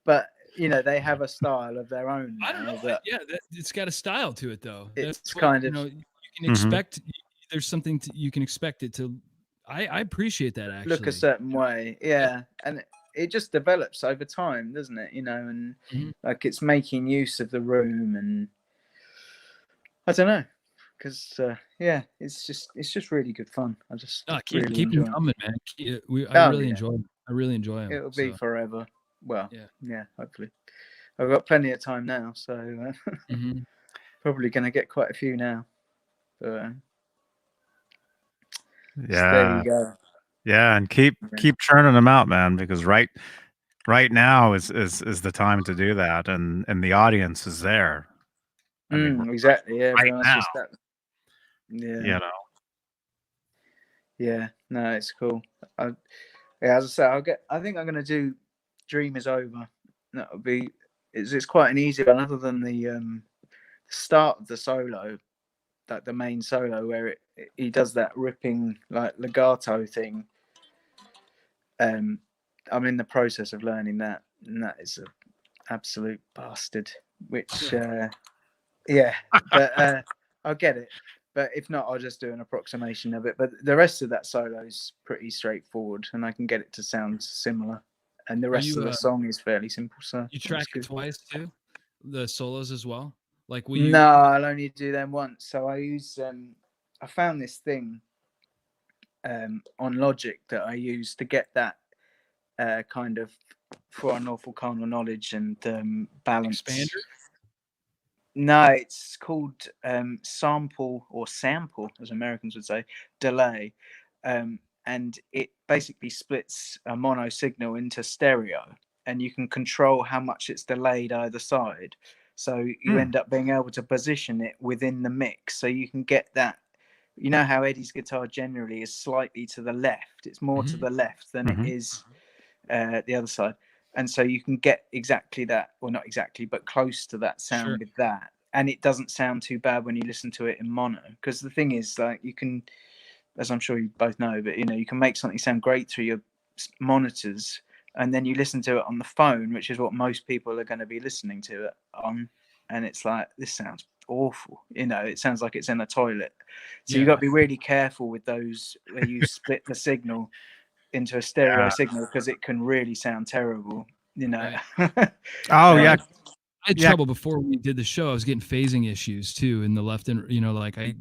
but you know, they have a style of their own. I don't know. It's got a style to it, though. It's kind of, you know, you can expect. There's something you can expect it to. I appreciate that, actually. Look a certain way, yeah, and it just develops over time, doesn't it? You know, and like it's making use of the room, and I don't know, because yeah, it's just really good fun. I just really keep enjoy them coming, man. I really enjoy them. It'll be forever. Well, yeah, hopefully. I've got plenty of time now, so probably going to get quite a few now. But, yeah, there you go. Yeah, and keep churning them out, man, because right now is the time to do that, and the audience is there. I mean, exactly. Yeah, right now. Yeah. You know. Yeah. No, it's cool. Yeah, as I say, I think I'm going to do Dream Is Over. That'll be. It's quite an easy one, other than the start of the solo, like the main solo where he does that ripping like legato thing. I'm in the process of learning that, and that is an absolute bastard. Which, yeah, but I'll get it. But if not, I'll just do an approximation of it. But the rest of that solo is pretty straightforward, and I can get it to sound similar. And the rest of the song is fairly simple. So you track it twice too, the solos as well. Like no, I'll only do them once. So I use I found this thing on Logic that I use to get that kind of for an awful carnal knowledge and balance. Expander? No, it's called sample, as Americans would say, delay. And it basically splits a mono signal into stereo, and you can control how much it's delayed either side. So you end up being able to position it within the mix. So you can get that, you know how Eddie's guitar generally is slightly to the left. It's more to the left than it is the other side. And so you can get exactly that, or not exactly, but close to that sound with that. And it doesn't sound too bad when you listen to it in mono. Because the thing is, like, you can, as I'm sure you both know, but, you know, you can make something sound great through your monitors, and then you listen to it on the phone, which is what most people are going to be listening to it on. And it's like, this sounds awful. You know, it sounds like it's in a toilet. So you've got to be really careful with those where you split the signal into a stereo signal, because it can really sound terrible, you know. I had trouble before we did the show. I was getting phasing issues too in the left, and you know, like I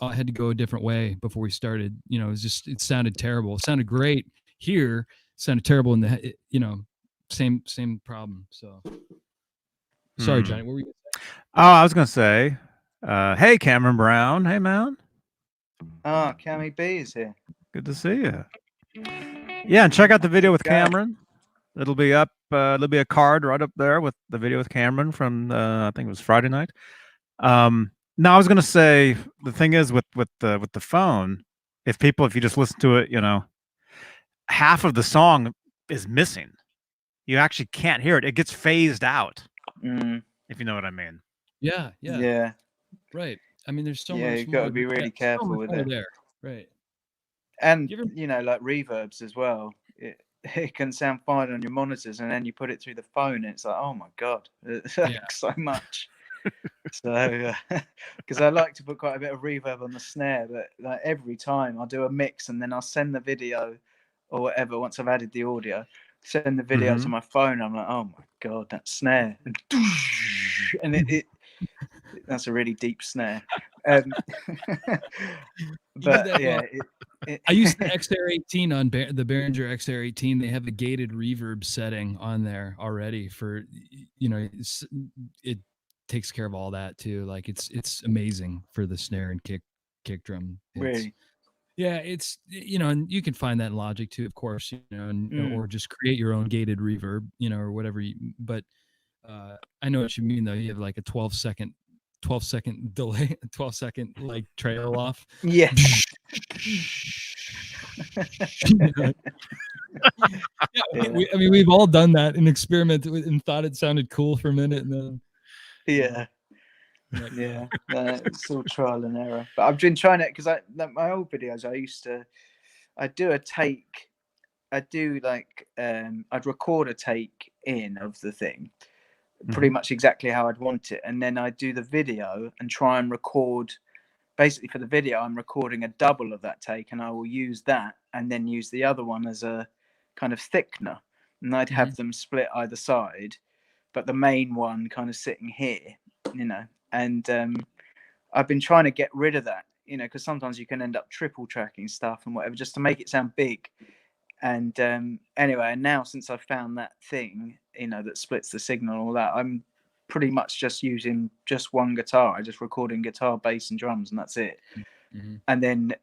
had to go a different way before we started. You know, it sounded terrible. It sounded great here, it sounded terrible in the, you know, same problem. So sorry, Johnny, what were you gonna say? Oh, I was gonna say, hey, Cameron Brown. Hey, man. Oh, Cammy B is here. Good to see you. Yeah, and check out the video with Cameron. It'll be up. There'll be a card right up there with the video with Cameron from I think it was Friday night. Now I was gonna say, the thing is with the phone, if you just listen to it, you know, half of the song is missing. You actually can't hear it. It gets phased out. If you know what I mean. Yeah. Right. I mean, there's so much. You've got to be really careful with it. There. Right. And You ever- you know, like reverbs as well. It can sound fine on your monitors, and then you put it through the phone, and it's like, oh my god, it's like Yeah. so much. So, because I like to put quite a bit of reverb on the snare, but like every time I'll do a mix, and then I'll send the video or whatever once I've added the audio, send the video to my phone. I'm like, oh my god, that snare, and that's a really deep snare. But that, yeah, I used the XR18 on the Behringer XR18. They have a gated reverb setting on there already for, you know, it takes care of all that too. Like it's amazing for the snare and kick drum. really, Yeah, it's, you know, and you can find that in Logic too, of course, you know, and, or Mm. just create your own gated reverb, you know, or whatever. But I know what you mean though. You have like a 12-second delay, 12-second like trail off. yeah. Yeah, I mean, we've all done that and experimented with and thought it sounded cool for a minute, and then Yeah. but, Yeah, it's all trial and error. But I've been trying it because my old videos, I'd do a take. I'd do like I'd record a take in of the thing, pretty much exactly how I'd want it, and then I'd do the video and try and record. Basically, for the video, I'm recording a double of that take, and I will use that and then use the other one as a kind of thickener, and I'd have them split either side, but the main one kind of sitting here, you know. And I've been trying to get rid of that, you know, because sometimes you can end up triple tracking stuff and whatever just to make it sound big. And anyway, and now since I've found that thing, you know, that splits the signal and all that, I'm pretty much just using just one guitar. I just recording guitar, bass, and drums, and that's it. And then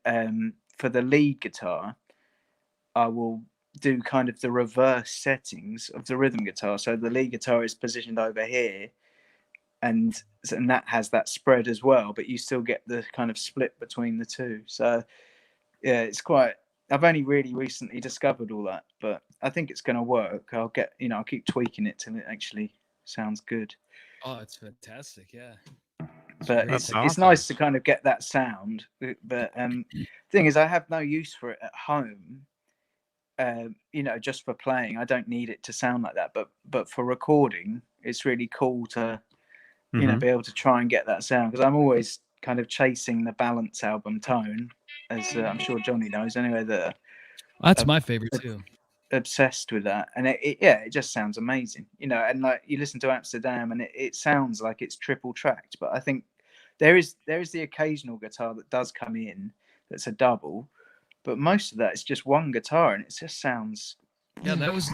for the lead guitar, I will do kind of the reverse settings of the rhythm guitar. So the lead guitar is positioned over here, and that has that spread as well, but you still get the kind of split between the two. So yeah, it's quite, I've only really recently discovered all that, but I think it's going to work. I'll keep tweaking it till it actually sounds good. oh, it's fantastic. Yeah. But it's nice to kind of get that sound. But thing is, I have no use for it at home. You know, just for playing, I don't need it to sound like that. But for recording, it's really cool to, you know, be able to try and get that sound, because I'm always kind of chasing the Balance album tone, as I'm sure Johnny knows. Anyway, That's my favorite too. Obsessed with that, and it just sounds amazing, you know. And like you listen to Amsterdam, and it sounds like it's triple tracked, but I think there is the occasional guitar that does come in that's a double, but most of that is just one guitar, and it just sounds. Yeah, that was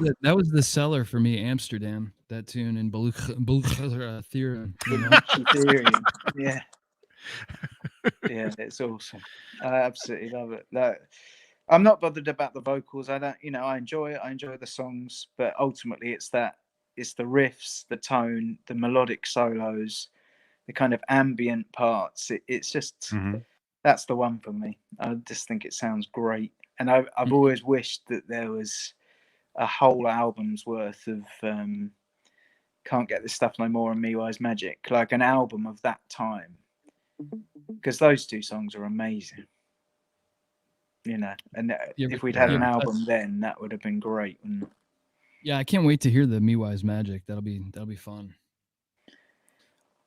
the seller for me, Amsterdam. That tune in Theorem. Ethereum. Yeah. Yeah, it's awesome. I absolutely love it. Like, I'm not bothered about the vocals. I don't, you know, I enjoy it. I enjoy the songs, but ultimately it's the riffs, the tone, the melodic solos, the kind of ambient parts. It's just, that's the one for me. I just think it sounds great. And I've always wished that there was a whole album's worth of Can't Get This Stuff No More and Miwai's Magic, like an album of that time, because those two songs are amazing, you know. And if we'd had an album then, that would have been great. Yeah, I can't wait to hear the Miwai's Magic. That'll be fun.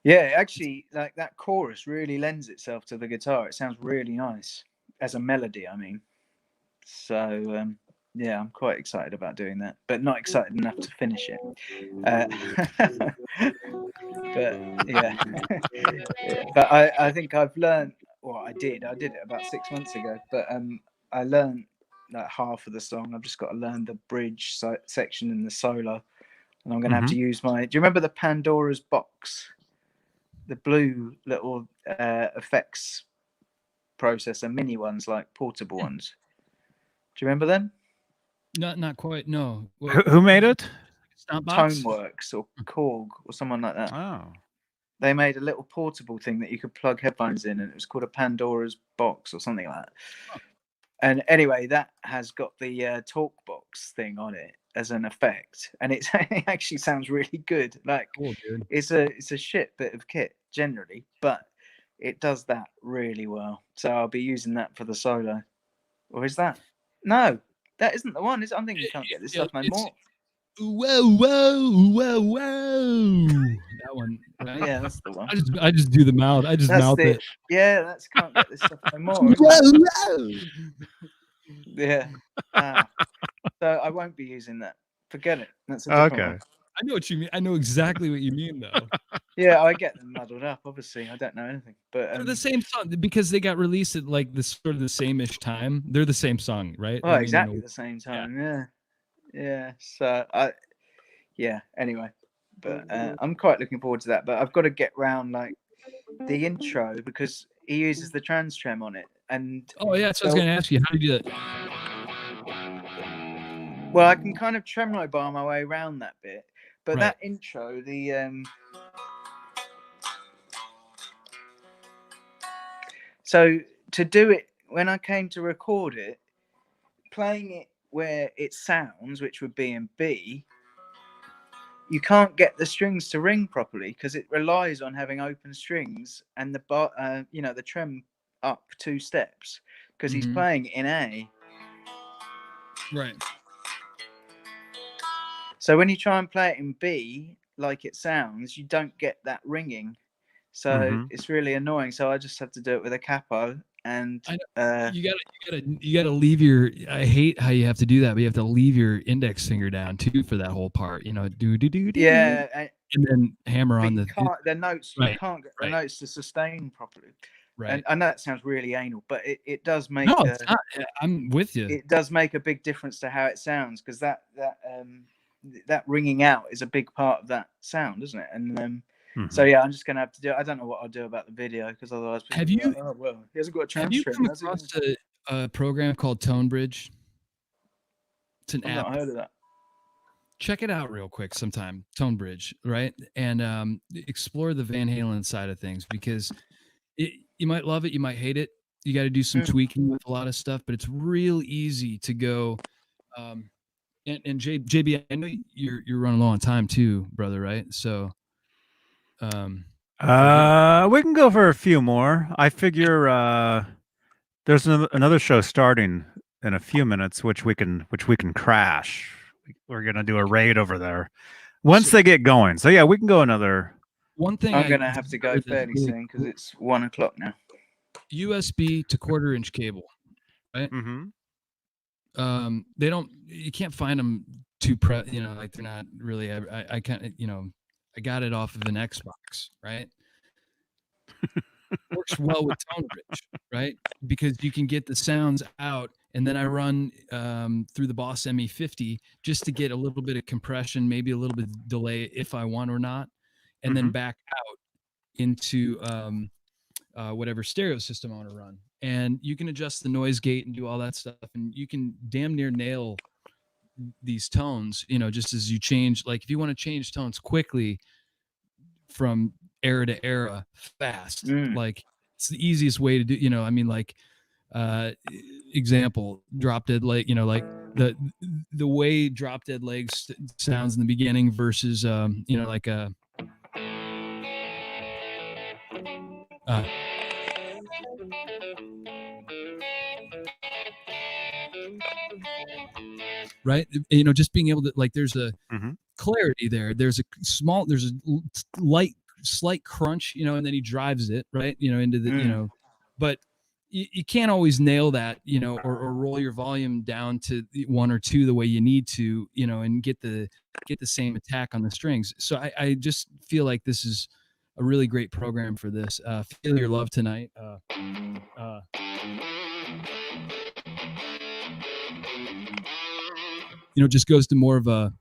Yeah, actually, like that chorus really lends itself to the guitar. It sounds really nice as a melody, I mean. So yeah, I'm quite excited about doing that, but not excited enough to finish it. But yeah, but I think I've learned. Well, I did it about 6 months ago, but I learned like half of the song. I've just got to learn the bridge section and the solo, and I'm going to have to use my. Do you remember the Pandora's box? The blue little effects processor, mini ones, like portable ones. Do you remember them? Not quite. No. Who made it? Toneworks or Korg or someone like that. Oh. They made a little portable thing that you could plug headphones in, and it was called a Pandora's box or something like that. Oh. And anyway, that has got the talk box thing on it as an effect, and it actually sounds really good. Like, cool, dude. It's a shit bit of kit generally, but it does that really well. So I'll be using that for the solo. Or is that? No, that isn't the one. Is it? I'm thinking you can't get this stuff no more. Whoa, whoa, whoa, whoa! That one, right? Yeah, that's the one. I just do the mouth. I just mouth it. Yeah, that's can't get this stuff no more. Whoa, whoa. Yeah. So I won't be using that. Forget it. That's a different one. I know what you mean. I know exactly what you mean, though. Yeah, I get them muddled up. Obviously, I don't know anything, but they're the same song because they got released at like the sort of the same-ish time. They're the same song, right? Well, exactly the same time. Yeah. So Anyway, but I'm quite looking forward to that. But I've got to get round like the intro because he uses the trans trem on it. And so I was going to ask you, how do you do that? Well, I can kind of tremolo bar my way around that bit, but that intro, so to do it, when I came to record it, playing it where it sounds, which would be in B, you can't get the strings to ring properly because it relies on having open strings and the bar, the trem up 2 steps because he's playing in A. Right. So when you try and play it in B, like it sounds, you don't get that ringing. So it's really annoying. So I just have to do it with a capo. And you gotta leave your. I hate how you have to do that, but you have to leave your index finger down too for that whole part. You know, do. Yeah, and then hammer on the notes. You can't get the notes to sustain properly. Right. And I know that sounds really anal, but it does make. No, it's not. I'm with you. It does make a big difference to how it sounds because that ringing out is a big part of that sound, isn't it? And so yeah, I'm just gonna have to do it. I don't know what I'll do about the video because otherwise, have you? Like, oh well, he hasn't got a trans. Have you come across a program called ToneBridge? It's an app. I've not heard of that. Check it out real quick sometime. ToneBridge, right? And explore the Van Halen side of things because you might love it, you might hate it. You got to do some tweaking with a lot of stuff, but it's real easy to go. And JB, I know you're running low on time too, brother, right? So. We can go for a few more. I figure there's another show starting in a few minutes, which we can crash. We're gonna do a raid over there once they get going. So yeah, we can go another. One thing I'm gonna have to go fairly soon because it's 1 o'clock now. USB to 1/4-inch cable, right? They don't. You can't find them like they're not really. I can't. I got it off of an Xbox, right? Works well with ToneBridge, right? Because you can get the sounds out, and then I run through the Boss ME50 just to get a little bit of compression, maybe a little bit of delay if I want or not, and then back out into whatever stereo system I want to run. And you can adjust the noise gate and do all that stuff, and you can damn near nail these tones, just as you change. Like if you want to change tones quickly from era to era fast, like it's the easiest way to do, example, Drop Dead Leg, like the way Drop Dead Legs sounds in the beginning versus like a right, just being able to, like, there's a clarity there, there's a slight crunch, and then he drives it right into the but you can't always nail that, or roll your volume down to 1 or 2 the way you need to, and get the same attack on the strings. So I just feel like this is a really great program for this. Feel Your Love Tonight. Just goes to more of a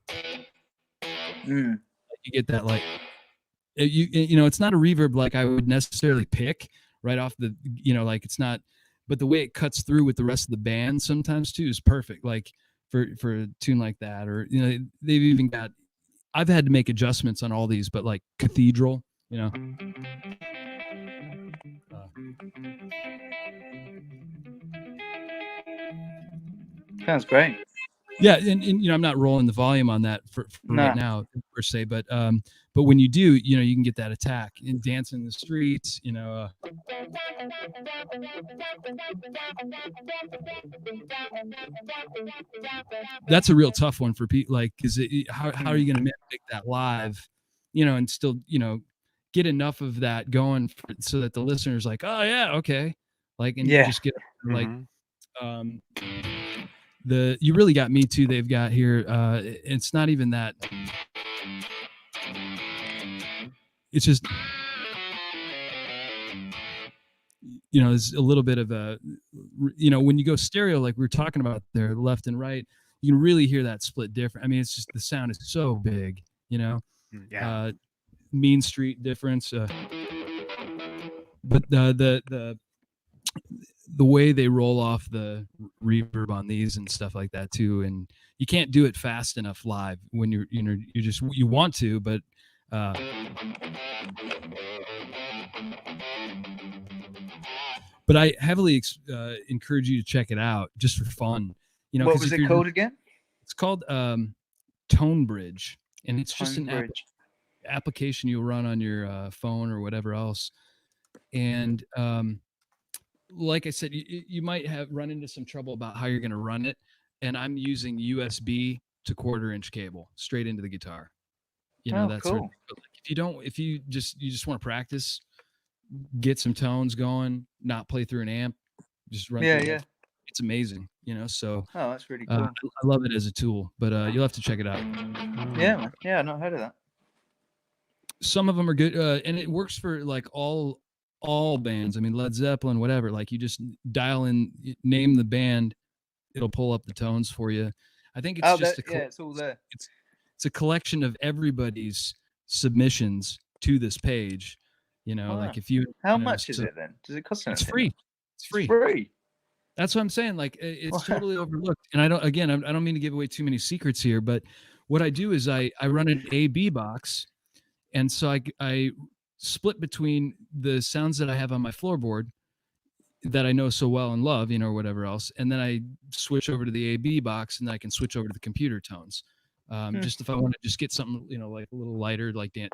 you get that, like, it's not a reverb like I would necessarily pick right off the, like it's not, but the way it cuts through with the rest of the band sometimes too is perfect, like for a tune like that. Or they've even got, I've had to make adjustments on all these, but like Cathedral, sounds great. Yeah, and I'm not rolling the volume on that for right now per se, but But when you do, you know, you can get that attack and dance in the streets, you know. That's a real tough one for people, like, because how are you going to make that live, you know, and still, you know, get enough of that going so that the listener's like, oh yeah, okay, like, and you just get like, you really got Me Too. They've got here. It's not even that. It's just, you know, there's a little bit of a, you know, when you go stereo, like we were talking about there, left and right, you can really hear that split different. I mean, it's just, the sound is so big, you know. Mean Street difference, but the way they roll off the reverb on these and stuff like that too, and you can't do it fast enough live when you're, you know, you want to, but I heavily encourage you to check it out just for fun. You know, what was it called again? It's called Tone Bridge, and it's just an application you'll run on your phone or whatever else. And like I said, you might have run into some trouble about how you're going to run it. And I'm using USB to 1/4-inch cable straight into the guitar. You know, that's cool. If you just want to practice, get some tones going, not play through an amp, just run. Yeah. It's amazing, you know. So that's really cool. I love it as a tool, but you'll have to check it out. Yeah, I've not heard of that. Some of them are good, and it works for like all bands. I mean, Led Zeppelin, whatever. Like, you just dial in, name the band, it'll pull up the tones for you. I think it's it's all there. It's a collection of everybody's submissions to this page. You know, like if you. How much is it then? Does it cost anything? It's free. It's free. It's free. That's what I'm saying. Like, it's totally overlooked. And I don't mean to give away too many secrets here, but what I do is I run an A/B box, and so I split between the sounds that I have on my floorboard that I know so well and love, you know, or whatever else, and then I switch over to the A/B box, and then I can switch over to the computer tones. Just if I want to just get something, you know, like a little lighter, like dance.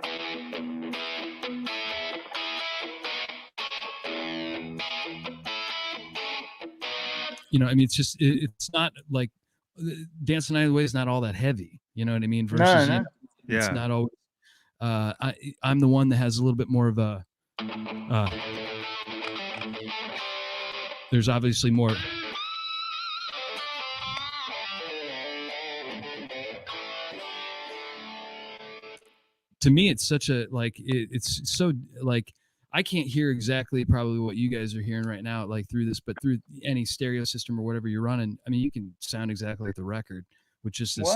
You know, I mean, it's not like Dance the Night Away is not all that heavy. You know what I mean? Versus, no. It's not always. I'm the one that has a little bit more of a. There's obviously more. To me, it's such a it's so like. I can't hear exactly probably what you guys are hearing right now, like through this, but through any stereo system or whatever you're running, I mean, you can sound exactly like the record with just this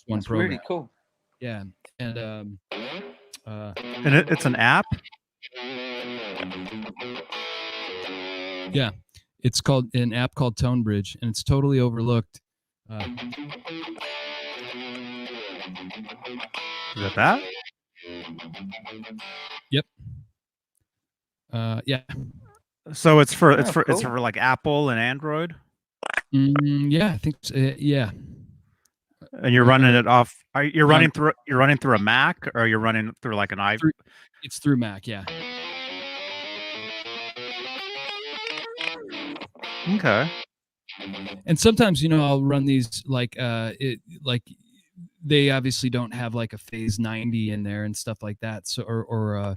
one program. Really cool. Yeah, and it's an app. Yeah, it's called an app called Tone Bridge, and it's totally overlooked. Is it that? Yep. Yeah. So it's for like Apple and Android. Yeah, I think so. Yeah. And you're running it off. You're running through a Mac, or you're running through like an iPhone? It's through Mac, yeah. Okay. And sometimes, you know, I'll run these like they obviously don't have like a phase 90 in there and stuff like that. So or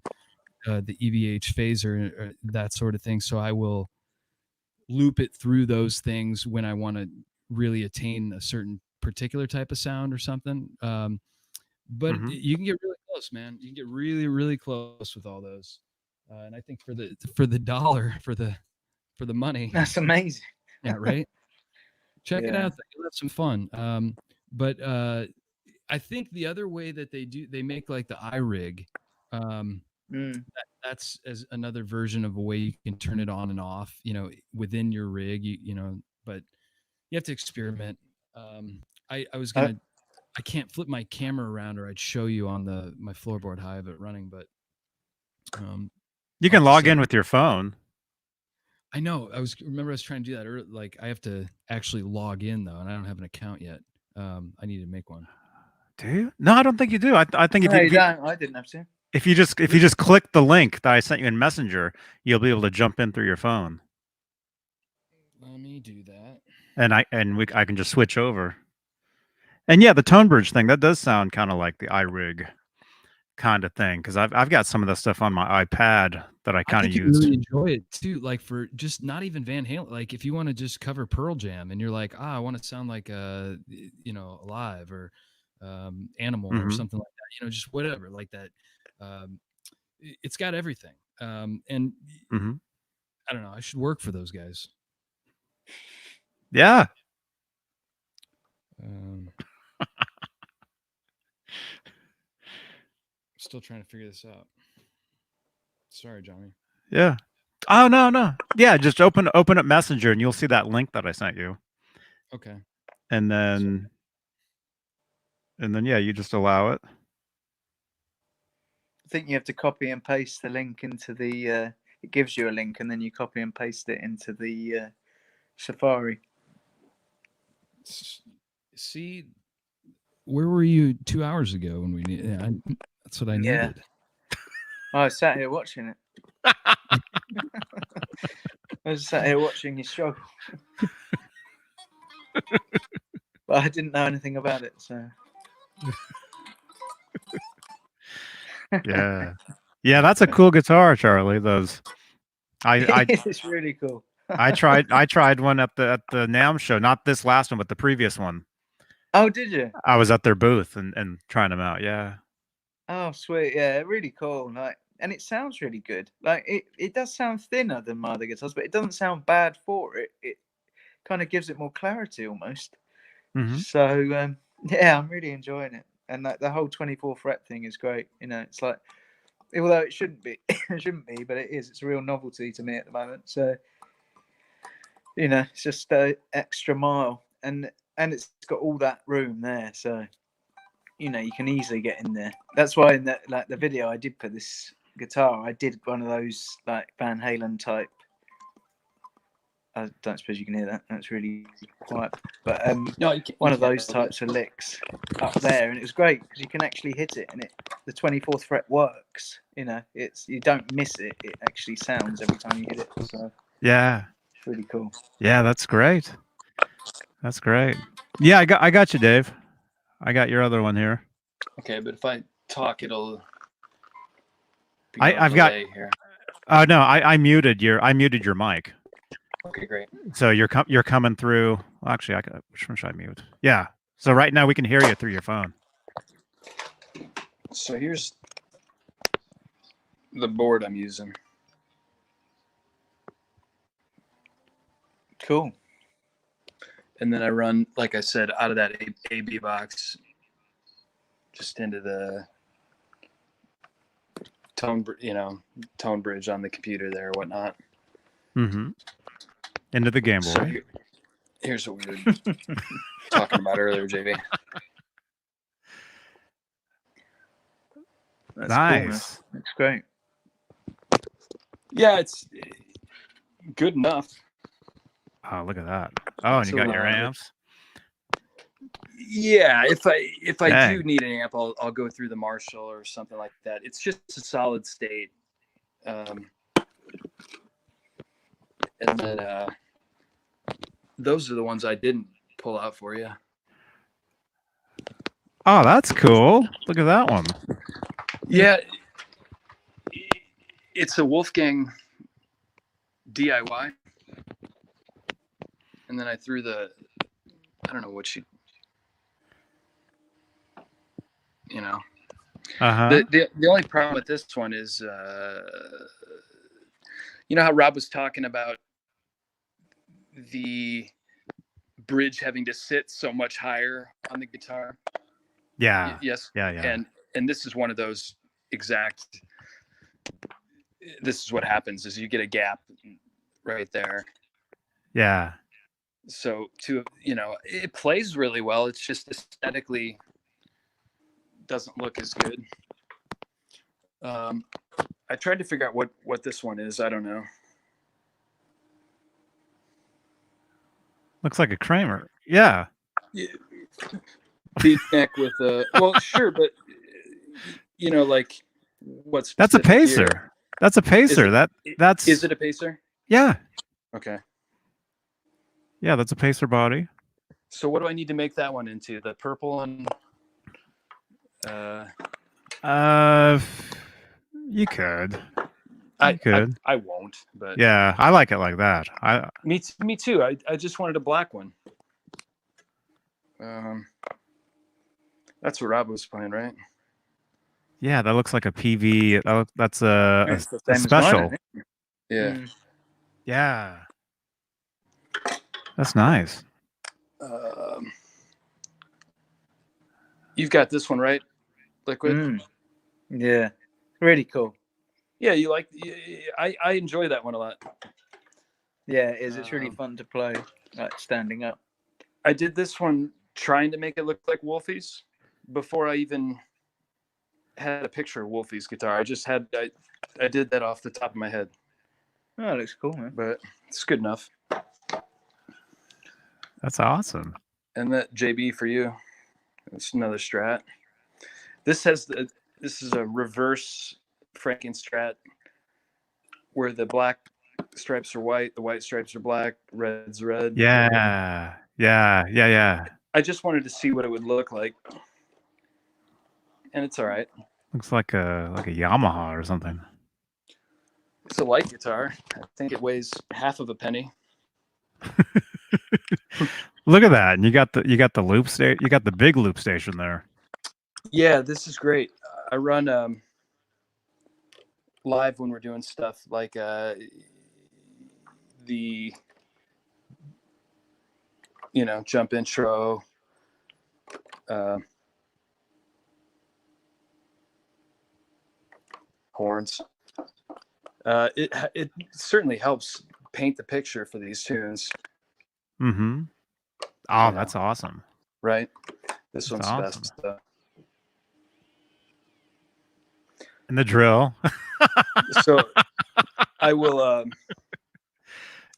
the EVH phaser or that sort of thing. So I will loop it through those things when I want to really attain a certain particular type of sound or something. But you can get really close, man. You can get really, really close with all those. And I think for the dollar, for the money, that's amazing. Yeah, right. Check it out. You'll have some fun. But I think the other way that they make like the iRig. That's as another version of a way you can turn it on and off, you know, within your rig, you know, but you have to experiment. I can't flip my camera around, or I'd show you on my floorboard how I have it running, but you can log in with your phone. I know. I was trying to do that earlier. Like, I have to actually log in though, and I don't have an account yet. I need to make one. Do you? No, I don't think you do. I think No, you don't. I didn't have to. if you just click the link that I sent you in Messenger, you'll be able to jump in through your phone. Let me do that. And I can just switch over. And yeah, the tone bridge thing, that does sound kind of like the iRig kind of thing, because I've got some of that stuff on my iPad that I kind of think you used. really enjoy it too, like for just not even Van Halen. Like if you want to just cover Pearl Jam and you're like, I want to sound like Alive or Animal or something like that. Just whatever like that. It's got everything. And I don't know. I should work for those guys. Yeah. Still trying to figure this out. Sorry, Johnny. Yeah. Oh no. Yeah, just open up Messenger and you'll see that link that I sent you. Okay. And then yeah, you just allow it. I think you have to copy and paste the link into the. It gives you a link, and then you copy and paste it into the Safari. See, where were you 2 hours ago when we needed? That's what I needed. I was sat here watching it. I was sat here watching you struggle, but I didn't know anything about it. So yeah, that's a cool guitar, Charlie. Those, it's really cool. I tried one at the NAMM show, not this last one, but the previous one. Oh, did you? I was at their booth and trying them out. Yeah. Oh, sweet. Yeah, really cool. Like, and it sounds really good. Like it does sound thinner than my other guitars, but it doesn't sound bad for it. It kind of gives it more clarity almost. So yeah, I'm really enjoying it. And like the whole 24 fret thing is great. It's like, although it shouldn't be, but it is. It's a real novelty to me at the moment. So it's just an extra mile, and it's got all that room there. So you can easily get in there. That's why in the video I did put this guitar, I did one of those like Van Halen type. I don't suppose you can hear that. That's really quiet. But no, one of those types of licks up there, and it was great because you can actually hit it, and the 24th fret works. You don't miss it. It actually sounds every time you hit it. So yeah, it's really cool. Yeah, that's great. That's great. Yeah, I got you, Dave. I got your other one here. Okay, but if I talk, it'll. I've got. Here. Oh no, I muted your mic. Okay, great. So you're coming through. Well, actually, which one should I mute? Yeah. So right now we can hear you through your phone. So here's the board I'm using. Cool. And then I run, like I said, out of that AB box, just into the tone bridge on the computer there or whatnot. Into the Game Boy. So here's what we were talking about earlier, JV. That's nice. Cool, that's great. Yeah, it's good enough. Oh, look at that. Oh, and you got your amps. Yeah, if I do need an amp, I'll go through the Marshall or something like that. It's just a solid state. And then those are the ones I didn't pull out for you. Oh, that's cool. Look at that one. Yeah, it's a Wolfgang DIY. And then I threw I don't know what the only problem with this one is, how Rob was talking about the bridge having to sit so much higher on the guitar. Yeah. Yes. Yeah. And this is one of those exact. This is what happens: is you get a gap right there. Yeah. So it plays really well. It's just aesthetically doesn't look as good. I tried to figure out what this one is. I don't know. Looks like a Kramer. Yeah. beat neck with a well, sure, but like what's That's a pacer. That's a pacer. Is it a pacer? Yeah. Okay. Yeah, that's a pacer body. So what do I need to make that one into? The purple and you could. I won't, but yeah, I like it like that. Me too. I just wanted a black one. That's what Rob was playing, right? Yeah, that looks like a PV. That's a Mine, special. yeah. Yeah. That's nice. You've got this one, right? Liquid? Yeah. Really cool. Yeah, you like I enjoy that one a lot. Yeah, it is. It's really fun to play, like standing up. I did this one trying to make it look like Wolfie's before I even had a picture of Wolfie's guitar. I did that off the top of my head. Oh, it looks cool, man. But it's good enough. That's awesome. And that JB for you. It's another Strat. This is a reverse Franken Strat where the black stripes are white, the white stripes are black, red's red. Yeah. I just wanted to see what it would look like. And it's all right. Looks like a Yamaha or something. It's a light guitar. I think it weighs half of a penny. Look at that. And you got the loop station. You got the big loop station there. Yeah, this is great. I run live when we're doing stuff like the jump intro, horns. It certainly helps paint the picture for these tunes. Mm-hmm. Oh, that's awesome. Right? This one's awesome. best. And the drill. So I will.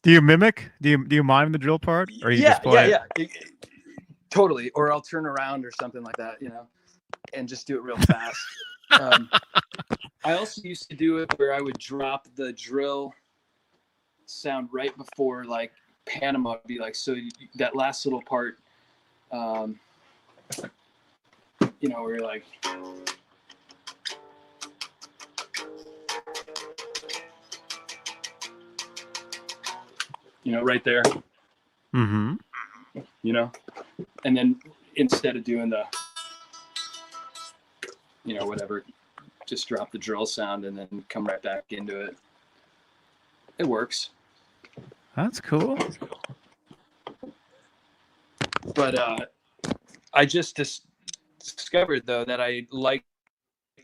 Do you mimic? Do you mime the drill part, or you just play? Yeah. Totally. Or I'll turn around or something like that, and just do it real fast. I also used to do it where I would drop the drill sound right before like Panama would be like, so that last little part, where you're like. Right there. Mm-hmm. And then instead of doing the, whatever, just drop the drill sound and then come right back into it. It works. That's cool. But I just discovered, though, that I like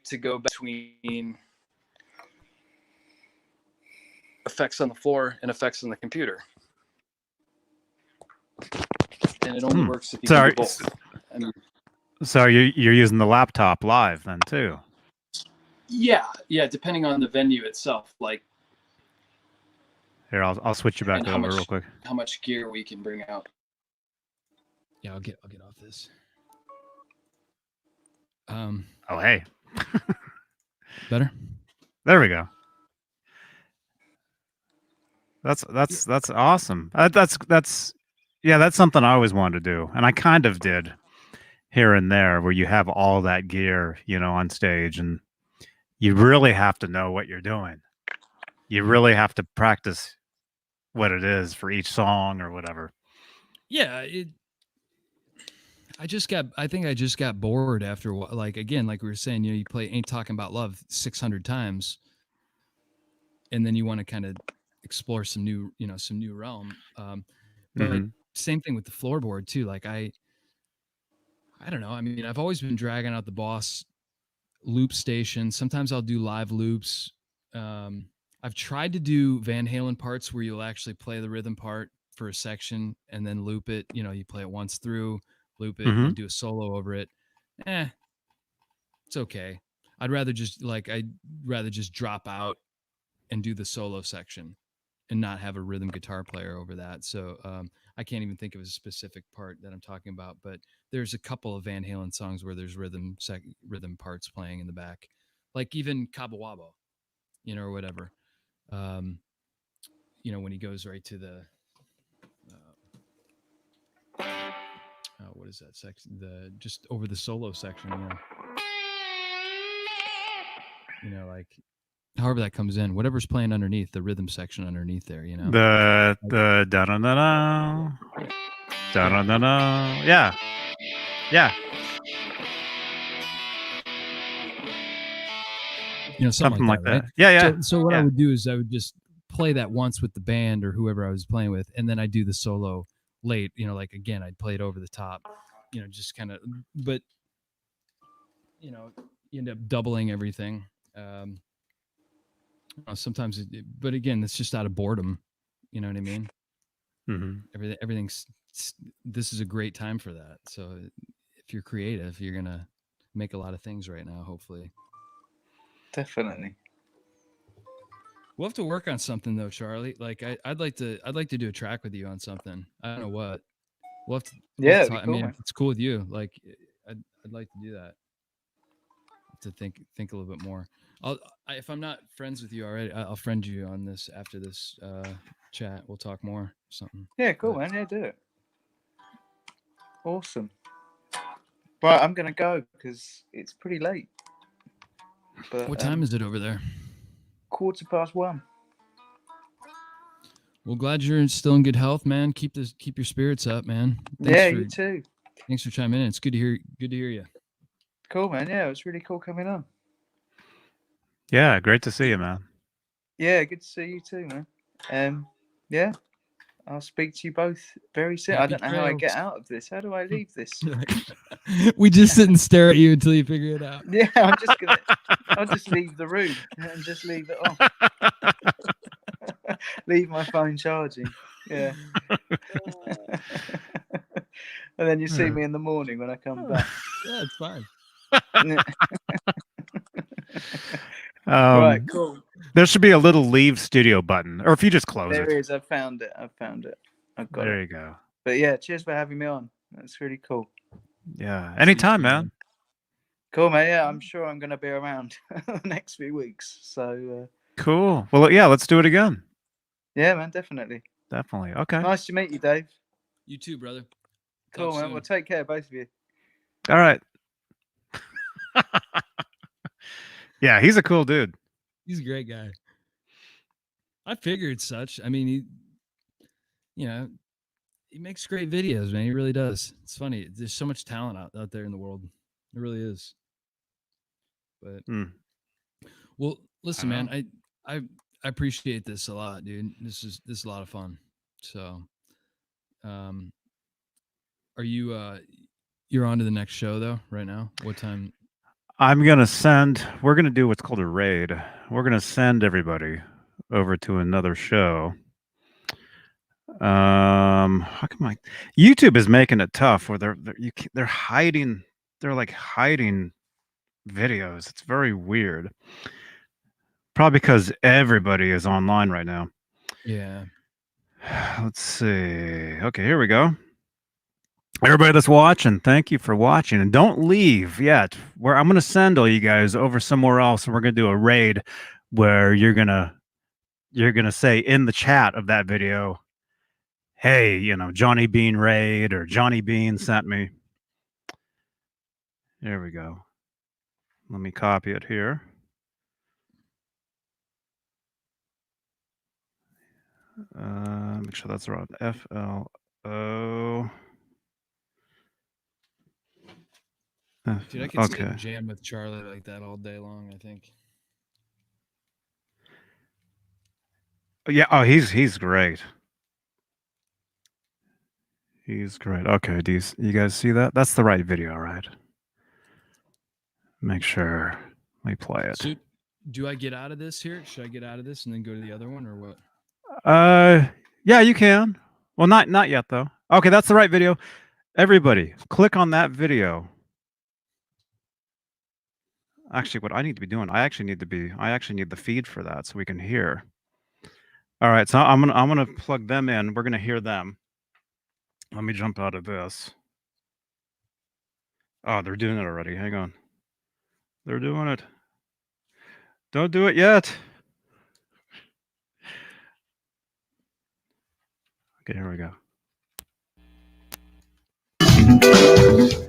to go between effects on the floor and effects on the computer. And it only works if you can do both. So you're using the laptop live then too? Yeah, depending on the venue itself. Like, here, I'll switch you back over real quick. How much gear we can bring out? Yeah, I'll get off this. Oh, hey. Better? There we go. That's awesome. That's something I always wanted to do, and I kind of did here and there, where you have all that gear, on stage, and you really have to know what you're doing. You really have to practice what it is for each song or whatever. Yeah, I think I just got bored after, like, again, like we were saying, you play Ain't Talking About Love 600 times, and then you want to kind of explore some new realm. But same thing with the floorboard too. Like I don't know. I mean, I've always been dragging out the Boss loop station. Sometimes I'll do live loops. I've tried to do Van Halen parts where you'll actually play the rhythm part for a section and then loop it. You play it once through, loop it, and do a solo over it. It's okay. I'd rather just drop out and do the solo section and not have a rhythm guitar player over that. So I can't even think of a specific part that I'm talking about, but there's a couple of Van Halen songs where there's rhythm parts playing in the back, like even Cabo Wabo, or whatever. When he goes right to the what is that section? The just over the solo section, like however that comes in, whatever's playing underneath the rhythm section underneath there, The da da da da da da da. Yeah. Something like that, right? Yeah. So what I would do is I would just play that once with the band or whoever I was playing with, and then I do the solo late. Like again, I'd play it over the top. Just kind of, but you end up doubling everything. Sometimes, but again, it's just out of boredom. You know what I mean? Mm-hmm. Everything's. This is a great time for that. So if you're creative, you're gonna make a lot of things right now. Hopefully. Definitely. We'll have to work on something though, Charlie. Like I'd like to do a track with you on something. I don't know what. We'll have to. Yeah, cool, I mean, if it's cool with you, like I'd like to do that. To think a little bit more. If I'm not friends with you already, I'll friend you on this after this chat. We'll talk more or something. Yeah, cool, man. Yeah, do it. Awesome. Right, I'm gonna go because it's pretty late. But what time is it over there? 1:15. Well, glad you're still in good health, man. Keep your spirits up, man. You too. Thanks for chiming in. It's good to hear you. Cool, man. Yeah, it was really cool coming on. Yeah, great to see you, man. Yeah, good to see you too, man. Yeah, I'll speak to you both very soon. Happy I don't know how I get out of this. How do I leave this? We just sit and stare at you until you figure it out. Yeah, I'll just leave the room and just leave it on. Leave my phone charging. Yeah. And then you see me in the morning when I come back. Yeah, it's fine. Right, cool. There should be a little leave studio button, or if you just close there it. There is. I found it. I've got there it. You go. But yeah, cheers for having me on. That's really cool. Yeah, anytime, man. Cool, man. Yeah, I'm sure I'm going to be around the next few weeks. So cool. Well, yeah, let's do it again. Yeah, man, definitely. Okay. Nice to meet you, Dave. You too, brother. Cool, man. Well, take care, both of you. All right. Yeah, he's a cool dude. He's a great guy. I figured such. I mean, he makes great videos, man. He really does. It's funny. There's so much talent out there in the world. There really is. But well, listen, man. I appreciate this a lot, dude. This is a lot of fun. So, are you you're on to the next show though right now? What time? We're gonna do what's called a raid. We're gonna send everybody over to another show. How come YouTube is making it tough where they're hiding, they're like hiding videos. It's very weird. Probably because everybody is online right now. Yeah. Let's see. Okay, here we go. Everybody that's watching, thank you for watching, and don't leave yet. I'm going to send all you guys over somewhere else, and we're going to do a raid where you're gonna say in the chat of that video, "Hey, Johnny Beane raid," or "Johnny Beane sent me." There we go. Let me copy it here. Make sure that's right. FLO. Dude, I could sit and jam with Charlie like that all day long, I think. Yeah, he's great. He's great. Okay, do you guys see that? That's the right video, right? Make sure we play it. So, do I get out of this here? Should I get out of this and then go to the other one, or what? Yeah, you can. Well, not yet though. Okay, that's the right video. Everybody, click on that video. Actually, what I need to be doing, I actually need the feed for that so we can hear. All right, so I'm gonna plug them in. We're gonna hear them. Let me jump out of this. Oh, they're doing it already. Hang on. They're doing it. Don't do it yet. Okay, here we go.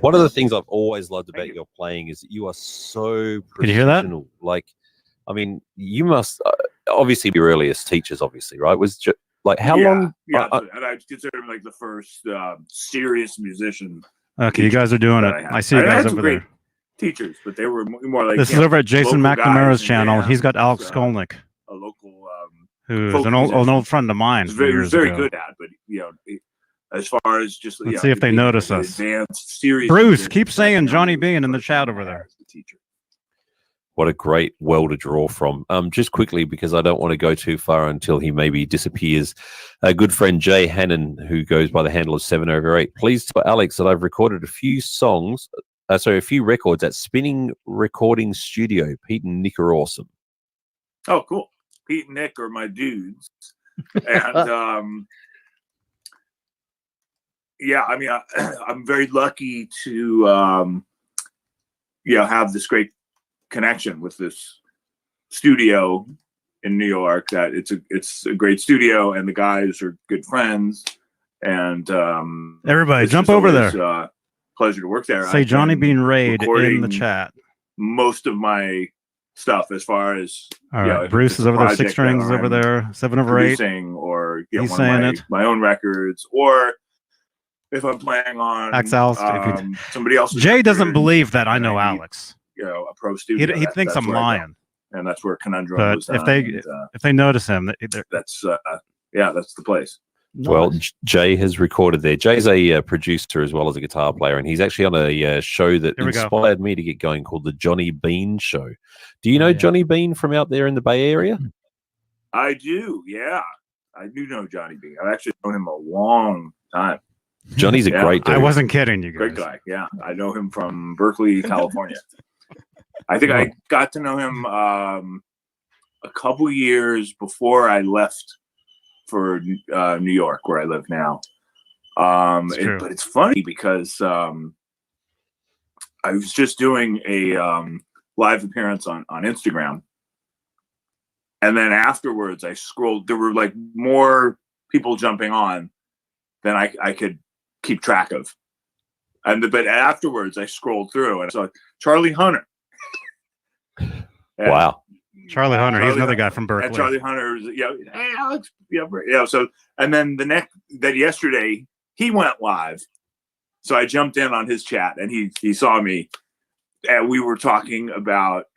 One of the things I've always loved about your playing is that you are so Can you hear that? precisional. Like, I mean, you must obviously be your earliest teachers, obviously, right? Like how long? Yeah, and I consider him like the first serious musician. Okay, you guys are doing it. I see you guys over there. Teachers, but they were more like this is over at Jason McNamara's channel. bands, He's got Alex Skolnick, a local who's an old friend of mine. Very good at, but as far as just let's see if they notice us. Advanced, serious Bruce, keep saying Johnny Beane in the chat over there. Teacher. What a great well to draw from. Just quickly, because I don't want to go too far until he maybe disappears. A good friend Jay Hannon, who goes by the handle of 7/8, please tell Alex that I've recorded a few records at Spinning Recording Studio. Pete and Nick are awesome. Oh, cool. Pete and Nick are my dudes, and yeah, I mean, I'm very lucky to have this great connection with this studio in New York. That it's a great studio, and the guys are good friends. And everybody, jump over there. Pleasure to work there. Say Johnny Beane Raid in the chat. Most of my stuff, as far as all right, Bruce is over there. 6 strings over there. 7/8. Or he's one saying of my own records, or if I'm playing on somebody else. Jay doesn't believe that I know Alex. A pro studio. He thinks I'm lying, and that's where Conundrum was. But if they notice him, that's the place. Well, Jay has recorded there. Jay's a producer as well as a guitar player, and he's actually on a show that inspired me to get going called the Johnny Beane Show. Do you know Johnny Beane from out there in the Bay Area? I do, yeah. I do know Johnny Beane. I've actually known him a long time. Johnny's a great dude. I wasn't kidding you guys. Great guy, yeah. I know him from Berkeley, California. I think I got to know him a couple years before I left for New York, where I live now. But it's funny because I was just doing a live appearance on Instagram, and then afterwards I scrolled. There were like more people jumping on than I could keep track of, but afterwards I scrolled through and I saw Charlie Hunter. Wow. Charlie Hunter, he's another guy from Berkeley. And Charlie Hunter, hey Alex, So, and then yesterday he went live, so I jumped in on his chat, and he saw me, and we were talking about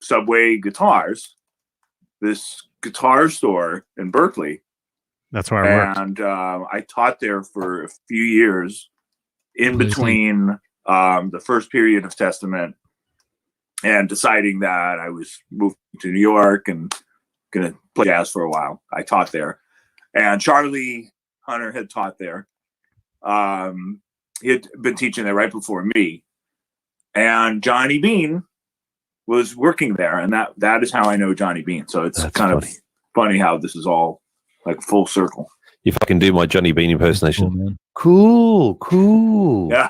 Subway Guitars, this guitar store in Berkeley. That's where I worked. And I taught there for a few years, in between the first period of Testament and deciding that I was moving to New York and going to play jazz for a while. I taught there. And Charlie Hunter had taught there. He had been teaching there right before me. And Johnny Beane was working there. And that is how I know Johnny Beane. So it's of funny how this is all like full circle. If I can do my Johnny Beane impersonation. Cool. Yeah.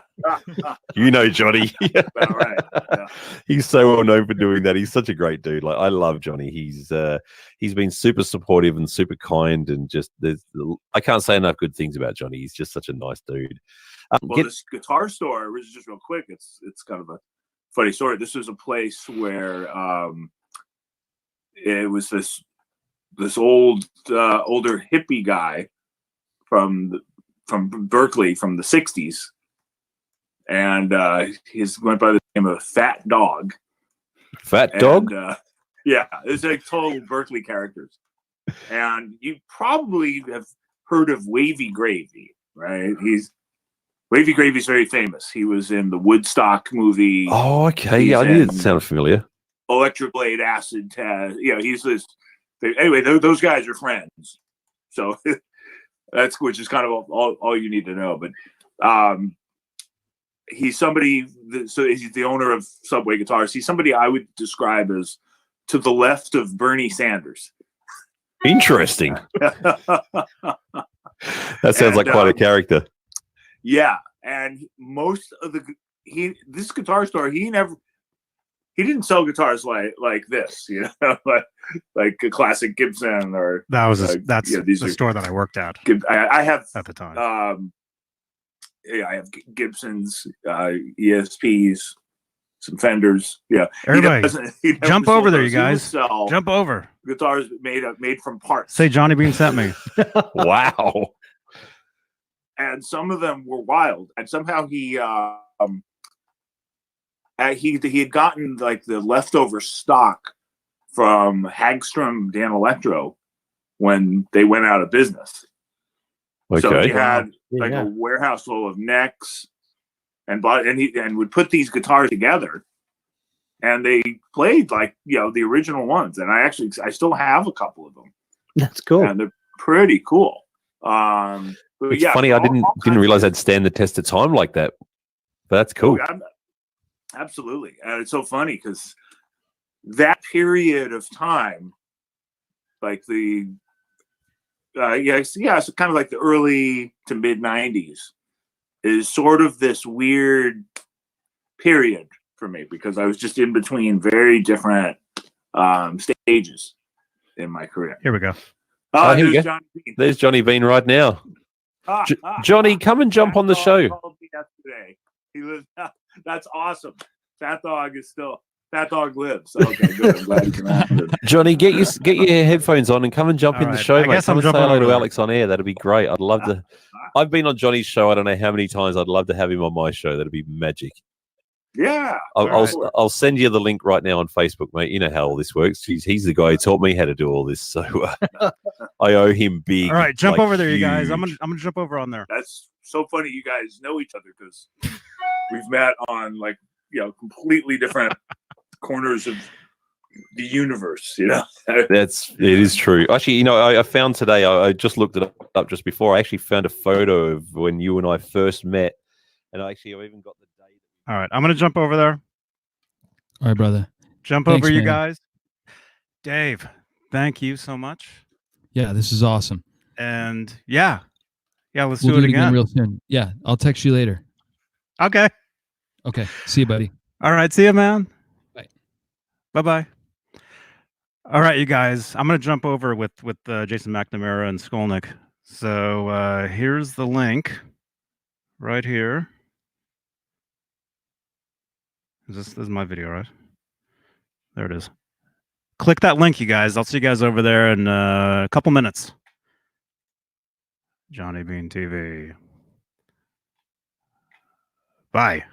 You know Johnny. All right. Yeah. He's so well known for doing that. He's such a great dude. Like, I love Johnny. He's been super supportive and super kind, and just I can't say enough good things about Johnny. He's just such a nice dude. This guitar store, just real quick, it's kind of a funny story. This was a place where it was this older hippie guy from Berkeley from the 60s, and he went by the name of Fat Dog. Fat Dog? Yeah, it's like total Berkeley characters. And you probably have heard of Wavy Gravy, right? Wavy Gravy's very famous. He was in the Woodstock movie. Oh, okay. Yeah, I knew it sounded familiar. Electric Blade, Acid Test. He's this. Anyway, those guys are friends. So which is kind of all you need to know. But he's somebody. So he's the owner of Subway Guitars. He's somebody I would describe as to the left of Bernie Sanders. Interesting. That sounds like quite a character. Yeah, and most of this guitar store, he didn't sell guitars like this, you know, like a classic Gibson or that's these the store that I worked at. I have at the time. Yeah, I have Gibsons, ESPs, some Fenders. Yeah, everybody, jump over there, you guys. Jump over. Guitars made from parts. Say Johnny Beane sent me. Wow. And some of them were wild, and somehow he had gotten like the leftover stock from Hagstrom Dan Electro when they went out of business. Okay. So he had a warehouse full of necks and would put these guitars together, and they played like, you know, the original ones. And I still have a couple of them. That's cool. And they're pretty cool. It's funny. I didn't realize they'd stand the test of time like that. But that's cool. Oh, absolutely. And it's so funny because that period of time, like it's kind of like the early to mid 90s, is sort of this weird period for me because I was just in between very different stages in my career. Here we go. Here we go. There's Johnny Beane right now. Johnny, come and jump on the show. He was. That's awesome. That dog lives. Okay, good. I'm glad he came out. Johnny, get your headphones on and come and jump in the show, mate. Come and say hello to Alex on air. That'd be great. I'd love to. I've been on Johnny's show. I don't know how many times. I'd love to have him on my show. That'd be magic. Yeah. I'll send you the link right now on Facebook, mate. You know how all this works. He's the guy who taught me how to do all this, so I owe him big. All right, jump over there, you guys. I'm gonna jump over on there. That's so funny. You guys know each other because we've met on completely different corners of the universe. You know, it is true. Actually, I found today. I just looked it up just before. I actually found a photo of when you and I first met, and I've even got the date. All right, I'm gonna jump over there. All right, brother. Thanks, over, you guys. Dave, thank you so much. Yeah, this is awesome. And yeah, let's do it again real soon. Yeah, I'll text you later. Okay. See you, buddy. All right, see you, man. Bye. Bye. All right, you guys. I'm gonna jump over with Jason McNamara and Skolnick. So here's the link right here. This is my video, right? There it is. Click that link, you guys. I'll see you guys over there in a couple minutes. Johnny Beane TV. Bye.